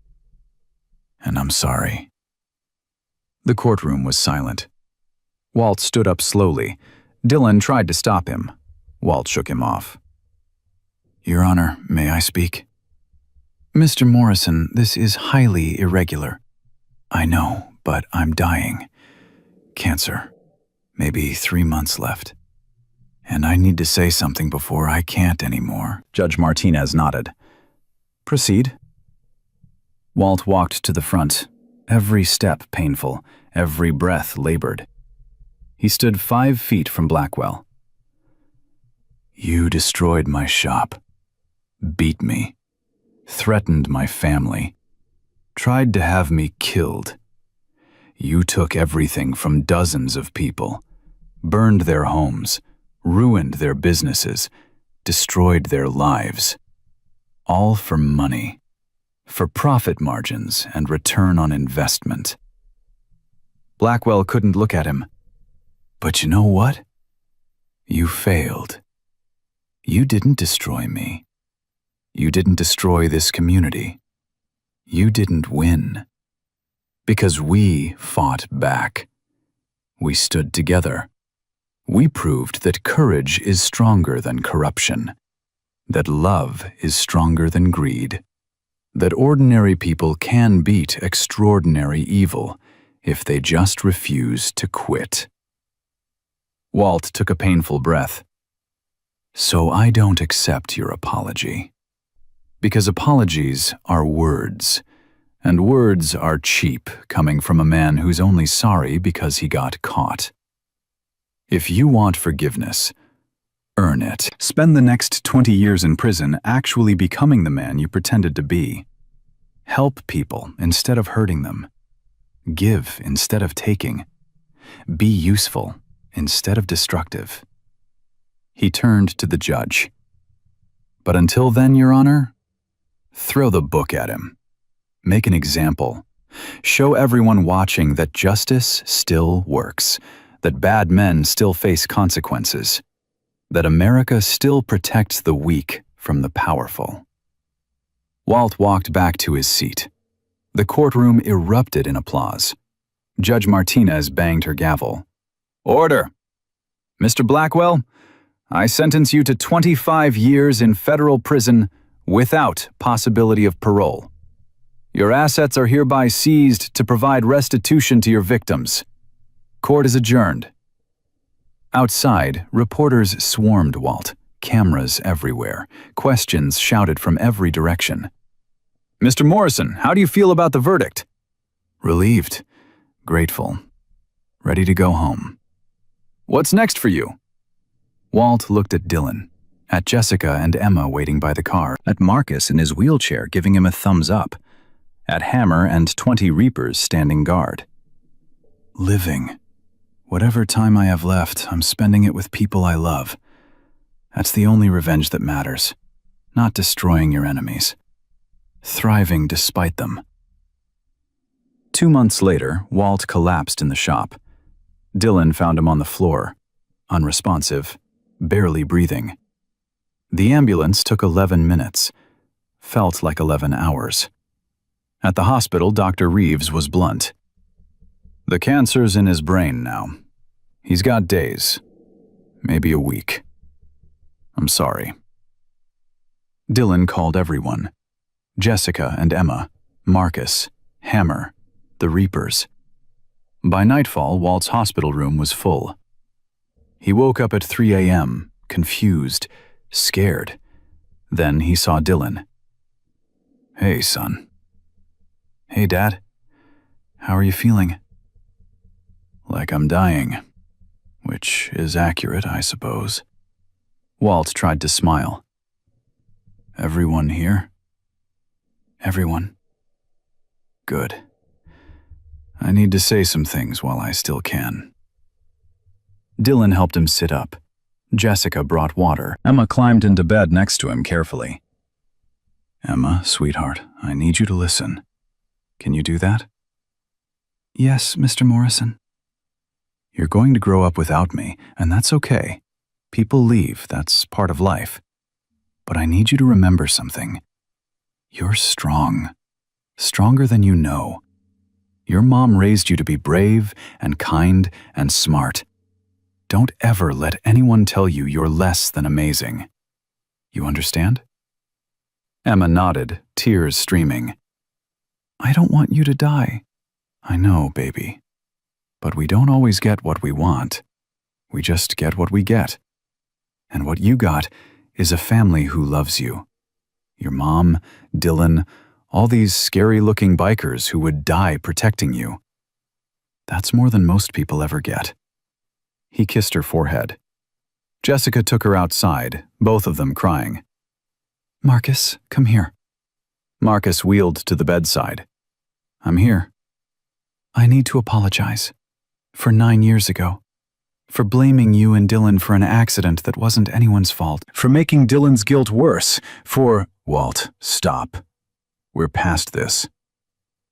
And I'm sorry. The courtroom was silent. Walt stood up slowly. Dylan tried to stop him. Walt shook him off. Your Honor, may I speak? Mr. Morrison, this is highly irregular. I know, but I'm dying. Cancer. Maybe 3 months left. And I need to say something before I can't anymore. Judge Martinez nodded. Proceed. Walt walked to the front, every step painful, every breath labored. He stood 5 feet from Blackwell. "You destroyed my shop, beat me, threatened my family, tried to have me killed. You took everything from dozens of people, burned their homes, ruined their businesses, destroyed their lives. All for money, for profit margins and return on investment." Blackwell couldn't look at him. "But you know what? You failed. You didn't destroy me. You didn't destroy this community. You didn't win. Because we fought back. We stood together. We proved that courage is stronger than corruption, that love is stronger than greed, that ordinary people can beat extraordinary evil if they just refuse to quit." Walt took a painful breath. "So I don't accept your apology. Because apologies are words, and words are cheap coming from a man who's only sorry because he got caught. If you want forgiveness, earn it. Spend the next 20 years in prison actually becoming the man you pretended to be. Help people instead of hurting them. Give instead of taking. Be useful instead of destructive." He turned to the judge. "But until then, Your Honor, throw the book at him. Make an example. Show everyone watching that justice still works, that bad men still face consequences, that America still protects the weak from the powerful." Walt walked back to his seat. The courtroom erupted in applause. Judge Martinez banged her gavel. "Order! Mr. Blackwell, I sentence you to 25 years in federal prison without possibility of parole. Your assets are hereby seized to provide restitution to your victims. Court is adjourned." Outside, reporters swarmed Walt, cameras everywhere, questions shouted from every direction. "Mr. Morrison, how do you feel about the verdict?" "Relieved, grateful, ready to go home." "What's next for you?" Walt looked at Dylan, at Jessica and Emma waiting by the car, at Marcus in his wheelchair giving him a thumbs up, at Hammer and 20 Reapers standing guard. "Living. Whatever time I have left, I'm spending it with people I love. That's the only revenge that matters. Not destroying your enemies. Thriving despite them." 2 months later, Walt collapsed in the shop. Dylan found him on the floor, unresponsive, barely breathing. The ambulance took 11 minutes, felt like 11 hours. At the hospital, Dr. Reeves was blunt. "The cancer's in his brain now. He's got days, maybe a week. I'm sorry." Dylan called everyone. Jessica and Emma, Marcus, Hammer, the Reapers. By nightfall, Walt's hospital room was full. He woke up at 3 a.m., confused, scared. Then he saw Dylan. "Hey, son." "Hey, Dad. How are you feeling?" "Like I'm dying. Which is accurate, I suppose." Walt tried to smile. "Everyone here?" "Everyone." "Good. I need to say some things while I still can." Dylan helped him sit up. Jessica brought water. Emma climbed into bed next to him carefully. "Emma, sweetheart, I need you to listen. Can you do that?" "Yes, Mr. Morrison." "You're going to grow up without me, and that's okay. People leave, that's part of life. But I need you to remember something. You're strong. Stronger than you know. Your mom raised you to be brave and kind and smart. Don't ever let anyone tell you you're less than amazing. You understand?" Emma nodded, tears streaming. "I don't want you to die." "I know, baby. But we don't always get what we want. We just get what we get. And what you got is a family who loves you. Your mom, Dylan, all these scary-looking bikers who would die protecting you. That's more than most people ever get. He kissed her forehead. Jessica took her outside, both of them crying. Marcus, come here. Marcus wheeled to the bedside. I'm here. I need to apologize. For 9 years ago. For blaming you and Dylan for an accident that wasn't anyone's fault. For making Dylan's guilt worse. For... Walt, stop. We're past this.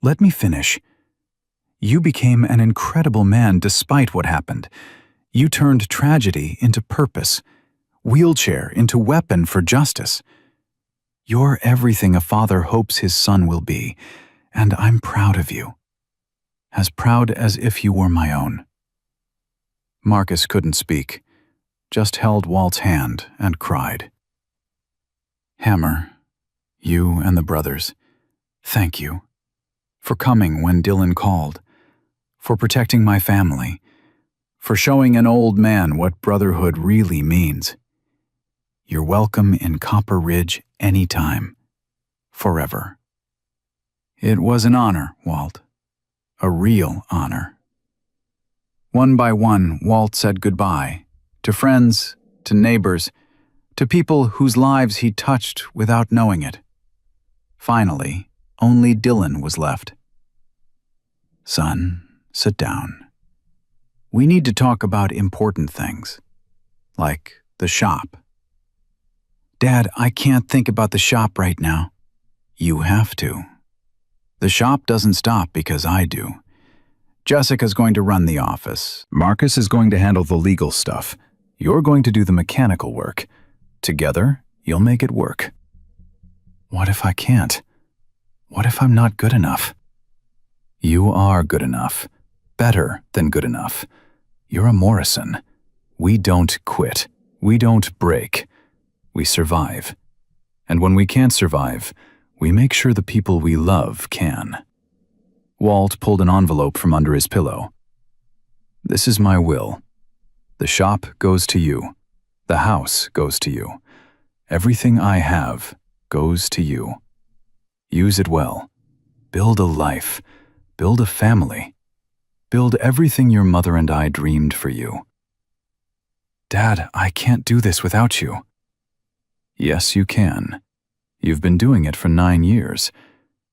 Let me finish. You became an incredible man despite what happened. You turned tragedy into purpose, wheelchair into weapon for justice. You're everything a father hopes his son will be, and I'm proud of you. As proud as if you were my own. Marcus couldn't speak, just held Walt's hand and cried. Hammer, you and the brothers, thank you. For coming when Dylan called. For protecting my family. For showing an old man what brotherhood really means. You're welcome in Copper Ridge anytime. Forever. It was an honor, Walt. A real honor. One by one, Walt said goodbye. To friends, to neighbors, to people whose lives he touched without knowing it. Finally, only Dylan was left. Son, sit down. We need to talk about important things, like the shop. Dad, I can't think about the shop right now. You have to. The shop doesn't stop because I do. Jessica's going to run the office. Marcus is going to handle the legal stuff. You're going to do the mechanical work. Together, you'll make it work. What if I can't? What if I'm not good enough? You are good enough. Better than good enough. You're a Morrison. We don't quit. We don't break. We survive. And when we can't survive, we make sure the people we love can. Walt pulled an envelope from under his pillow. This is my will. The shop goes to you. The house goes to you. Everything I have goes to you. Use it well. Build a life. Build a family. Build everything your mother and I dreamed for you. Dad, I can't do this without you. Yes, you can. You've been doing it for 9 years.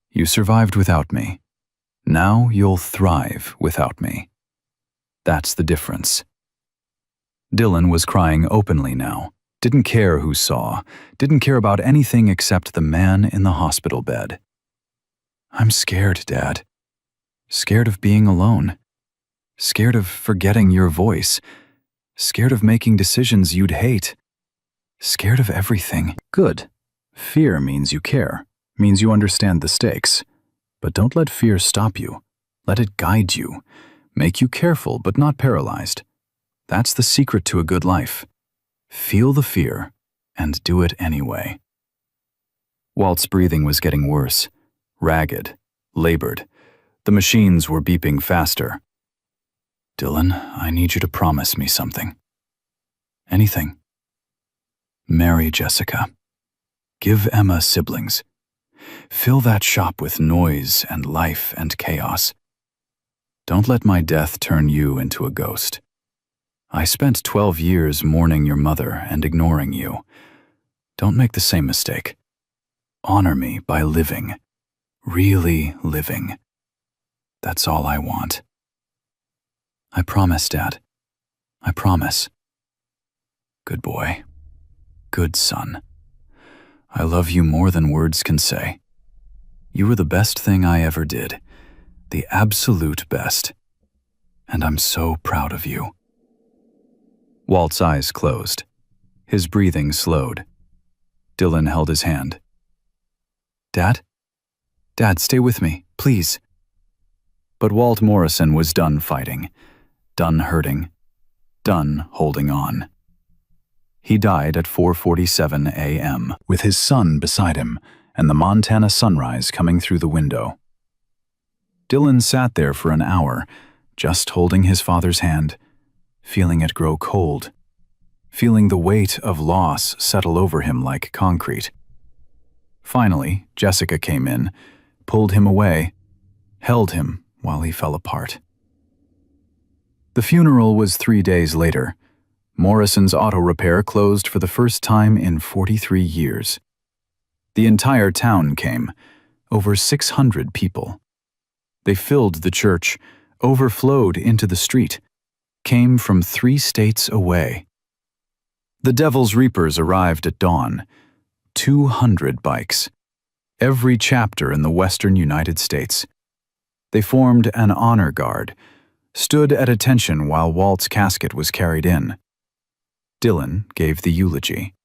You survived without me. Now you'll thrive without me. That's the difference. Dylan was crying openly now. Didn't care who saw. Didn't care about anything except the man in the hospital bed. I'm scared, Dad. Scared of being alone. Scared of forgetting your voice. Scared of making decisions you'd hate. Scared of everything. Good. Fear means you care, means you understand the stakes. But don't let fear stop you. Let it guide you. Make you careful but not paralyzed. That's the secret to a good life. Feel the fear and do it anyway. Walt's breathing was getting worse. Ragged. Labored. The machines were beeping faster. Dylan, I need you to promise me something. Anything. Marry Jessica. Give Emma siblings. Fill that shop with noise and life and chaos. Don't let my death turn you into a ghost. I spent 12 years mourning your mother and ignoring you. Don't make the same mistake. Honor me by living. Really living. That's all I want. I promise, Dad. I promise. Good boy. Good son. I love you more than words can say. You were the best thing I ever did. The absolute best. And I'm so proud of you. Walt's eyes closed. His breathing slowed. Dylan held his hand. Dad? Dad, stay with me, please. But Walt Morrison was done fighting. Done hurting. Done holding on. He died at 4:47 a.m. with his son beside him and the Montana sunrise coming through the window. Dylan sat there for an hour, just holding his father's hand, feeling it grow cold, feeling the weight of loss settle over him like concrete. Finally, Jessica came in, pulled him away, held him while he fell apart. The funeral was 3 days later. Morrison's auto repair closed for the first time in 43 years. The entire town came, over 600 people. They filled the church, overflowed into the street, came from 3 states away. The Devil's Reapers arrived at dawn, 200 bikes, every chapter in the western United States. They formed an honor guard, stood at attention while Walt's casket was carried in. Dylan gave the eulogy,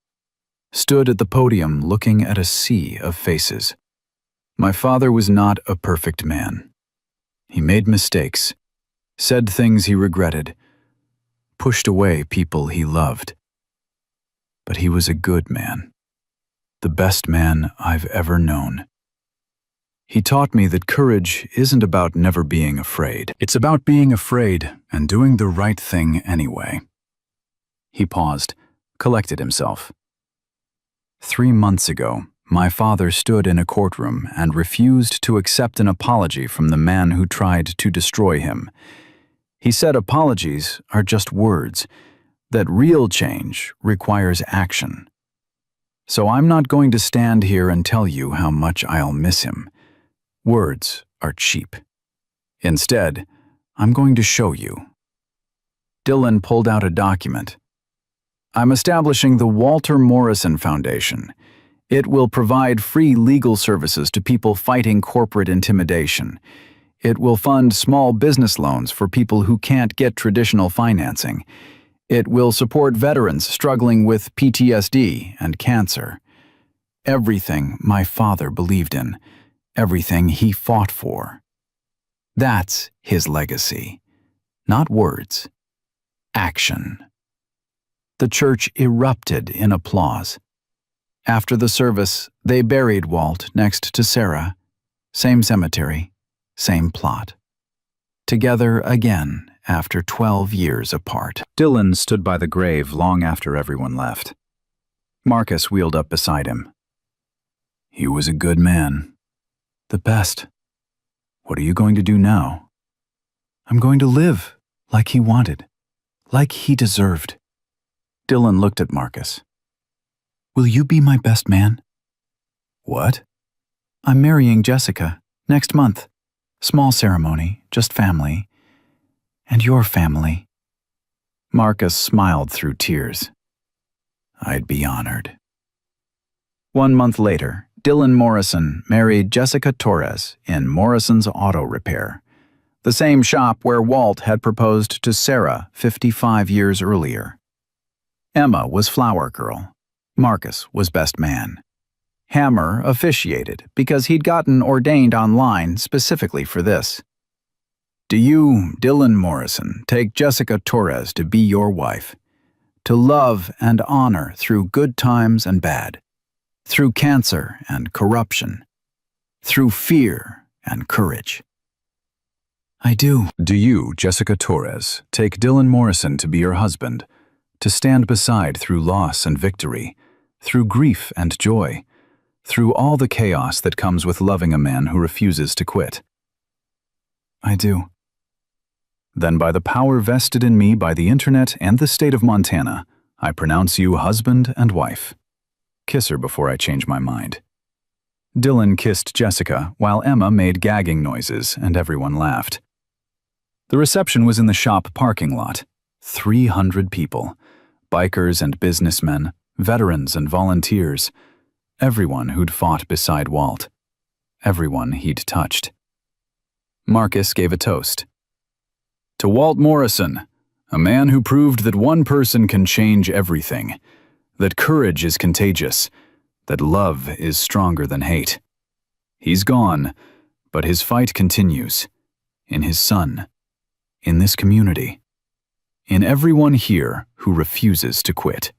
stood at the podium looking at a sea of faces. My father was not a perfect man. He made mistakes, said things he regretted, pushed away people he loved. But he was a good man, the best man I've ever known. He taught me that courage isn't about never being afraid. It's about being afraid and doing the right thing anyway. He paused, collected himself. 3 months ago, my father stood in a courtroom and refused to accept an apology from the man who tried to destroy him. He said apologies are just words, that real change requires action. So I'm not going to stand here and tell you how much I'll miss him. Words are cheap. Instead, I'm going to show you. Dylan pulled out a document. I'm establishing the Walter Morrison Foundation. It will provide free legal services to people fighting corporate intimidation. It will fund small business loans for people who can't get traditional financing. It will support veterans struggling with PTSD and cancer. Everything my father believed in, everything he fought for. That's his legacy. Not words. Action. The church erupted in applause. After the service, they buried Walt next to Sarah. Same cemetery, same plot. Together again after 12 years apart. Dylan stood by the grave long after everyone left. Marcus wheeled up beside him. He was a good man. The best. What are you going to do now? I'm going to live like he wanted, like he deserved. Dylan looked at Marcus. Will you be my best man? What? I'm marrying Jessica next month. Small ceremony, just family. And your family. Marcus smiled through tears. I'd be honored. 1 month later, Dylan Morrison married Jessica Torres in Morrison's Auto Repair, the same shop where Walt had proposed to Sarah 55 years earlier. Emma was flower girl. Marcus was best man. Hammer officiated because he'd gotten ordained online specifically for this. Do you, Dylan Morrison, take Jessica Torres to be your wife, to love and honor through good times and bad, through cancer and corruption, through fear and courage? I do. Do you, Jessica Torres, take Dylan Morrison to be your husband, to stand beside through loss and victory, through grief and joy, through all the chaos that comes with loving a man who refuses to quit? I do. Then by the power vested in me by the internet and the state of Montana, I pronounce you husband and wife. Kiss her before I change my mind. Dylan kissed Jessica while Emma made gagging noises and everyone laughed. The reception was in the shop parking lot. 300 people. Bikers and businessmen, veterans and volunteers. Everyone who'd fought beside Walt. Everyone he'd touched. Marcus gave a toast. To Walt Morrison, a man who proved that one person can change everything, that courage is contagious, that love is stronger than hate. He's gone, but his fight continues. In his son, in this community, in everyone here who refuses to quit.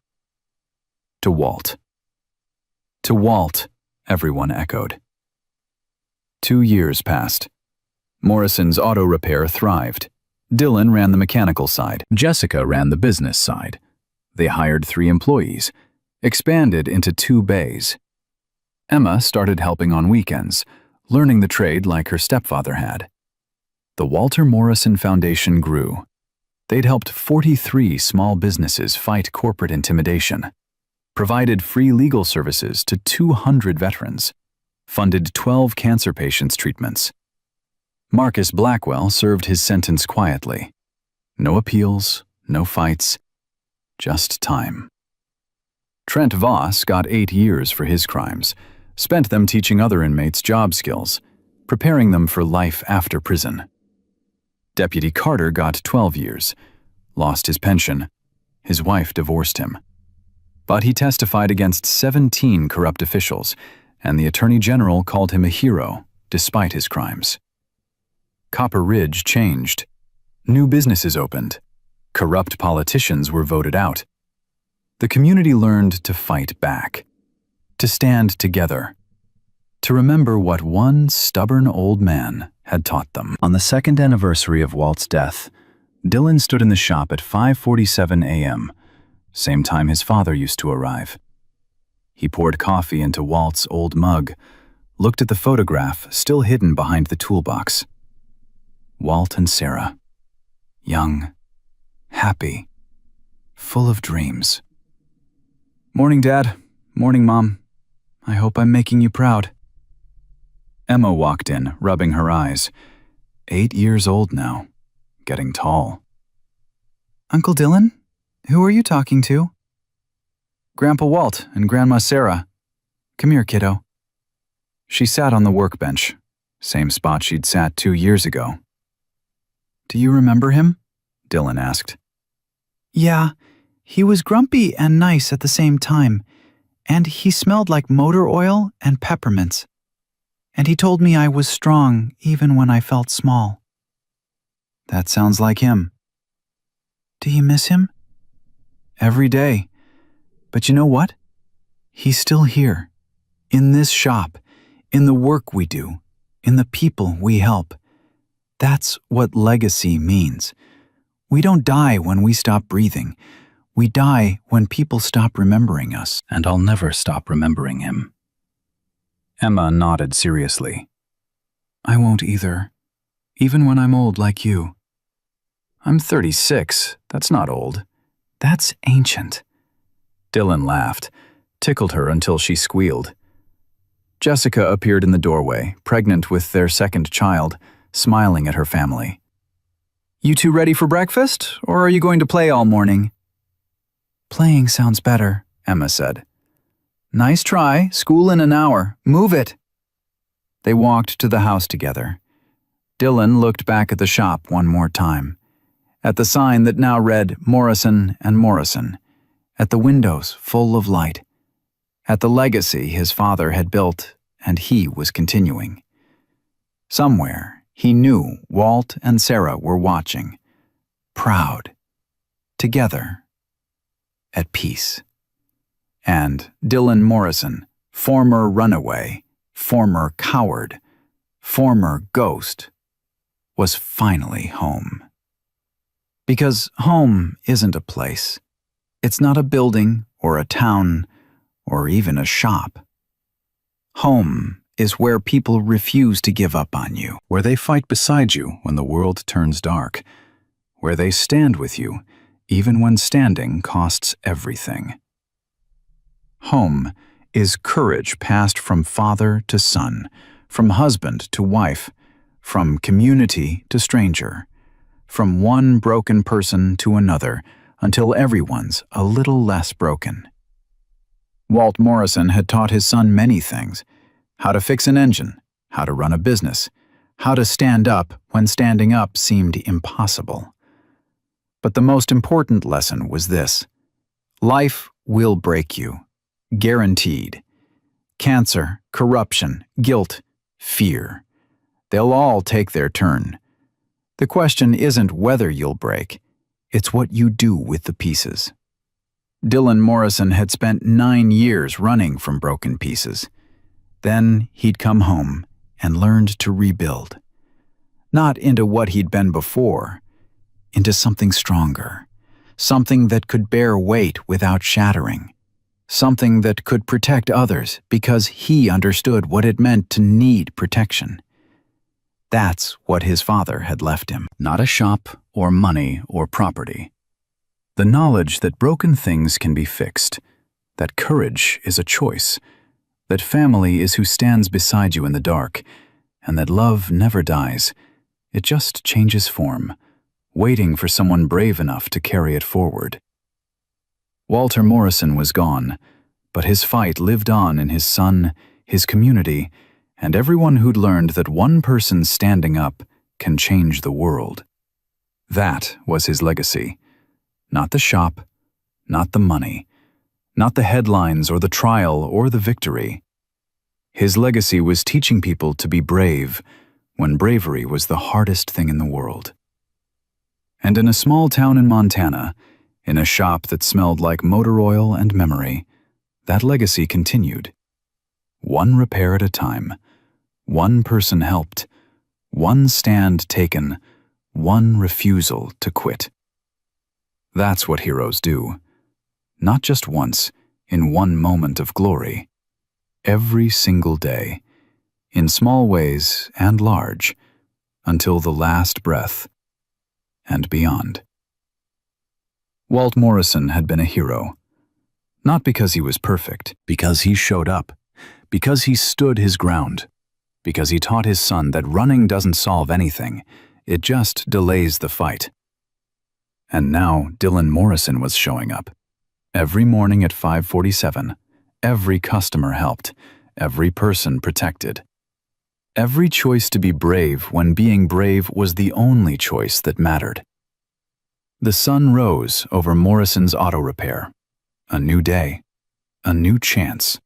To Walt. To Walt, everyone echoed. 2 years passed. Morrison's auto repair thrived. Dylan ran the mechanical side. Jessica ran the business side. They hired 3 employees, expanded into 2 bays. Emma started helping on weekends, learning the trade like her stepfather had. The Walter Morrison Foundation grew. They'd helped 43 small businesses fight corporate intimidation, provided free legal services to 200 veterans, funded 12 cancer patients' treatments. Marcus Blackwell served his sentence quietly. No appeals, no fights, just time. Trent Voss got 8 years for his crimes, spent them teaching other inmates job skills, preparing them for life after prison. Deputy Carter got 12 years, lost his pension. His wife divorced him. But he testified against 17 corrupt officials, and the Attorney General called him a hero despite his crimes. Copper Ridge changed. New businesses opened. Corrupt politicians were voted out. The community learned to fight back, to stand together, to remember what one stubborn old man had taught them. On the second anniversary of Walt's death, Dylan stood in the shop at 5:47 a.m., same time his father used to arrive. He poured coffee into Walt's old mug, looked at the photograph still hidden behind the toolbox. Walt and Sarah, young, happy, full of dreams. "Morning, Dad. Morning, Mom. I hope I'm making you proud." Emma walked in, rubbing her eyes. 8 years old now, getting tall. "Uncle Dylan? Who are you talking to?" "Grandpa Walt and Grandma Sarah. Come here, kiddo." She sat on the workbench, same spot she'd sat 2 years ago. "Do you remember him?" Dylan asked. "Yeah, he was grumpy and nice at the same time, and he smelled like motor oil and peppermints. And he told me I was strong even when I felt small." "That sounds like him." "Do you miss him?" "Every day. But you know what? He's still here. In this shop. In the work we do. In the people we help. That's what legacy means. We don't die when we stop breathing. We die when people stop remembering us. And I'll never stop remembering him." Emma nodded seriously. "I won't either. Even when I'm old like you." "I'm 36. That's not old. That's ancient." Dylan laughed, tickled her until she squealed. Jessica appeared in the doorway, pregnant with their second child, smiling at her family. "You two ready for breakfast, or are you going to play all morning?" "Playing sounds better," Emma said. "Nice try. School in an hour. Move it." They walked to the house together. Dylan looked back at the shop one more time, at the sign that now read Morrison and Morrison, at the windows full of light, at the legacy his father had built and he was continuing. Somewhere, he knew Walt and Sarah were watching, proud, together, at peace. And Dylan Morrison, former runaway, former coward, former ghost, was finally home. Because home isn't a place. It's not a building or a town or even a shop. Home is where people refuse to give up on you, where they fight beside you when the world turns dark, where they stand with you even when standing costs everything. Home is courage passed from father to son, from husband to wife, from community to stranger, from one broken person to another, until everyone's a little less broken. Walt Morrison had taught his son many things: how to fix an engine, how to run a business, how to stand up when standing up seemed impossible. But the most important lesson was this: life will break you, guaranteed. Cancer, corruption, guilt, fear. They'll all take their turn. The question isn't whether you'll break, it's what you do with the pieces. Dylan Morrison had spent 9 years running from broken pieces. Then he'd come home and learned to rebuild. Not into what he'd been before, into something stronger, something that could bear weight without shattering, something that could protect others because he understood what it meant to need protection. That's what his father had left him. Not a shop or money or property. The knowledge that broken things can be fixed, that courage is a choice, that family is who stands beside you in the dark, and that love never dies. It just changes form, waiting for someone brave enough to carry it forward. Walter Morrison was gone, but his fight lived on in his son, his community, and everyone who'd learned that one person standing up can change the world. That was his legacy. Not the shop, not the money, not the headlines or the trial or the victory. His legacy was teaching people to be brave when bravery was the hardest thing in the world. And in a small town in Montana, in a shop that smelled like motor oil and memory, that legacy continued. One repair at a time, one person helped, one stand taken, one refusal to quit. That's what heroes do. Not just once, in one moment of glory. Every single day, in small ways and large, until the last breath and beyond. Walt Morrison had been a hero. Not because he was perfect, because he showed up, because he stood his ground, because he taught his son that running doesn't solve anything, it just delays the fight. And now Dylan Morrison was showing up. Every morning at 5:47, every customer helped, every person protected. Every choice to be brave when being brave was the only choice that mattered. The sun rose over Morrison's auto repair. A new day, a new chance,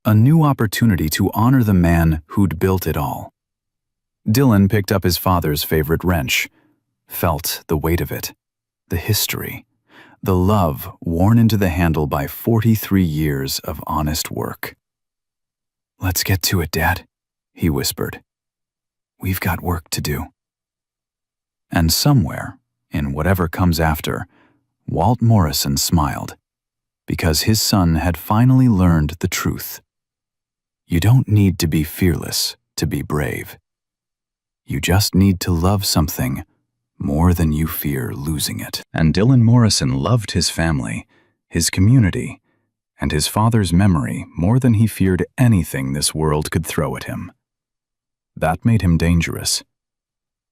a new opportunity to honor the man who'd built it all. Dylan picked up his father's favorite wrench, felt the weight of it, the history, the love worn into the handle by 43 years of honest work. "Let's get to it, Dad," he whispered. "We've got work to do." And somewhere, in whatever comes after, Walt Morrison smiled, because his son had finally learned the truth. You don't need to be fearless to be brave. You just need to love something more than you fear losing it. And Dylan Morrison loved his family, his community, and his father's memory more than he feared anything this world could throw at him. That made him dangerous.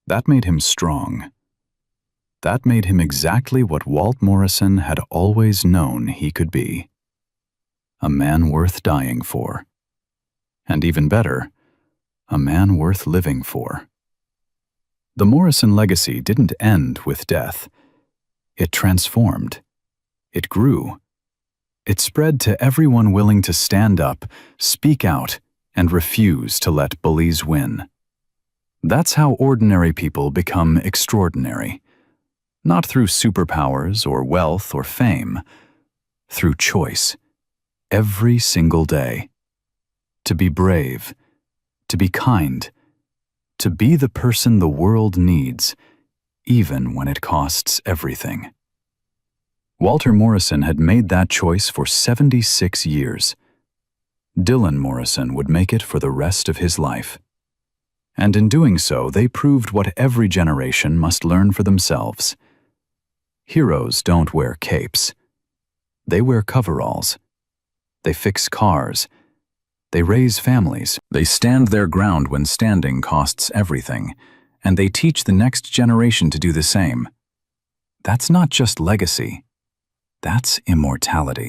That made him strong. That made him exactly what Walt Morrison had always known he could be. A man worth dying for. And even better, a man worth living for. The Morrison legacy didn't end with death. It transformed. It grew. It spread to everyone willing to stand up, speak out, and refuse to let bullies win. That's how ordinary people become extraordinary. Not through superpowers or wealth or fame. Through choice. Every single day. To be brave. To be kind. To be the person the world needs, even when it costs everything. Walter Morrison had made that choice for 76 years. Dylan Morrison would make it for the rest of his life. And in doing so, they proved what every generation must learn for themselves. Heroes don't wear capes. They wear coveralls. They fix cars. They raise families. They stand their ground when standing costs everything, and they teach the next generation to do the same. That's not just legacy. That's immortality.